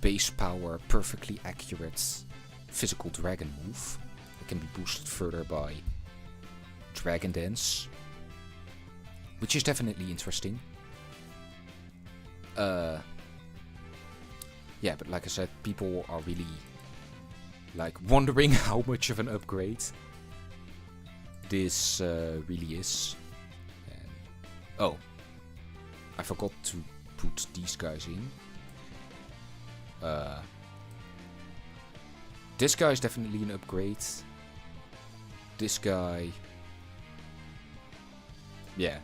base power, perfectly accurate physical dragon move. It can be boosted further by Dragon Dance, which is definitely interesting. Yeah, but like I said, people are really like wondering how much of an upgrade this really is. And, oh, I forgot to put these guys in. This guy is definitely an upgrade. This guy, yeah,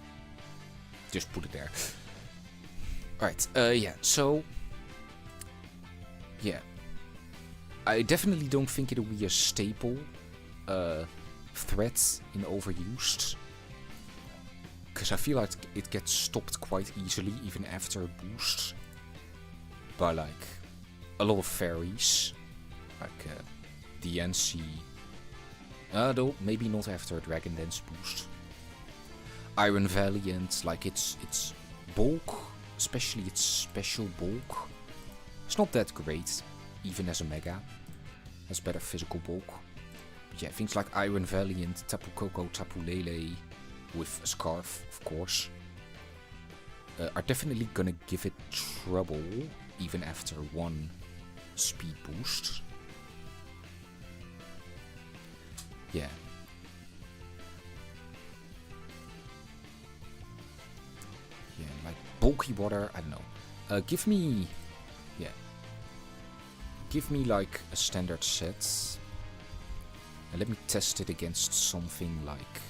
just put it there. Alright, yeah, so, yeah, I definitely don't think it will be a staple threat in Overused, because I feel like it gets stopped quite easily, even after a boost, by like a lot of fairies, like the NC, though maybe not after a Dragon Dance boost. Iron Valiant, like its bulk, especially its special bulk, it's not that great, even as a Mega. Has better physical bulk. But yeah, things like Iron Valiant, Tapu Koko, Tapu Lele, with a Scarf, of course, are definitely gonna give it trouble, even after one speed boost. Yeah. Yeah, like bulky water, I don't know. Give me like a standard set. And let me test it against something like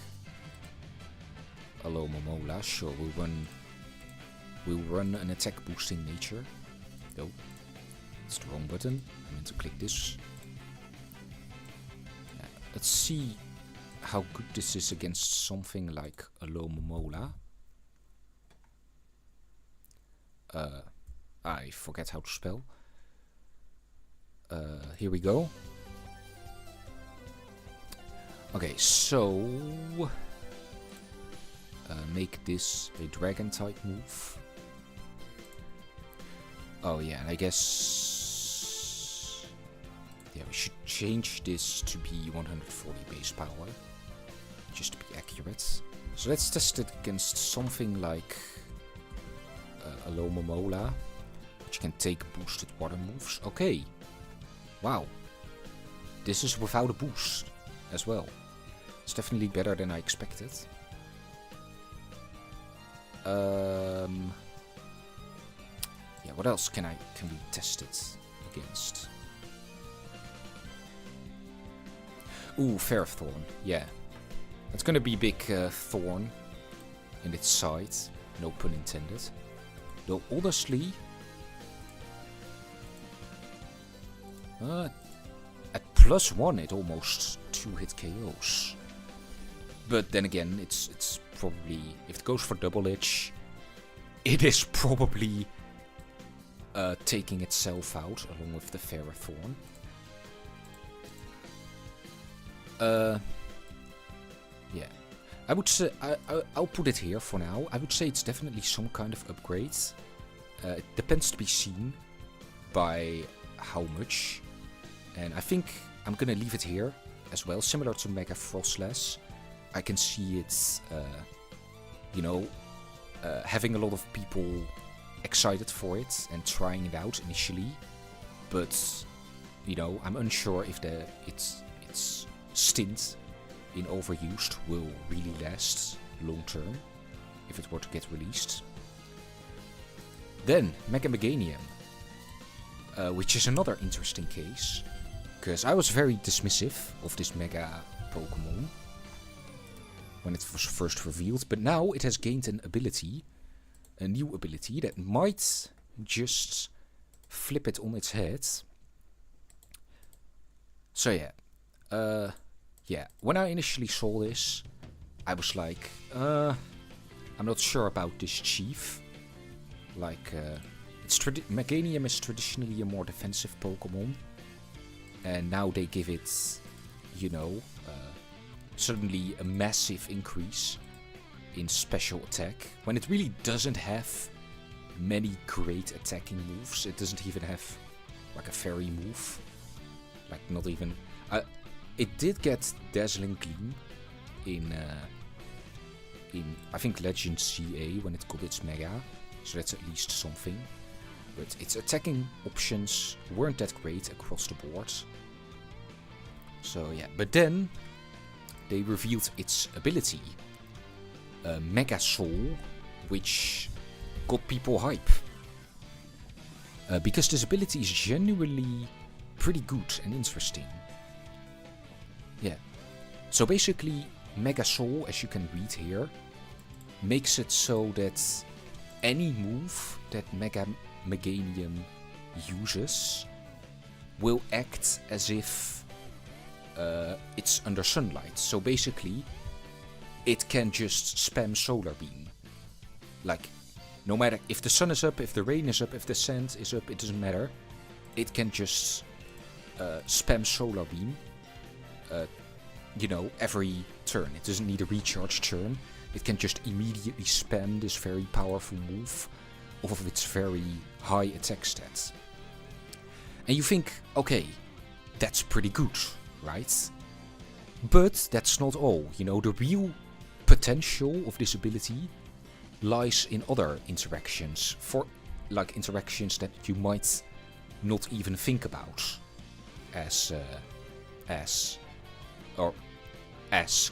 Alomomola. Sure, we'll run an attack boosting nature. Oh, it's the wrong button. I meant to click this. Let's see how good this is against something like Alomomola. I forget how to spell. Here we go. Okay, so make this a dragon type move. Oh yeah, and I guess yeah, we should change this to be 140 base power, just to be accurate. So let's test it against something like Alomomola, which can take boosted water moves. Okay, wow, this is without a boost as well. It's definitely better than I expected. Yeah, what else can we test it against? Ooh, Ferrothorn, yeah. It's gonna be big thorn in its side, no pun intended. Though honestly, at +1 it almost 2-hit KOs. But then again, it's probably, if it goes for double edge, it is probably taking itself out along with the Ferrothorn. Yeah, I would say I'll put it here for now. I would say it's definitely some kind of upgrade. It depends to be seen by how much, and I think I'm gonna leave it here as well. Similar to Mega-Froslass, I can see it's having a lot of people excited for it and trying it out initially, but I'm unsure if its stint in overused will really last long term if it were to get released. Then Mega-Meganium, which is another interesting case, because I was very dismissive of this Mega Pokemon when it was first revealed, but now it has gained an ability, a new ability that might just flip it on its head. So yeah, when I initially saw this, I was like, I'm not sure about this chief. Like, Meganium is traditionally a more defensive Pokemon, and now they give it, suddenly a massive increase in special attack, when it really doesn't have many great attacking moves. It doesn't even have like a fairy move, like not even. It did get Dazzling Gleam in I think Legend CA when it got its Mega, so that's at least something. But its attacking options weren't that great across the board. So yeah, but then they revealed its ability, Mega Soul, which got people hype. Because this ability is genuinely pretty good and interesting. Yeah. So basically, Mega Soul, as you can read here, makes it so that any move that Meganium uses will act as if it's under sunlight. So basically, it can just spam Solar Beam. Like, no matter if the sun is up, if the rain is up, if the sand is up, it doesn't matter. It can just spam Solar Beam, every turn. It doesn't need a recharge turn. It can just immediately spam this very powerful move off of its very high attack stats. And you think, okay, that's pretty good, right? But that's not all. The real potential of this ability lies in other interactions, like interactions that you might not even think about as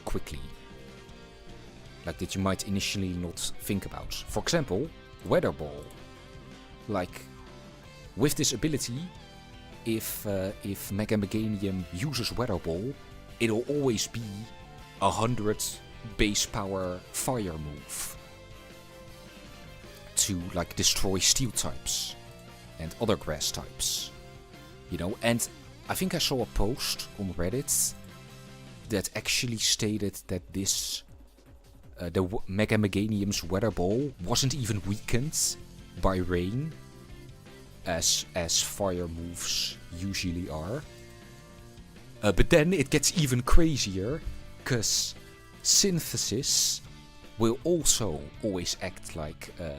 quickly. Like that you might initially not think about. For example, Weather Ball. Like, with this ability, if Mega-Meganium uses Weather Ball, it'll always be 100 base power fire move to like destroy steel types and other grass types. And I think I saw a post on Reddit that actually stated that this the Mega-Meganium's Weather Ball wasn't even weakened by rain, as fire moves usually are. But then it gets even crazier, because Synthesis will also always act like a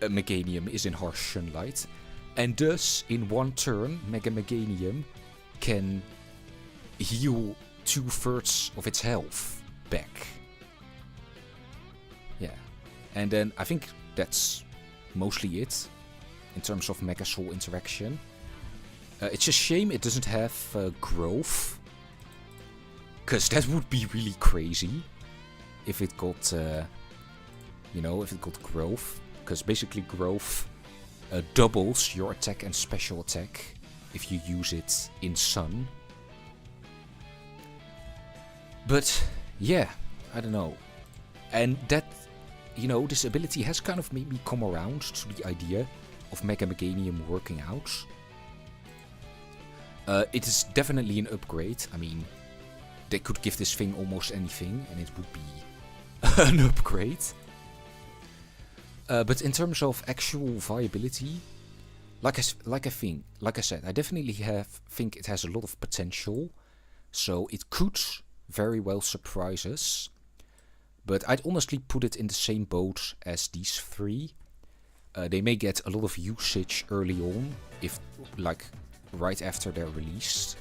Meganium is in harsh sunlight, and thus in one turn Mega-Meganium can heal 2/3 of its health back. Yeah, and then I think that's mostly it in terms of Mega Soul interaction. It's a shame it doesn't have growth. Because that would be really crazy. If it got, you know, if it got growth. Because basically growth doubles your attack and special attack if you use it in Sun. But, yeah, I don't know. And that, you know, this ability has kind of made me come around to the idea of Mega-Meganium working out. It is definitely an upgrade. I mean, they could give this thing almost anything and it would be an upgrade. But in terms of actual viability, like I said, I definitely think it has a lot of potential. So it could very well surprise us. But I'd honestly put it in the same boat as these three. They may get a lot of usage early on, if like right after they're released.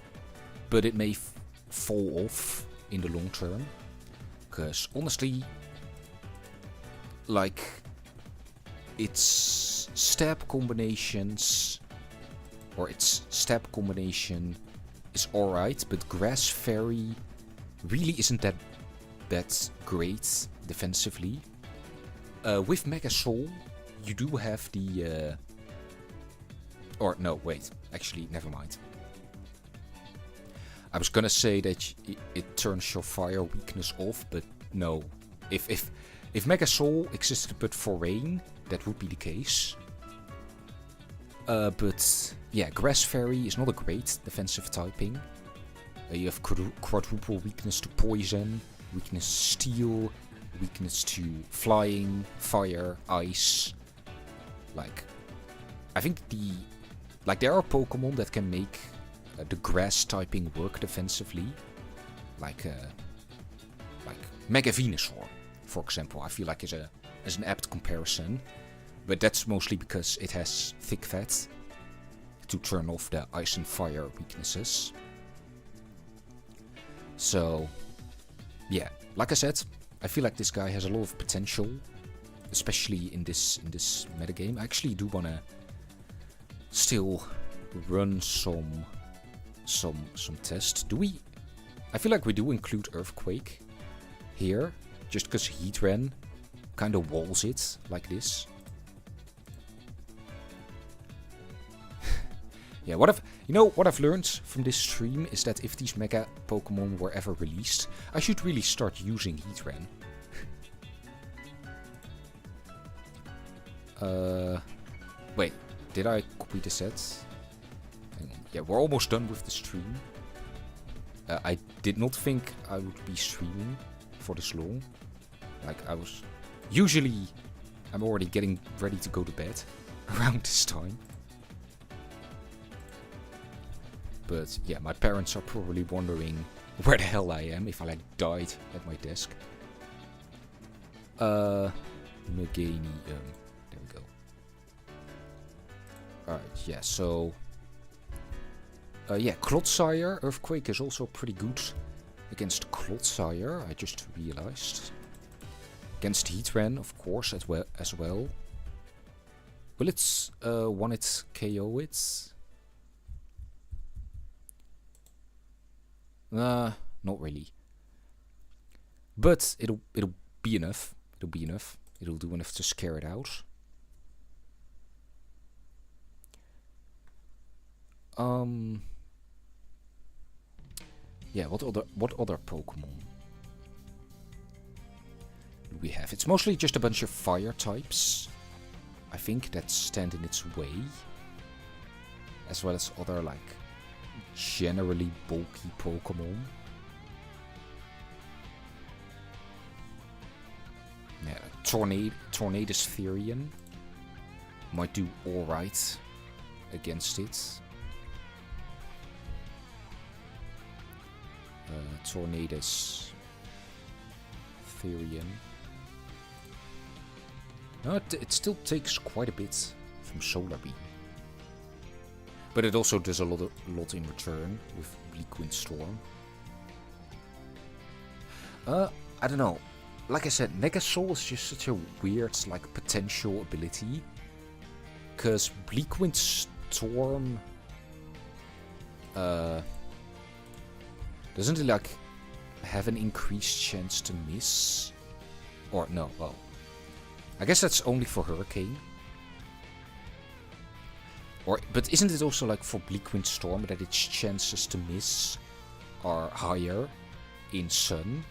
But it may fall off in the long term. Because honestly, like, its stab combinations, or its stab combination is alright, but Grass Fairy really isn't that great defensively. With Mega Soul, you do have the... or no, wait, actually, never mind. I was gonna say that it turns your fire weakness off, but no. If Mega Soul existed but for rain, that would be the case. But yeah, Grass Fairy is not a great defensive typing. You have quadruple weakness to poison, weakness to steel, weakness to flying, fire, ice. Like, I think there are Pokemon that can make the grass typing work defensively, like Mega Venusaur, for example. I feel like is an apt comparison, but that's mostly because it has thick fat to turn off the ice and fire weaknesses. So, yeah, like I said, I feel like this guy has a lot of potential, especially in this metagame. I actually do wanna still run some tests. Do we? I feel like we do include Earthquake here, just because Heatran kind of walls it like this. Yeah, what I've learned from this stream is that if these Mega Pokemon were ever released, I should really start using Heatran. Wait, did I copy the set? Yeah, we're almost done with the stream. I did not think I would be streaming for this long. Like, usually I'm already getting ready to go to bed around this time. But yeah, my parents are probably wondering where the hell I am, if I like died at my desk. Meganium. There we go. Alright, yeah, so... yeah, Clodsire, Earthquake is also pretty good against Clodsire, I just realized. Against Heatran, of course, as well. Will it one-hit KO it? Not really. But it'll be enough. It'll be enough. It'll do enough to scare it out. Yeah, what other Pokemon do we have? It's mostly just a bunch of fire types, I think, that stand in its way. As well as other, like, generally bulky Pokemon. Yeah, Tornadus Therian might do alright against it. Tornadus Therian. No, it still takes quite a bit from Solar Beam. But it also does a lot in return with Bleak Wind Storm. I don't know. Like I said, Mega Soul is just such a weird, like, potential ability. Because Bleak Wind Storm Doesn't it like have an increased chance to miss? Or no, well, I guess that's only for Hurricane. Or, but isn't it also like for Bleakwind Storm that its chances to miss are higher in Sun?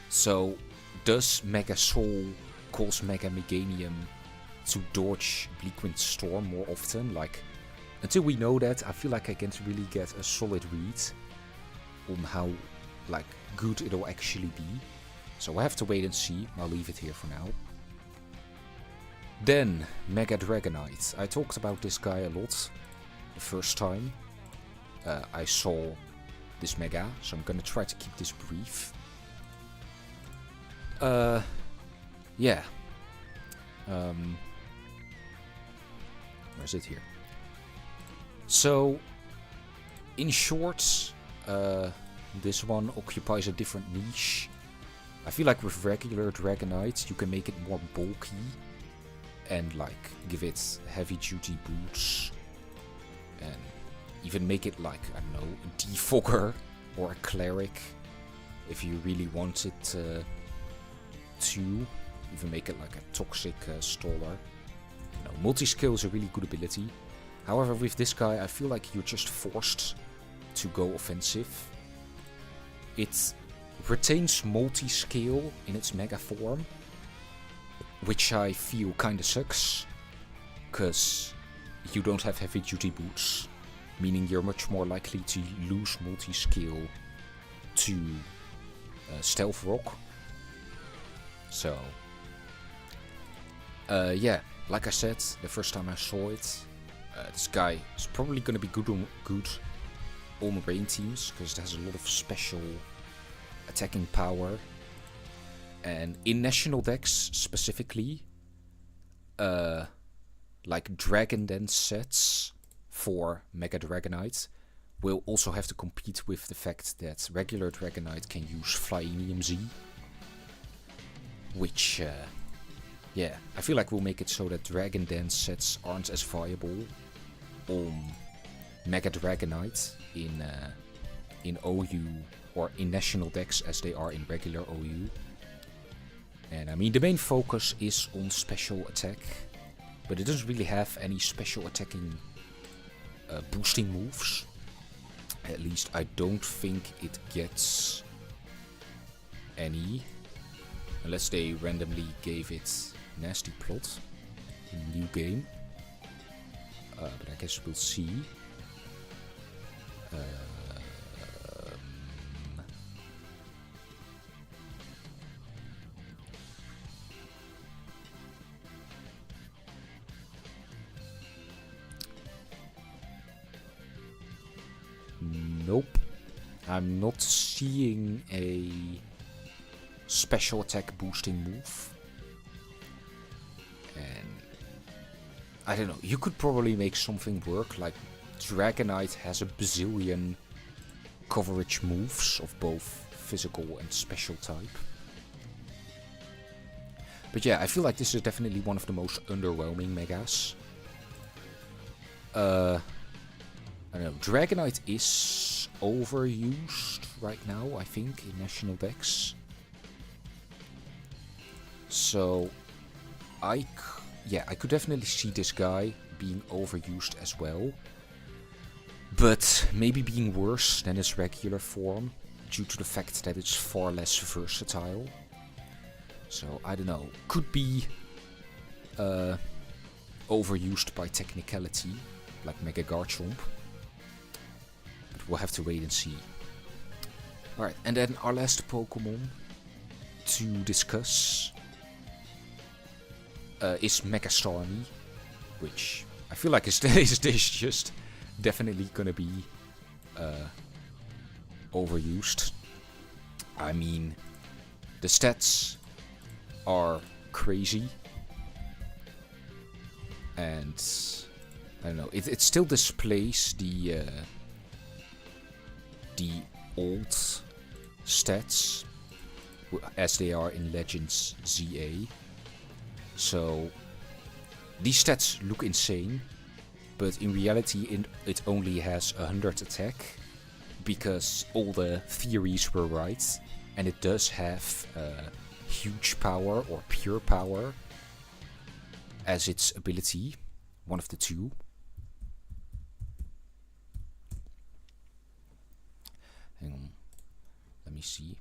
So does Mega Soul cause Mega-Meganium to dodge Bleakwind Storm more often? Like, until we know that, I feel like I can't really get a solid read on how like good it'll actually be. So I have to wait and see. I'll leave it here for now. Then Mega-Dragonite. I talked about this guy a lot the first time I saw this Mega, so I'm gonna try to keep this brief. Yeah. Where is it here? So, in short, this one occupies a different niche. I feel like with regular Dragonite, you can make it more bulky and like give it heavy duty boots and even make it like, I don't know, a defogger or a cleric if you really want it to. Even make it like a toxic staller. You know, multi-skill is a really good ability. However, with this guy, I feel like you're just forced to go offensive. It retains multi-scale in its Mega form, which I feel kinda sucks, because you don't have heavy duty boots, meaning you're much more likely to lose multi-scale to Stealth Rock. So, yeah, like I said, the first time I saw it, this guy is probably going to be good on rain teams, because it has a lot of special attacking power. And in National Dex specifically, like Dragon Dance sets for Mega Dragonite will also have to compete with the fact that regular Dragonite can use Flyinium Z. Which, yeah, I feel like will make it so that Dragon Dance sets aren't as viable on Mega Dragonite in OU or in National Dex as they are in regular OU. And I mean, the main focus is on special attack, but it doesn't really have any special attacking boosting moves. At least I don't think it gets any. Unless they randomly gave it Nasty Plot in the new game. But I guess we'll see. Nope. I'm not seeing a special attack boosting move. And I don't know, you could probably make something work, like Dragonite has a bazillion coverage moves of both physical and special type. But yeah, I feel like this is definitely one of the most underwhelming Megas. I don't know, Dragonite is overused right now, I think, in National Dex. So, I could definitely see this guy being overused as well. But maybe being worse than its regular form, due to the fact that it's far less versatile. So, I don't know, could be overused by technicality, like Mega Garchomp. But we'll have to wait and see. Alright, and then our last Pokemon to discuss is Mega-Starmie, which I feel like is just definitely gonna be overused. I mean, the stats are crazy, and I don't know, it still displays the old stats as they are in Legends ZA. So these stats look insane, but in reality it only has 100 attack, because all the theories were right, and it does have huge power or pure power as its ability, one of the two. Hang on, let me see.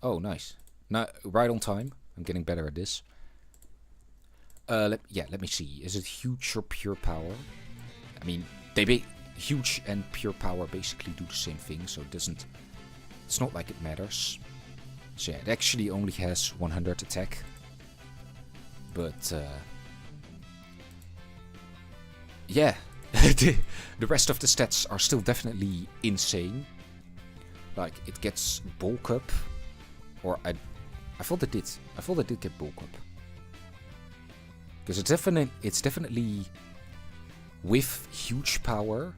Oh, nice. Now, right on time. I'm getting better at this. Let me see. Is it huge or pure power? I mean, huge and pure power basically do the same thing, so it doesn't. It's not like it matters. So yeah, it actually only has 100 attack, but yeah, the rest of the stats are still definitely insane. Like, it gets bulk up, or I thought it did. I thought it did get bulk up. Because it's definitely, with huge power,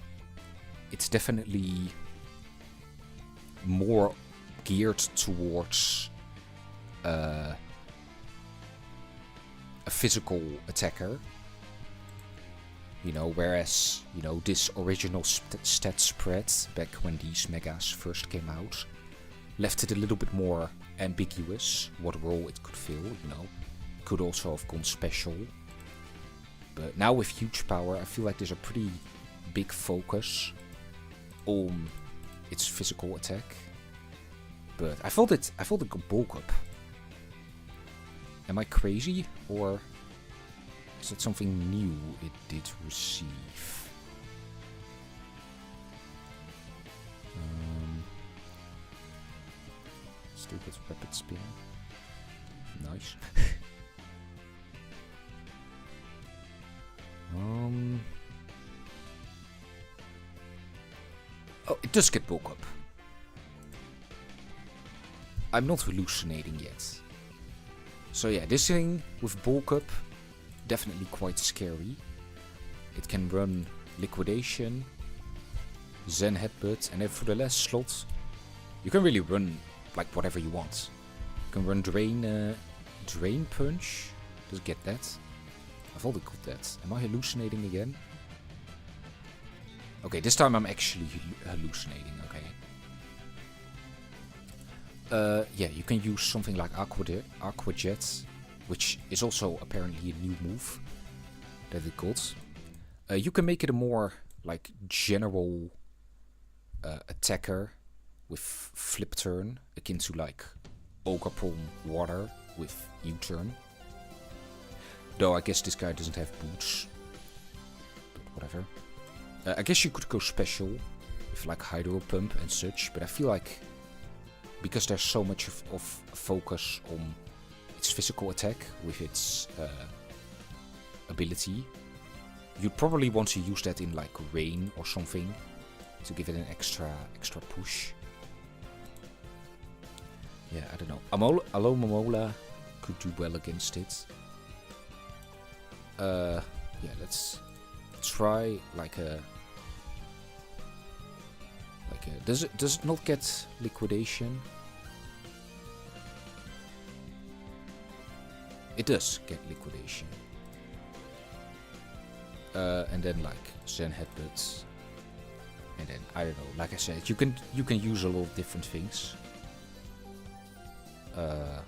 it's definitely more geared towards a physical attacker. You know, whereas, you know, this original stat spread, back when these megas first came out, left it a little bit more ambiguous what role it could fill, you know. Could also have gone special. But now with huge power, I feel like there's a pretty big focus on its physical attack. But I thought it could bulk up. Am I crazy, or is it something new it did receive? Still got rapid spin. Nice. Oh, it does get bulk up. I'm not hallucinating yet. So yeah, this thing with bulk up, definitely quite scary. It can run Liquidation, Zen Headbutt, and then for the last slot, you can really run like whatever you want. You can run Drain Punch. Does it get that? I thought it got that. Am I hallucinating again? Okay, this time I'm actually hallucinating, okay. Yeah, you can use something like Aqua Jet, which is also apparently a new move that it got. You can make it a more like general attacker with flip turn, akin to like Ogerpon Water with U-turn. Though I guess this guy doesn't have boots, but whatever. I guess you could go special with like Hydro Pump and such, but I feel like because there's so much of focus on its physical attack with its ability, you'd probably want to use that in like Rain or something to give it an extra push. Yeah, I don't know. Alomomola could do well against it. Yeah, let's try like a does it not get Liquidation? It does get Liquidation. And then like Zen Headbutt. And then I don't know, like I said, you can use a lot of different things. Yeah,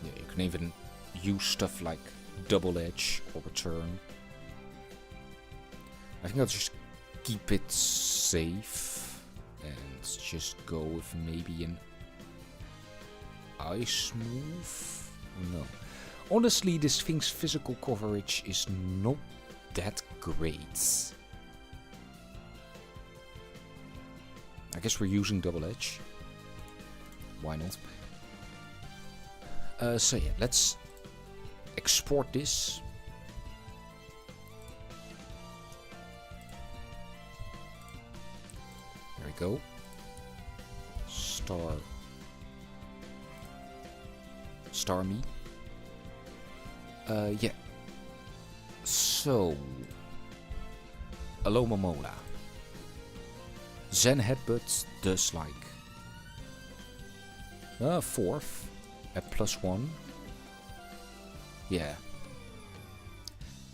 you can even use stuff like Double Edge or Return. I think I'll just keep it safe and just go with maybe an Ice move. No, honestly, this thing's physical coverage is not that great. I guess we're using Double Edge. Why not? So yeah, let's export this. There we go. Starmie. Yeah. So, Alomomola. Zen Headbutt does like 4th at +1. Yeah.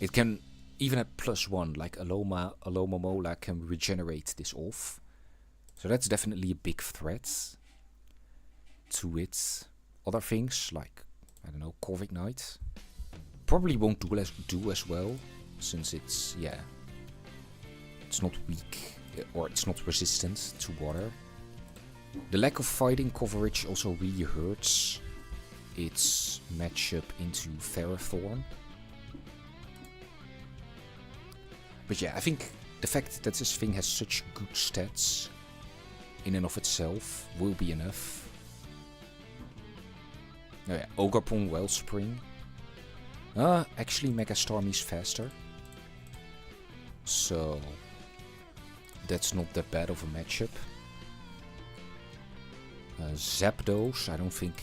It can even at +1, like Alomomola can regenerate this off. So that's definitely a big threat to it. Other things like, I don't know, Corviknight probably won't do as well, since it's, yeah, it's not weak, or it's not resistant to water. The lack of fighting coverage also really hurts its matchup into Ferrothorn. But yeah, I think the fact that this thing has such good stats in and of itself will be enough. Oh yeah, Ogerpon Wellspring. Actually Mega-Starmie is faster. So that's not that bad of a matchup. Zapdos, I don't think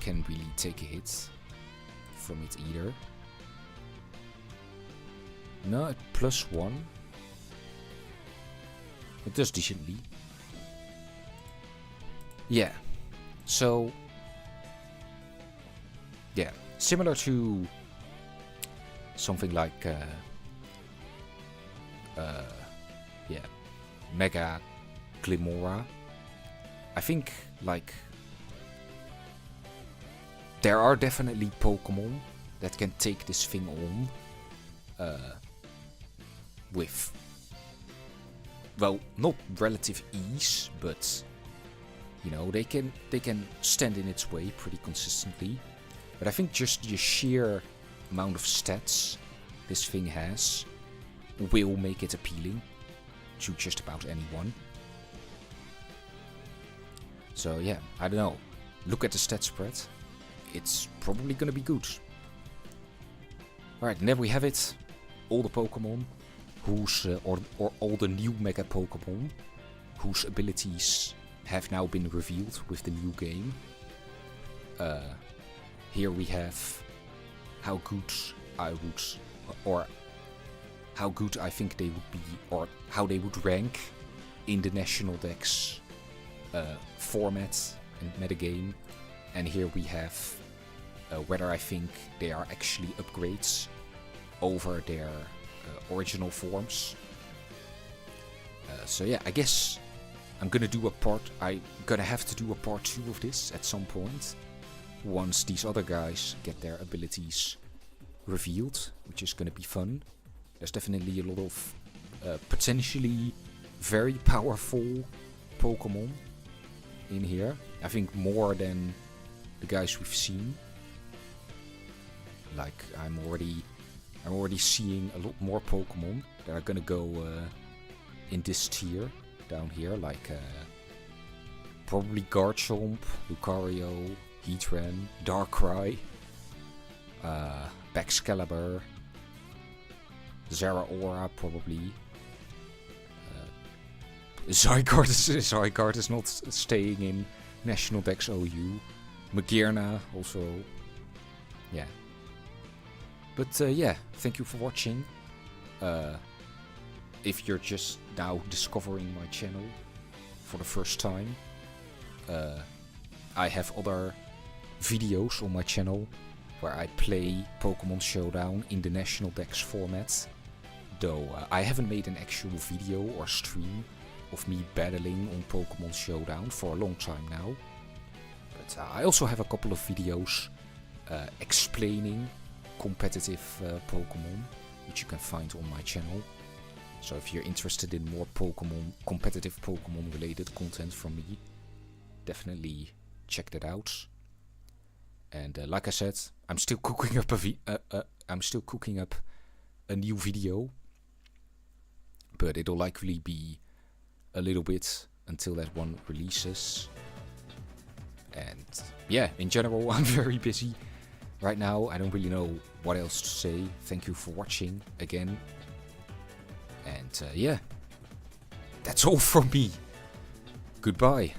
can really take a hit from it either. No, at +1. It does decently. Yeah. So, yeah, similar to something like yeah, Mega-Glimmora. I think, like, there are definitely Pokemon that can take this thing on with, well, not relative ease, but you know, they can stand in its way pretty consistently. But I think just the sheer amount of stats this thing has will make it appealing to just about anyone. So yeah, I don't know. Look at the stat spread. It's probably gonna be good. Alright, and there we have it. All the Pokemon whose, or all the new Mega Pokemon whose abilities have now been revealed with the new game. Here we have how good I would, or how good I think they would be, or how they would rank in the National Dex format and metagame. And here we have whether I think they are actually upgrades over their original forms. So yeah, I guess I'm gonna have to do a part 2 of this at some point, once these other guys get their abilities revealed, which is gonna be fun. There's definitely a lot of potentially very powerful Pokemon in here. I think more than the guys we've seen. Like, I'm already seeing a lot more Pokemon that are gonna go in this tier down here, like probably Garchomp, Lucario, Heatran, Darkrai, Baxcalibur, Zeraora probably. Zygarde is not staying in National Dex OU. Magearna also. Yeah. But yeah, thank you for watching. If you're just now discovering my channel for the first time, I have other videos on my channel where I play Pokemon Showdown in the National Dex format. Though I haven't made an actual video or stream of me battling on Pokemon Showdown for a long time now. But I also have a couple of videos explaining competitive Pokemon, which you can find on my channel. So if you're interested in more competitive Pokemon related content from me, definitely check that out. And like I said, I'm still cooking up a new video, but it'll likely be a little bit until that one releases. And yeah, in general, I'm very busy right now. I don't really know what else to say. Thank you for watching again. And yeah, that's all from me. Goodbye.